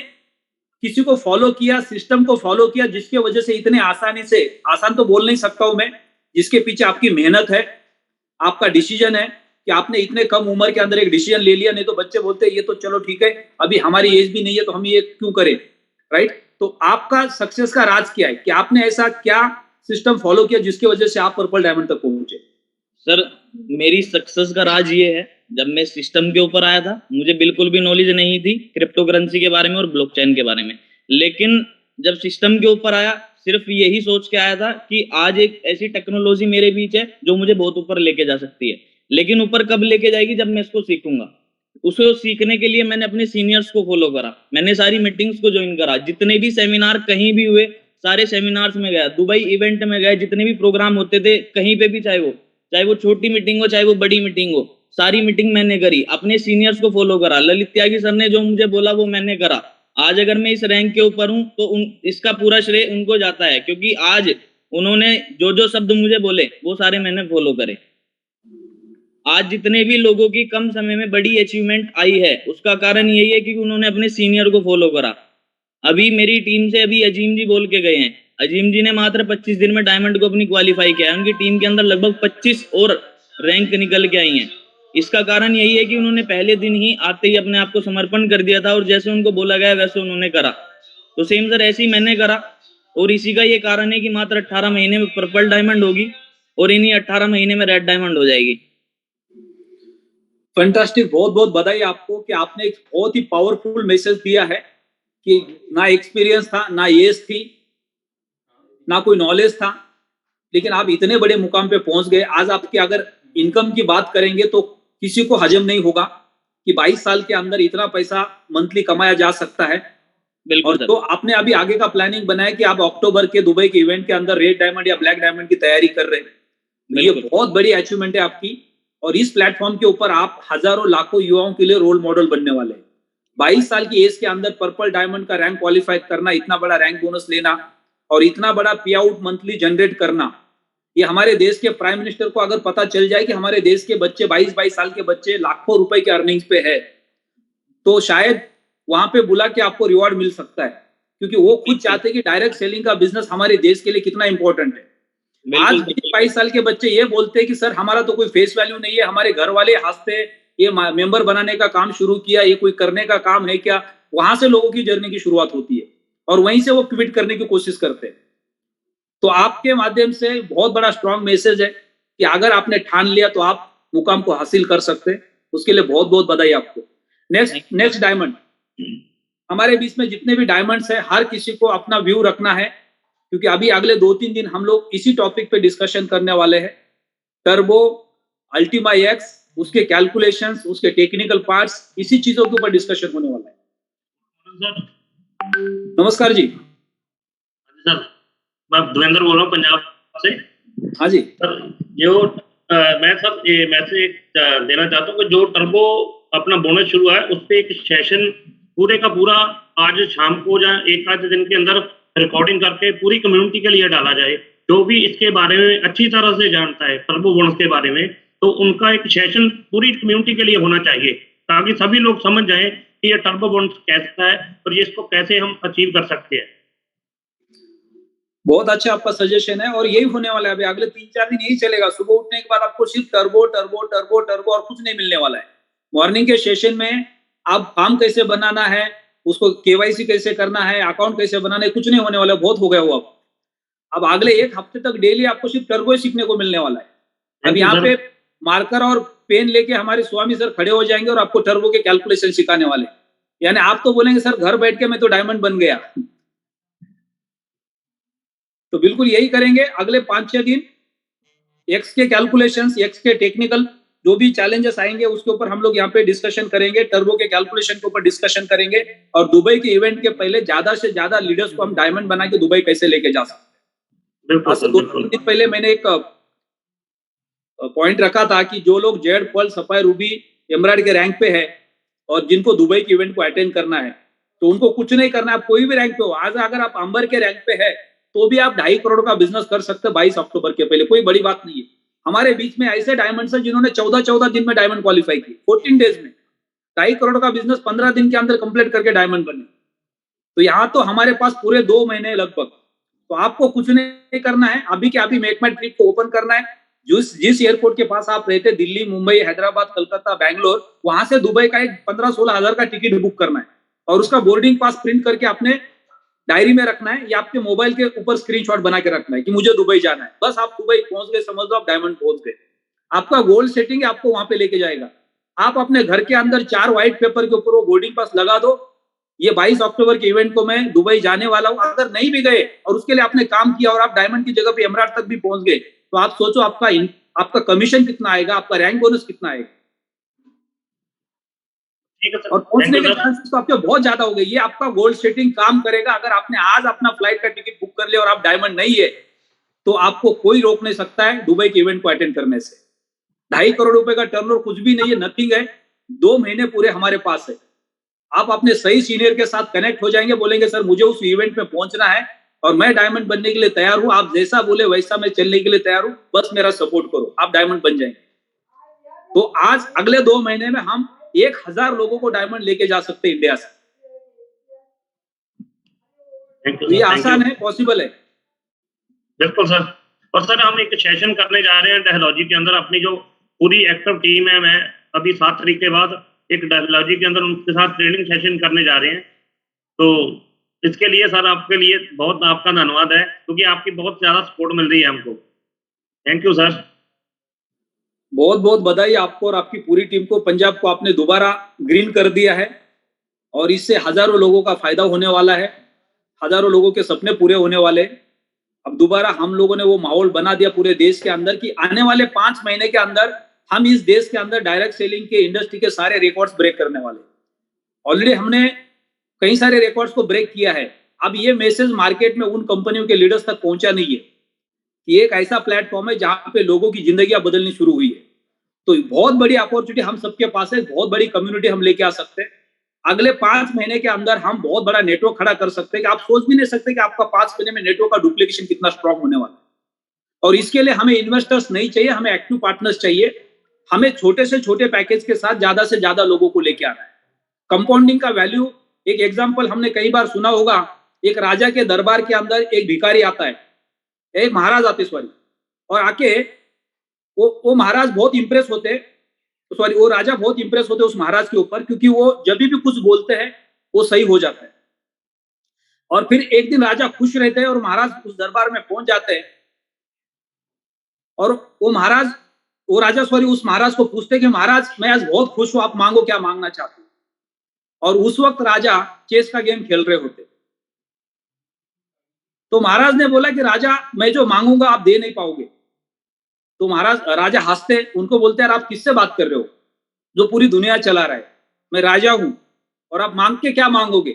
किसी को फॉलो किया, सिस्टम को फॉलो किया, जिसके वजह से इतने आसानी से, आसान तो बोल नहीं सकता हूं मैं, जिसके पीछे आपकी मेहनत है, आपका डिसीजन है कि आपने इतने कम उम्र के अंदर एक डिसीजन ले लिया। नहीं तो बच्चे बोलते हैं ये तो चलो ठीक है, अभी हमारी एज भी नहीं है तो हम ये क्यों करें, राइट। तो आपका सक्सेस का राज क्या है, कि आपने ऐसा क्या सिस्टम फॉलो किया जिसकी वजह से आप पर्पल डायमंड तक पहुंचे? सर मेरी सक्सेस का राज ये है, जब मैं सिस्टम के ऊपर आया था मुझे बिल्कुल भी नॉलेज नहीं थी क्रिप्टो करेंसी के बारे में और ब्लॉकचेन के बारे में। लेकिन जब सिस्टम के ऊपर आया, सिर्फ यही सोच के आया था कि आज एक ऐसी टेक्नोलॉजी मेरे बीच है जो मुझे बहुत ऊपर लेके जा सकती है। लेकिन ऊपर कब लेके जाएगी, जब मैं इसको सीखूंगा। उसको सीखने के लिए मैंने अपने सीनियर्स को फॉलो करा, मैंने सारी मीटिंग्स को ज्वाइन करा, जितने भी सेमिनार कहीं भी हुए सारे सेमिनार्स में गया, दुबई इवेंट में गए, जितने भी प्रोग्राम होते थे कहीं पे भी, चाहे वो छोटी मीटिंग हो चाहे वो बड़ी मीटिंग हो, सारी मीटिंग मैंने करी, अपने सीनियर्स को फॉलो करा। ललित त्यागी सर ने जो मुझे बोला वो मैंने करा। आज अगर मैं इस रैंक के ऊपर हूं तो इसका पूरा श्रेय उनको जाता है, क्योंकि आज उन्होंने जो जो शब्द मुझे बोले वो सारे मैंने फॉलो करे। आज जितने भी लोगों की कम समय में बड़ी अचीवमेंट आई है उसका कारण यही है कि उन्होंने अपने सीनियर को फॉलो करा। अभी मेरी टीम से अभी अजीम जी बोल के गए हैं, अजीम जी ने मात्र 25 दिन में डायमंड को अपनी क्वालिफाई किया है। उनकी टीम के अंदर लगभग 25 और रैंक निकल के आई हैं। इसका कारण यही है कि उन्होंने पहले दिन ही आते ही अपने आप को समर्पण कर दिया था और जैसे उनको बोला गया वैसे उन्होंने करा। तो सेम सर ऐसे ही मैंने करा और इसी का ये कारण है कि मात्र 18 महीने में पर्पल डायमंड होगी और इन्हीं 18 महीने में रेड डायमंड हो जाएगी। फैंटास्टिक, बहुत बहुत बधाई आपको कि आपने एक बहुत ही पावरफुल मैसेज दिया है कि ना एक्सपीरियंस था, ना एज थी, ना कोई नॉलेज था, लेकिन आप इतने बड़े मुकाम पे पहुंच गए। आज आपकी अगर इनकम की बात करेंगे तो किसी को हजम नहीं होगा कि 22 साल के अंदर इतना पैसा मंथली कमाया जा सकता है। और तो आपने अभी आगे का प्लानिंग बनाया कि आप अक्टूबर के दुबई के इवेंट के अंदर रेड डायमंड या ब्लैक डायमंड की तैयारी कर रहे हैं। ये बहुत बड़ी अचीवमेंट है आपकी और इस प्लेटफॉर्म के ऊपर आप हजारों लाखों युवाओं के लिए रोल मॉडल बनने वाले हैं। 22 साल की एज के अंदर पर्पल डायमंड का रैंक क्वालिफाई करना, इतना बड़ा रैंक बोनस लेना और इतना बड़ा पे आउट मंथली जनरेट करना, ये हमारे देश के प्राइम मिनिस्टर को अगर पता चल जाए कि हमारे देश के बच्चे 22 साल के बच्चे लाखों रुपए के अर्निंग्स पे है तो शायद वहां पे बुला के आपको रिवॉर्ड मिल सकता है, क्योंकि वो खुद चाहते हैं कि डायरेक्ट सेलिंग का बिजनेस हमारे देश के लिए कितना इंपॉर्टेंट है। आज 22 साल के बच्चे ये बोलते हैं कि सर हमारा तो कोई फेस वैल्यू नहीं है, हमारे घर वाले हंसते, ये मेंबर बनाने का काम शुरू किया, ये कोई करने का काम है क्या। वहां से लोगों की जर्नी की शुरुआत होती है और वहीं से वो क्विट करने की कोशिश करते हैं। तो आपके माध्यम से बहुत बड़ा स्ट्रॉन्ग मैसेज है कि अगर आपने ठान लिया तो आप मुकाम को हासिल कर सकते हैं। उसके लिए बहुत बहुत बधाई आपको। नेक्स्ट डायमंड, हमारे बीच में जितने भी डायमंड्स हैं हर किसी को अपना व्यू रखना है, क्योंकि अभी अगले 2-3 दिन हम लोग इसी टॉपिक पे डिस्कशन करने वाले हैं। टर्बो, अल्टीमा एक्स, उसके कैलकुलेशंस, उसके टेक्निकल पार्ट्स, इसी चीजों के ऊपर डिस्कशन होने वाला है। नमस्कार जी। सर मैं देवेंद्र बोल रहा हूँ पंजाब से। हाँ जी सर, जो मैं सर ये मैसेज देना चाहता हूँ कि जो टर्बो अपना बोनस शुरू है उस पर एक सेशन पूरे का पूरा आज शाम को या एक आध दिन के अंदर रिकॉर्डिंग करके पूरी कम्युनिटी के लिए डाला जाए। जो भी इसके बारे में अच्छी तरह से जानता है टर्बो बोनस के बारे में, तो उनका एक सेशन पूरी कम्युनिटी के लिए होना चाहिए, ताकि सभी लोग समझ जाएं कि ये टर्बो बोनस कैसा है और ये इसको कैसे हम अचीव कर सकते हैं। बहुत अच्छा आपका सजेशन है और यही होने वाला है। अभी अगले 3-4 दिन यही चलेगा। सुबह उठने के बाद आपको सिर्फ टर्बो टर्बो टर्बो टर्बो और कुछ नहीं मिलने वाला है। मॉर्निंग के सेशन में आप काम कैसे बनाना है, उसको केवाईसी कैसे करना है, अकाउंट कैसे बनाना है, कुछ नहीं होने वाला, बहुत हो गया वो। अब अगले 1 हफ्ते तक डेली आपको सिर्फ टर्बो सीखने को मिलने वाला है। अब यहाँ पे मार्कर और पेन लेके हमारे स्वामी सर खड़े हो जाएंगे और आपको टर्बो के कैलकुलेशन सिखाने वाले। यानी आप तो बोलेंगे सर घर बैठ के मैं तो डायमंड बन गया। तो बिल्कुल यही करेंगे अगले 5-6 दिन। एक्स के कैलकुलेशंस, एक्स के टेक्निकल जो भी चैलेंजेस आएंगे उसके ऊपर हम लोग यहाँ पे डिस्कशन करेंगे, टर्बो के कैलकुलेशन के ऊपर डिस्कशन करेंगे और दुबई के इवेंट के पहले ज्यादा से ज्यादा लीडर्स को हम डायमंड बना के दुबई कैसे लेके जा सकते हैं। आज से 2-3 दिन पहले मैंने एक पॉइंट रखा था कि जो लोग jade, pearl, sapphire, ruby, emerald के रैंक पे है और जिनको दुबई के इवेंट को अटेंड करना है तो उनको कुछ नहीं करना है। आप कोई भी रैंक पे हो, आज अगर आप अंबर के रैंक पे है तो भी आप 2.5 करोड़ का बिजनेस कर सकते हैं 22 अक्टूबर के पहले, कोई बड़ी बात नहीं है। हमारे बीच में ऐसे डायमंड्स हैं जिन्होंने 14 दिन में डायमंड क्वालिफाई की, 14 डेज में 2.5 करोड़ का बिजनेस 15 दिन के अंदर कंप्लीट करके डायमंड बने। तो यहाँ तो हमारे पास पूरे 2 महीने लगभग। तो आपको कुछ नहीं करना है, अभी के अभी मेक माई ट्रिप को ओपन करना है। जिस एयरपोर्ट के पास आप रहते, दिल्ली, मुंबई, हैदराबाद, कलकत्ता, बैंगलोर, वहां से दुबई का एक 15-16 हजार का टिकट बुक करना है और उसका बोर्डिंग पास प्रिंट करके अपने डायरी में रखना है या आपके मोबाइल के ऊपर स्क्रीनशॉट बना के रखना है कि मुझे दुबई जाना है। बस आप दुबई पहुंच गए, समझ लो आप डायमंड पहुंच गए। आपका गोल सेटिंग आपको वहां पे लेके जाएगा। आप अपने घर के अंदर 4 व्हाइट पेपर के ऊपर वो बोर्डिंग पास लगा दो, ये 22 अक्टूबर के इवेंट को मैं दुबई जाने वाला हूं। अगर नहीं भी गए और उसके लिए आपने काम किया और आप डायमंड की जगह पे एमराल्ड तक भी पहुंच गए तो आप सोचो आपका कमीशन कितना आएगा, आपका रैंक बोनस कितना आएगा, ठीक है सर, और पहुंचने thank के you, sir. चांसेस तो आपके बहुत ज्यादा हो गए। ये आपका गोल्ड सेटिंग काम करेगा। अगर आपने आज अपना फ्लाइट का टिकट बुक कर लिया और आप डायमंड नहीं है, तो आपको कोई रोक नहीं सकता है दुबई के इवेंट को अटेंड करने से। 2.5 करोड़ रुपए का टर्नओवर कुछ भी नहीं है, नथिंग है। 2 महीने पूरे हमारे पास है। आप अपने सही सीनियर के साथ कनेक्ट हो जाएंगे, बोलेंगे सर मुझे उस इवेंट में पहुंचना है और मैं डायमंड बनने के लिए तैयार हूं, आप जैसा बोले वैसा मैं चलने के लिए तैयार हूं, बस मेरा सपोर्ट करो, आप डायमंड बन जाएंगे। तो आज अगले 2 महीने में हम 1000 लोगों को डायमंड लेके जा सकते हैं इंडिया से। Thank you, ये sir. Thank आसान you. है, पॉसिबल है। बिल्कुल सर। और सर हम एक सेशन करने जा रहे हैं डलहौजी के अंदर, अपनी जो पूरी एक्टिव टीम है, मैं अभी 7 तारीख के बाद एक डलहौजी के अंदर उनके साथ ट्रेनिंग सेशन करने जा रहे हैं। तो इसके लिए सर आपके लिए बहुत आपका धन्यवाद है, क्योंकि आपकी बहुत ज्यादा सपोर्ट मिल रही है हमको। Thank you sir. बहुत बहुत बधाई आपको और आपकी पूरी टीम को। पंजाब को आपने दोबारा ग्रीन कर दिया है और इससे हजारों लोगों का फायदा होने वाला है, हजारों लोगों के सपने पूरे होने वाले। अब दोबारा हम लोगों ने वो माहौल बना दिया पूरे देश के अंदर कि आने वाले 5 महीने के अंदर हम इस देश के अंदर डायरेक्ट सेलिंग के इंडस्ट्री के सारे रिकॉर्ड्स ब्रेक करने वाले। ऑलरेडी हमने कई सारे रिकॉर्ड्स को ब्रेक किया है। अब ये मैसेज मार्केट में उन कंपनियों के लीडर्स तक पहुंचा नहीं है कि एक ऐसा प्लेटफॉर्म है जहां पे लोगों की जिंदगियां बदलनी शुरू हुई है। तो बहुत बड़ी अपॉर्चुनिटी हम सबके पास है, बहुत बड़ी कम्युनिटी हम लेके आ सकते हैं। अगले 5 महीने के अंदर हम बहुत बड़ा नेटवर्क खड़ा कर सकते हैं कि आप सोच भी नहीं सकते कि आपका 5 महीने में नेटवर्क का डुप्लीकेशन कितना स्ट्रांग होने वाला है। और इसके लिए हमें इन्वेस्टर्स नहीं चाहिए, हमें एक्टिव पार्टनर्स चाहिए। हमें छोटे से छोटे पैकेज के साथ ज्यादा से ज्यादा लोगों को लेके आना है। कंपाउंडिंग का वैल्यू, एक एग्जांपल हमने कई बार सुना होगा, एक राजा के दरबार के अंदर एक भिखारी आता है, एक महाराज आते सॉरी, और आके वो महाराज बहुत इंप्रेस होते, सॉरी वो राजा बहुत इंप्रेस होते उस महाराज के ऊपर, क्योंकि वो जब भी कुछ बोलते हैं वो सही हो जाता है। और फिर एक दिन राजा खुश रहते हैं और महाराज उस दरबार में पहुंच जाते हैं और वो राजा उस महाराज को पूछते हैं कि महाराज मैं आज बहुत खुश हूं, आप मांगो क्या मांगना चाहते हो। और उस वक्त राजा चेस का गेम खेल रहे होते। तो महाराज ने बोला कि राजा मैं जो मांगूंगा आप दे नहीं पाओगे। तो राजा हंसते, उनको बोलते हैं आप किससे बात कर रहे हो जो पूरी दुनिया चला रहा है, मैं राजा हूं और आप मांग के क्या मांगोगे।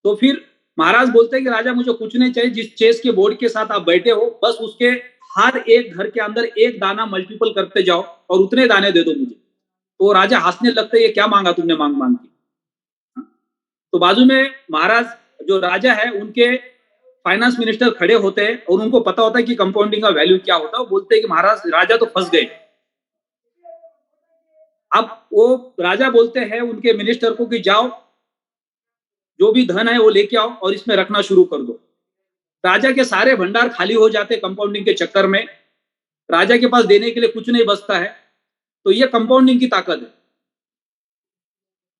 तो फिर महाराज बोलते हैं कि राजा मुझे कुछ नहीं चाहिए, जिस चेस के बोर्ड के साथ आप बैठे हो बस उसके हर एक घर के अंदर एक दाना मल्टीपल करते जाओ और उतने दाने दे दो मुझे। तो राजा हंसने लगते, ये क्या मांगा तुमने मांग के। तो बाजू में महाराज जो राजा है उनके फाइनेंस मिनिस्टर खड़े होते हैं और उनको पता होता है कि कंपाउंडिंग का वैल्यू क्या होता है। वो बोलते हैं कि महाराज राजा तो फंस गए। अब वो राजा बोलते हैं उनके मिनिस्टर को कि जाओ जो भी धन है वो लेके आओ और इसमें रखना शुरू कर दो। राजा के सारे भंडार खाली हो जाते कंपाउंडिंग के चक्कर में, राजा के पास देने के लिए कुछ नहीं बचता है। तो ये कंपाउंडिंग की ताकत है।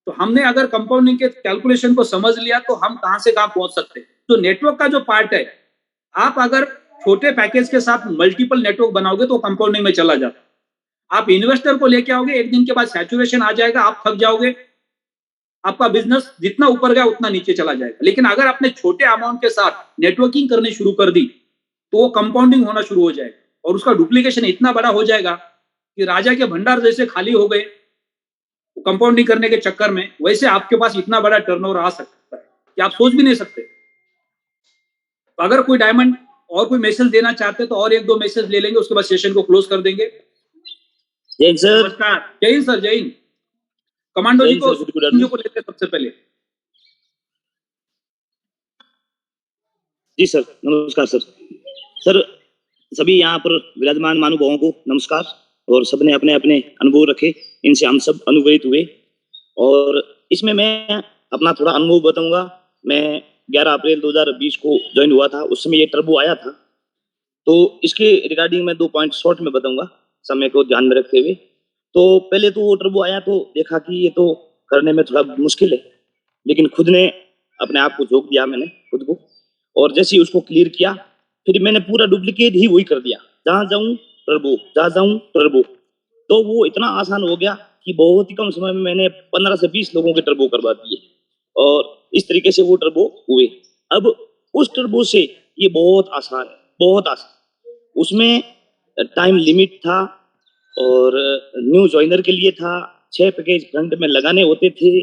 तो हमने अगर कंपाउंडिंग के कैलकुलेशन को समझ लिया तो हम कहां से कहां पहुंच सकते हैं। तो नेटवर्क का जो पार्ट है, आप अगर छोटे पैकेज के साथ मल्टीपल नेटवर्क बनाओगे तो कंपाउंडिंग में चला जाता। आप इन्वेस्टर को लेके आओगे, एक दिन के बाद सैचुरेशन आ जाएगा, आप थक जाओगे, आपका बिजनेस जितना ऊपर गया उतना नीचे चला जाएगा। लेकिन अगर आपने छोटे अमाउंट के साथ नेटवर्किंग करनी शुरू कर दी तो वो कंपाउंडिंग होना शुरू हो जाएगा और उसका डुप्लीकेशन इतना बड़ा हो जाएगा कि राजा के भंडार जैसे खाली हो गए कंपाउंडिंग करने के चक्कर में, वैसे आपके पास इतना बड़ा टर्नओवर आ सकता है कि आप सोच भी नहीं सकते। तो अगर कोई डायमंड और कोई मैसेज देना चाहते तो और 1-2 मैसेज ले लेंगे, उसके बाद सेशन को क्लोज कर देंगे। जय हिंद सर। जय हिंद सर, जय हिंद। कमांडो जी को लेते हैं सबसे पहले। जी सर, नमस्कार सर। सर सभी यहाँ पर विराजमान महानुभावों को नमस्कार। और सबने अपने अपने अनुभव रखे, इनसे हम सब अनुप्रेरित हुए। और इसमें मैं अपना थोड़ा अनुभव बताऊंगा। मैं 11 अप्रैल 2020 को ज्वाइन हुआ था, उस समय ये टर्बो आया था। तो इसके रिगार्डिंग मैं 2 पॉइंट शॉर्ट में बताऊंगा समय को ध्यान में रखते हुए। तो पहले तो वो टर्बो आया तो देखा कि ये तो करने में थोड़ा मुश्किल है, लेकिन खुद ने अपने आप को झोंक दिया मैंने खुद को। और जैसे ही उसको क्लियर किया फिर मैंने पूरा डुप्लीकेट ही वही कर दिया, जहां जाऊं टर्बो, जहां जाऊं टर्बो। तो वो इतना आसान हो गया कि बहुत ही कम समय में मैंने 15 से 20 लोगों के टर्बो करवा दिए और इस तरीके से वो टर्बो हुए। अब उस टर्बो से ये बहुत आसान है, बहुत आसान। उसमें टाइम लिमिट था और न्यू ज्वाइनर के लिए था, 6 पैकेज फ्रंट में लगाने होते थे।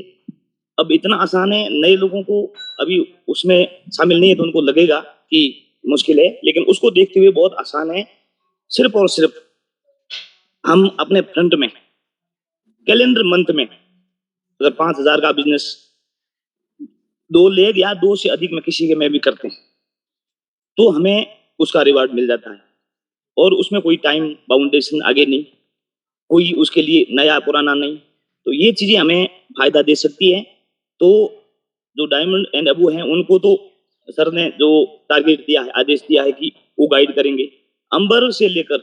अब इतना आसान है, नए लोगों को अभी उसमें शामिल नहीं है तो उनको लगेगा कि मुश्किल है, लेकिन उसको देखते हुए बहुत आसान है। सिर्फ और सिर्फ हम अपने फ्रंट में कैलेंडर मंथ में अगर 5,000 का बिजनेस 2 लेग या 2 से अधिक में किसी के में भी करते हैं तो हमें उसका रिवार्ड मिल जाता है और उसमें कोई टाइम बाउंडेशन आगे नहीं, कोई उसके लिए नया पुराना नहीं, तो ये चीजें हमें फायदा दे सकती है। तो जो डायमंड एंड अबू हैं उनको तो सर ने जो टारगेट दिया है, आदेश दिया है कि वो गाइड करेंगे। अंबर से लेकर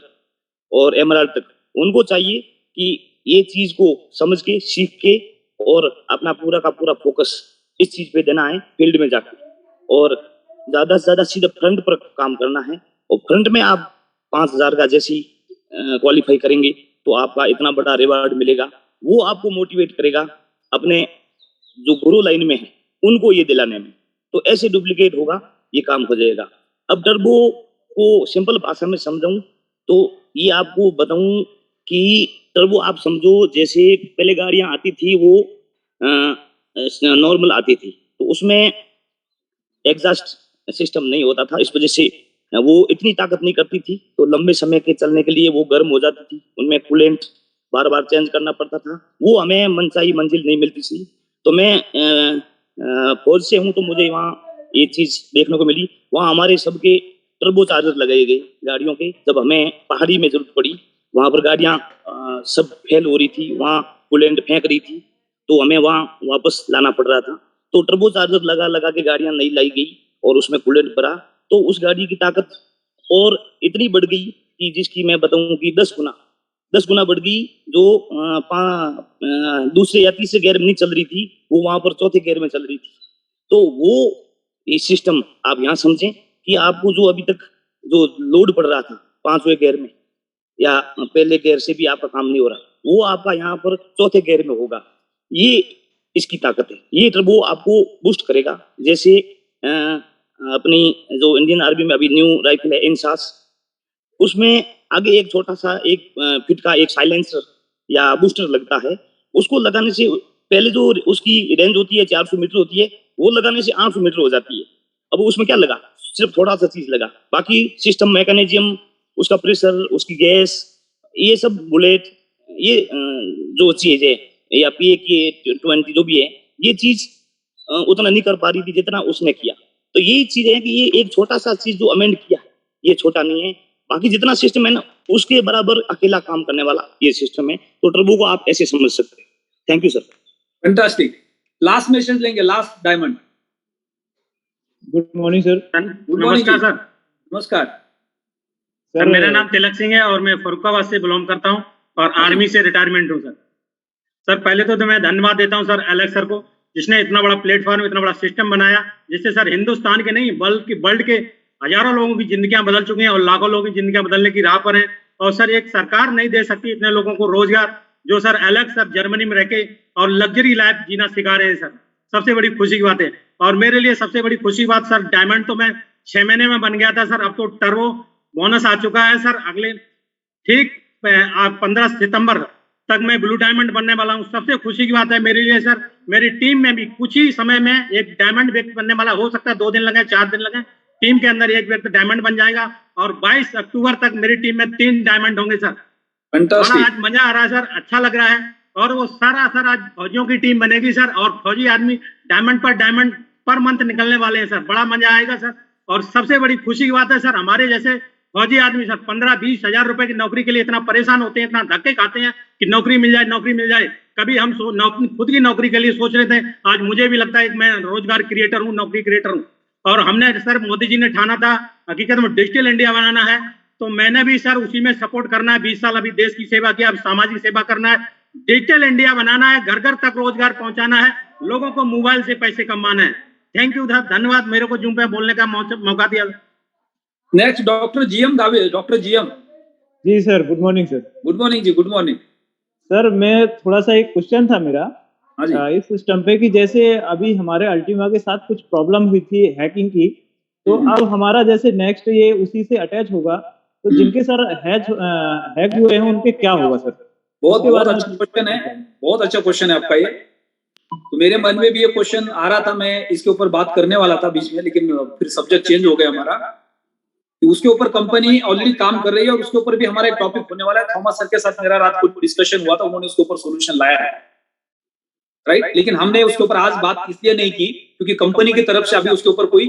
और एमराल्ड तक उनको चाहिए कि ये चीज को समझ के, सीख के और अपना पूरा का पूरा फोकस इस चीज पे देना है फील्ड में जाकर, और ज्यादा से ज्यादा सीधा फ्रंट पर काम करना है। और फ्रंट में आप 5,000 का जैसी क्वालिफाई करेंगे तो आपका इतना बड़ा रिवार्ड मिलेगा, वो आपको मोटिवेट करेगा अपने जो गुरु लाइन में है उनको ये दिलाने में। तो ऐसे डुप्लीकेट होगा, ये काम हो जाएगा। अब टर्बो को सिंपल भाषा में समझाऊं तो ये आपको बताऊं कि टर्बो आप समझो जैसे पहले गाड़ियां आती थी वो नॉर्मल आती थी, तो उसमें एग्जॉस्ट सिस्टम नहीं होता था, इस वजह से वो इतनी ताकत नहीं करती थी, तो लंबे समय के चलने के लिए वो गर्म हो जाती थी, उनमें कूलेंट बार बार चेंज करना पड़ता था, वो हमें मनचाही मंजिल नहीं मिलती थी। तो मैं फौज से हूँ तो मुझे वहाँ ये चीज देखने को मिली, वहाँ हमारे सबके टर्बो चार्जर लगाए गए गाड़ियों के। जब हमें पहाड़ी में जरूरत पड़ी, वहां पर गाड़ियां सब फेल हो रही थी, वहां कूलेंट फेंक रही थी, तो हमें वहां वापस लाना पड़ रहा था। तो टर्बो चार्जर लगा लगा के गाड़ियां नहीं लाई गई और उसमें कूलेंट भरा, तो उस गाड़ी की ताकत और इतनी बढ़ गई कि जिसकी मैं बताऊं कि 10 गुना बढ़ गई। जो दूसरे या तीसरे गियर में नहीं चल रही थी, वो वहां पर चौथे गियर में चल रही थी। तो वो ये सिस्टम आप यहाँ समझें कि आपको जो अभी तक जो लोड पड़ रहा था 5वें गियर में या पहले गियर से भी आपका काम नहीं हो रहा, वो आपका यहाँ पर चौथे गियर में होगा। ये इसकी ताकत है, ये टर्बो आपको बूस्ट करेगा। जैसे अपनी जो इंडियन आर्मी में अभी न्यू राइफल है इनसास, उसमें आगे एक छोटा सा 1 फीट का एक साइलेंसर या बूस्टर लगता है, उसको लगाने से पहले जो उसकी रेंज होती है 400 मीटर होती है, वो लगाने से 800 मीटर हो जाती है। अब उसमें क्या लगा, सिर्फ थोड़ा सा चीज लगा, बाकी सिस्टम मैकेनिज्म, उसका प्रेशर, उसकी गैस, ये सब बुलेट, ये जो चीज है या PA-20 जो भी है, ये चीज उतना नहीं कर पा रही थी जितना उसने किया। तो यही चीज है कि ये एक छोटा सा चीज जो अमेंड किया है, ये छोटा नहीं है, बाकी जितना सिस्टम है ना उसके बराबर अकेला काम करने वाला ये सिस्टम है। तो टर्बो को आप ऐसे समझ सकते हैं। Thank you sir. Fantastic. Last message लेंगे, last diamond. Good morning sir. नमस्कार सर। नमस्कार सर, मेरा नाम तिलक सिंह है और मैं फरुखाबाद से बिलोंग करता हूं और आर्मी से रिटायरमेंट हूं सर। सर पहले तो मैं धन्यवाद देता हूं सर एलेक्स सर को, जिसने इतना बड़ा प्लेटफॉर्म, इतना बड़ा सिस्टम बनाया, जिससे सर हिंदुस्तान के नहीं बल्कि वर्ल्ड के हजारों लोगों की जिंदगियां बदल चुकी हैं और लाखों लोगों की जिंदगियां बदलने की राह पर हैं। और सर एक सरकार नहीं दे सकती इतने लोगों को रोजगार, जो सर एलेक्स सर जर्मनी में रह के और लग्जरी लाइफ जीना सिखा रहे हैं सर, सबसे बड़ी खुशी की बात है। और मेरे लिए सबसे बड़ी खुशी बात सर, डायमंड तो मैं 6 महीने में बन गया था सर, अब तो टर्बो बोनस आ चुका है सर। अगले ठीक 15 सितंबर तक मैं ब्लू डायमंड बनने वाला हूं। सबसे खुशी की बात है मेरे लिए सर, मेरी टीम में भी कुछ ही समय में एक डायमंड व्यक्ति बनने वाला, हो सकता है 2 दिन लगे, 4 दिन लगे, टीम के अंदर एक व्यक्ति डायमंड बन जाएगा और 22 अक्टूबर तक मेरी टीम में 3 डायमंड होंगे सर। आज मजा आ रहा है सर, अच्छा लग रहा है। और वो सारा सर आज फौजियों की टीम बनेगी सर, और फौजी आदमी डायमंड पर मंथ निकलने वाले हैं सर, बड़ा मजा आएगा सर। और सबसे बड़ी खुशी की बात है सर, हमारे जैसे फौजी आदमी सर 15-20 हजार रुपए की नौकरी के लिए इतना परेशान होते हैं, इतना धक्के खाते हैं कि नौकरी मिल जाए, नौकरी मिल जाए। कभी हम खुद की नौकरी के लिए सोच रहे थे, आज मुझे भी लगता है कि मैं रोजगार क्रिएटर हूँ, नौकरी क्रिएटर हूँ। और हमने सर मोदी जी ने ठाना था हकीकत में डिजिटल इंडिया बनाना है, तो मैंने भी सर उसी में सपोर्ट करना है। 20 साल अभी देश की सेवा की, अब सामाजिक सेवा करना है, डिजिटल इंडिया बनाना है, घर घर तक रोजगार पहुंचाना है, लोगों को मोबाइल से पैसे कमाना है। थैंक यू, धन्यवाद मेरे को जूम पे बोलने का मौका दिया। Next doctor GM Dave. Doctor GM. जी sir, good morning sir. Good morning जी, गुड मॉर्निंग सर। मैं थोड़ा सा एक क्वेश्चन था मेरा इस सिस्टम पे कि जैसे अभी हमारे अल्टीमा के साथ कुछ प्रॉब्लम हुई थी हैकिंग की, तो अब हमारा जैसे नेक्स्ट ये उसी से अटैच होगा, तो जिनके सर हैक हुए हैं उनके क्या होगा सर? बहुत बहुत अच्छा क्वेश्चन है, बहुत अच्छा क्वेश्चन है आपका ये। तो मेरे मन में भी ये क्वेश्चन आ रहा था, मैं इसके ऊपर बात करने वाला था बीच में, लेकिन फिर सब्जेक्ट चेंज हो गया हमारा। कि उसके ऊपर कंपनी ऑलरेडी काम कर रही है और उसके ऊपर भी हमारा एक टॉपिक होने वाला है। थॉमस सर के साथ मेरा रात को डिस्कशन हुआ था, उन्होंने उसके ऊपर सोल्यूशन लाया है, राइट। लेकिन हमने उसके ऊपर आज बात इसलिए नहीं की क्योंकि कंपनी की तरफ से अभी उसके ऊपर कोई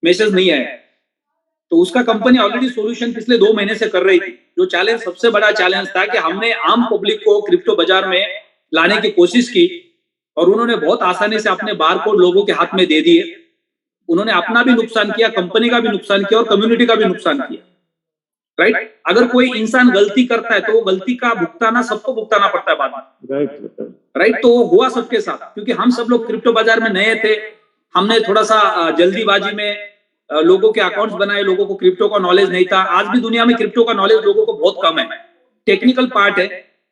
मैसेज नहीं आया। तो उसका कंपनी ऑलरेडी सोल्यूशन पिछले 2 महीने से कर रही थी। जो चैलेंज, सबसे बड़ा चैलेंज था कि हमने आम पब्लिक को क्रिप्टो बाजार में लाने की कोशिश की और उन्होंने बहुत आसानी से अपने बारकोड लोगों के हाथ में दे दिए। उन्होंने अपना भी नुकसान किया, कंपनी का भी नुकसान किया और कम्युनिटी का भी नुकसान किया, राइट। अगर कोई इंसान गलती करता है तो वो गलती का भुगताना सबको भुगताना पड़ता है बाद में, राइट। तो वो हुआ सबके साथ, क्योंकि हम सब लोग क्रिप्टो बाजार में नए थे। हमने थोड़ा सा जल्दीबाजी में लोगों के अकाउंट्स बनाए, लोगों को क्रिप्टो का नॉलेज नहीं था। आज भी दुनिया में क्रिप्टो का नॉलेज लोगों को बहुत कम है, टेक्निकल पार्ट है।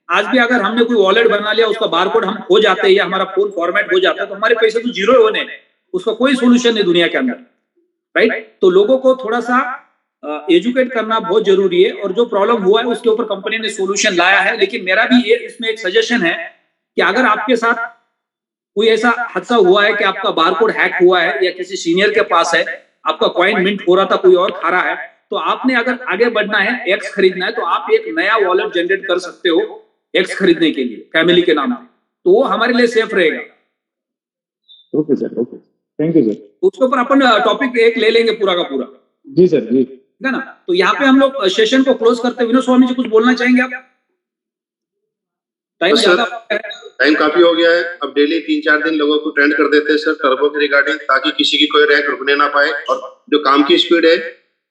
आज भी अगर हमने कोई वॉलेट बना लिया, उसका बारकोड हम खो जाते हैं या हमारा फोन फॉर्मेट हो जाता है तो हमारे पैसे तो जीरो होने, उसका कोई सोल्यूशन नहीं दुनिया के अंदर, राइट। तो लोगों को थोड़ा सा एजुकेट करना बहुत जरूरी है और जो प्रॉब्लम हुआ है उसके ऊपर कंपनी ने सोल्यूशन लाया है। लेकिन मेरा भी ये इसमें एक सजेशन है कि अगर आपके साथ कोई ऐसा हादसा हुआ है कि आपका बारकोड हैक हुआ है या किसी सीनियर के पास है, आपका कॉइन मिंट हो रहा था, कोई और खा रहा है, तो आपने अगर आगे बढ़ना है, एक्स खरीदना है, तो आप एक नया वॉलेट जनरेट कर सकते हो एक्स खरीदने के लिए फैमिली के नाम पे, तो वो हमारे लिए सेफ रहेगा। Okay sir, okay, thank you sir. उसके ऊपर अपन टॉपिक एक ले लेंगे पूरा का पूरा। जी सर, जी, ठीक है ना। तो यहाँ पे हम लोग सेशन को क्लोज करते हैं। विनोद स्वामी जी कुछ बोलना चाहेंगे आप? टाइम ज्यादा टाइम काफी हो गया है। अब डेली 3-4 दिन लोगों को ट्रेंड कर देते हैं सर टर्बो के रिगार्डिंग, ताकि किसी की कोई रैंक रुकने ना पाए और जो काम की स्पीड है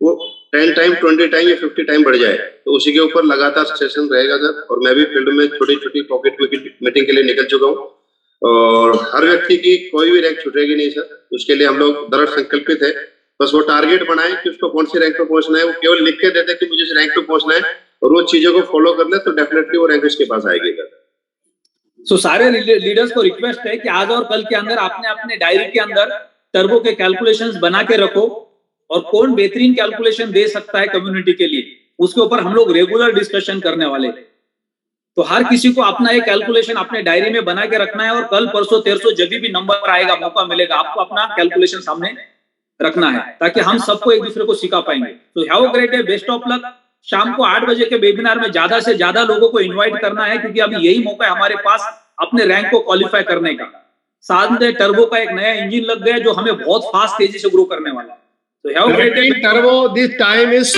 वो 10 टाइम 20 टाइम या 50 टाइम बढ़ जाए। तो उसी के ऊपर लगातार सेशन रहेगा सर। और मैं भी फील्ड में छोटी छोटी पॉकेट मीटिंग के लिए निकल चुका हूँ और हर व्यक्ति की कोई भी रैंक छूटेगी नहीं सर। उसके लिए हम लोग दृढ़ संकल्पित है। बस वो टारगेट बनाए कि उसको कौन सी रैंक पे पहुंचना है, वो केवल लिख के देते कि मुझे इस रैंक पे पहुंचना है और वो चीजों को फॉलो कर ले तो डेफिनेटली वो रैंक उसके पास आएगी सर। सो सारे लीडर्स को रिक्वेस्ट है कि आज और कल के अंदर आपने अपने डायरी के अंदर टर्बो के कैलकुलेशंस बना के रखो और कौन बेहतरीन कैलकुलेशन दे सकता है कम्युनिटी के लिए, उसके ऊपर हम लोग रेगुलर डिस्कशन करने वाले हैं। तो हर किसी को अपना एक कैलकुलेशन अपने डायरी में बना के रखना है और कल परसों तेरसों जब भी नंबर आएगा, मौका मिलेगा, आपको अपना कैलकुलेशन सामने रखना है ताकि हम सबको एक दूसरे को सिखा पाएंगे। तो have a great day, best of luck. शाम को 8 बजे के वेबिनार में ज्यादा से ज्यादा लोगों को इनवाइट करना है क्योंकि अभी यही मौका है हमारे पास अपने रैंक को क्वालिफाई करने का। साथ में टर्बो का एक नया इंजन लग गया जो हमें बहुत फास्ट तेजी से ग्रो करने वाला है। तो have a great day. Turbo this time is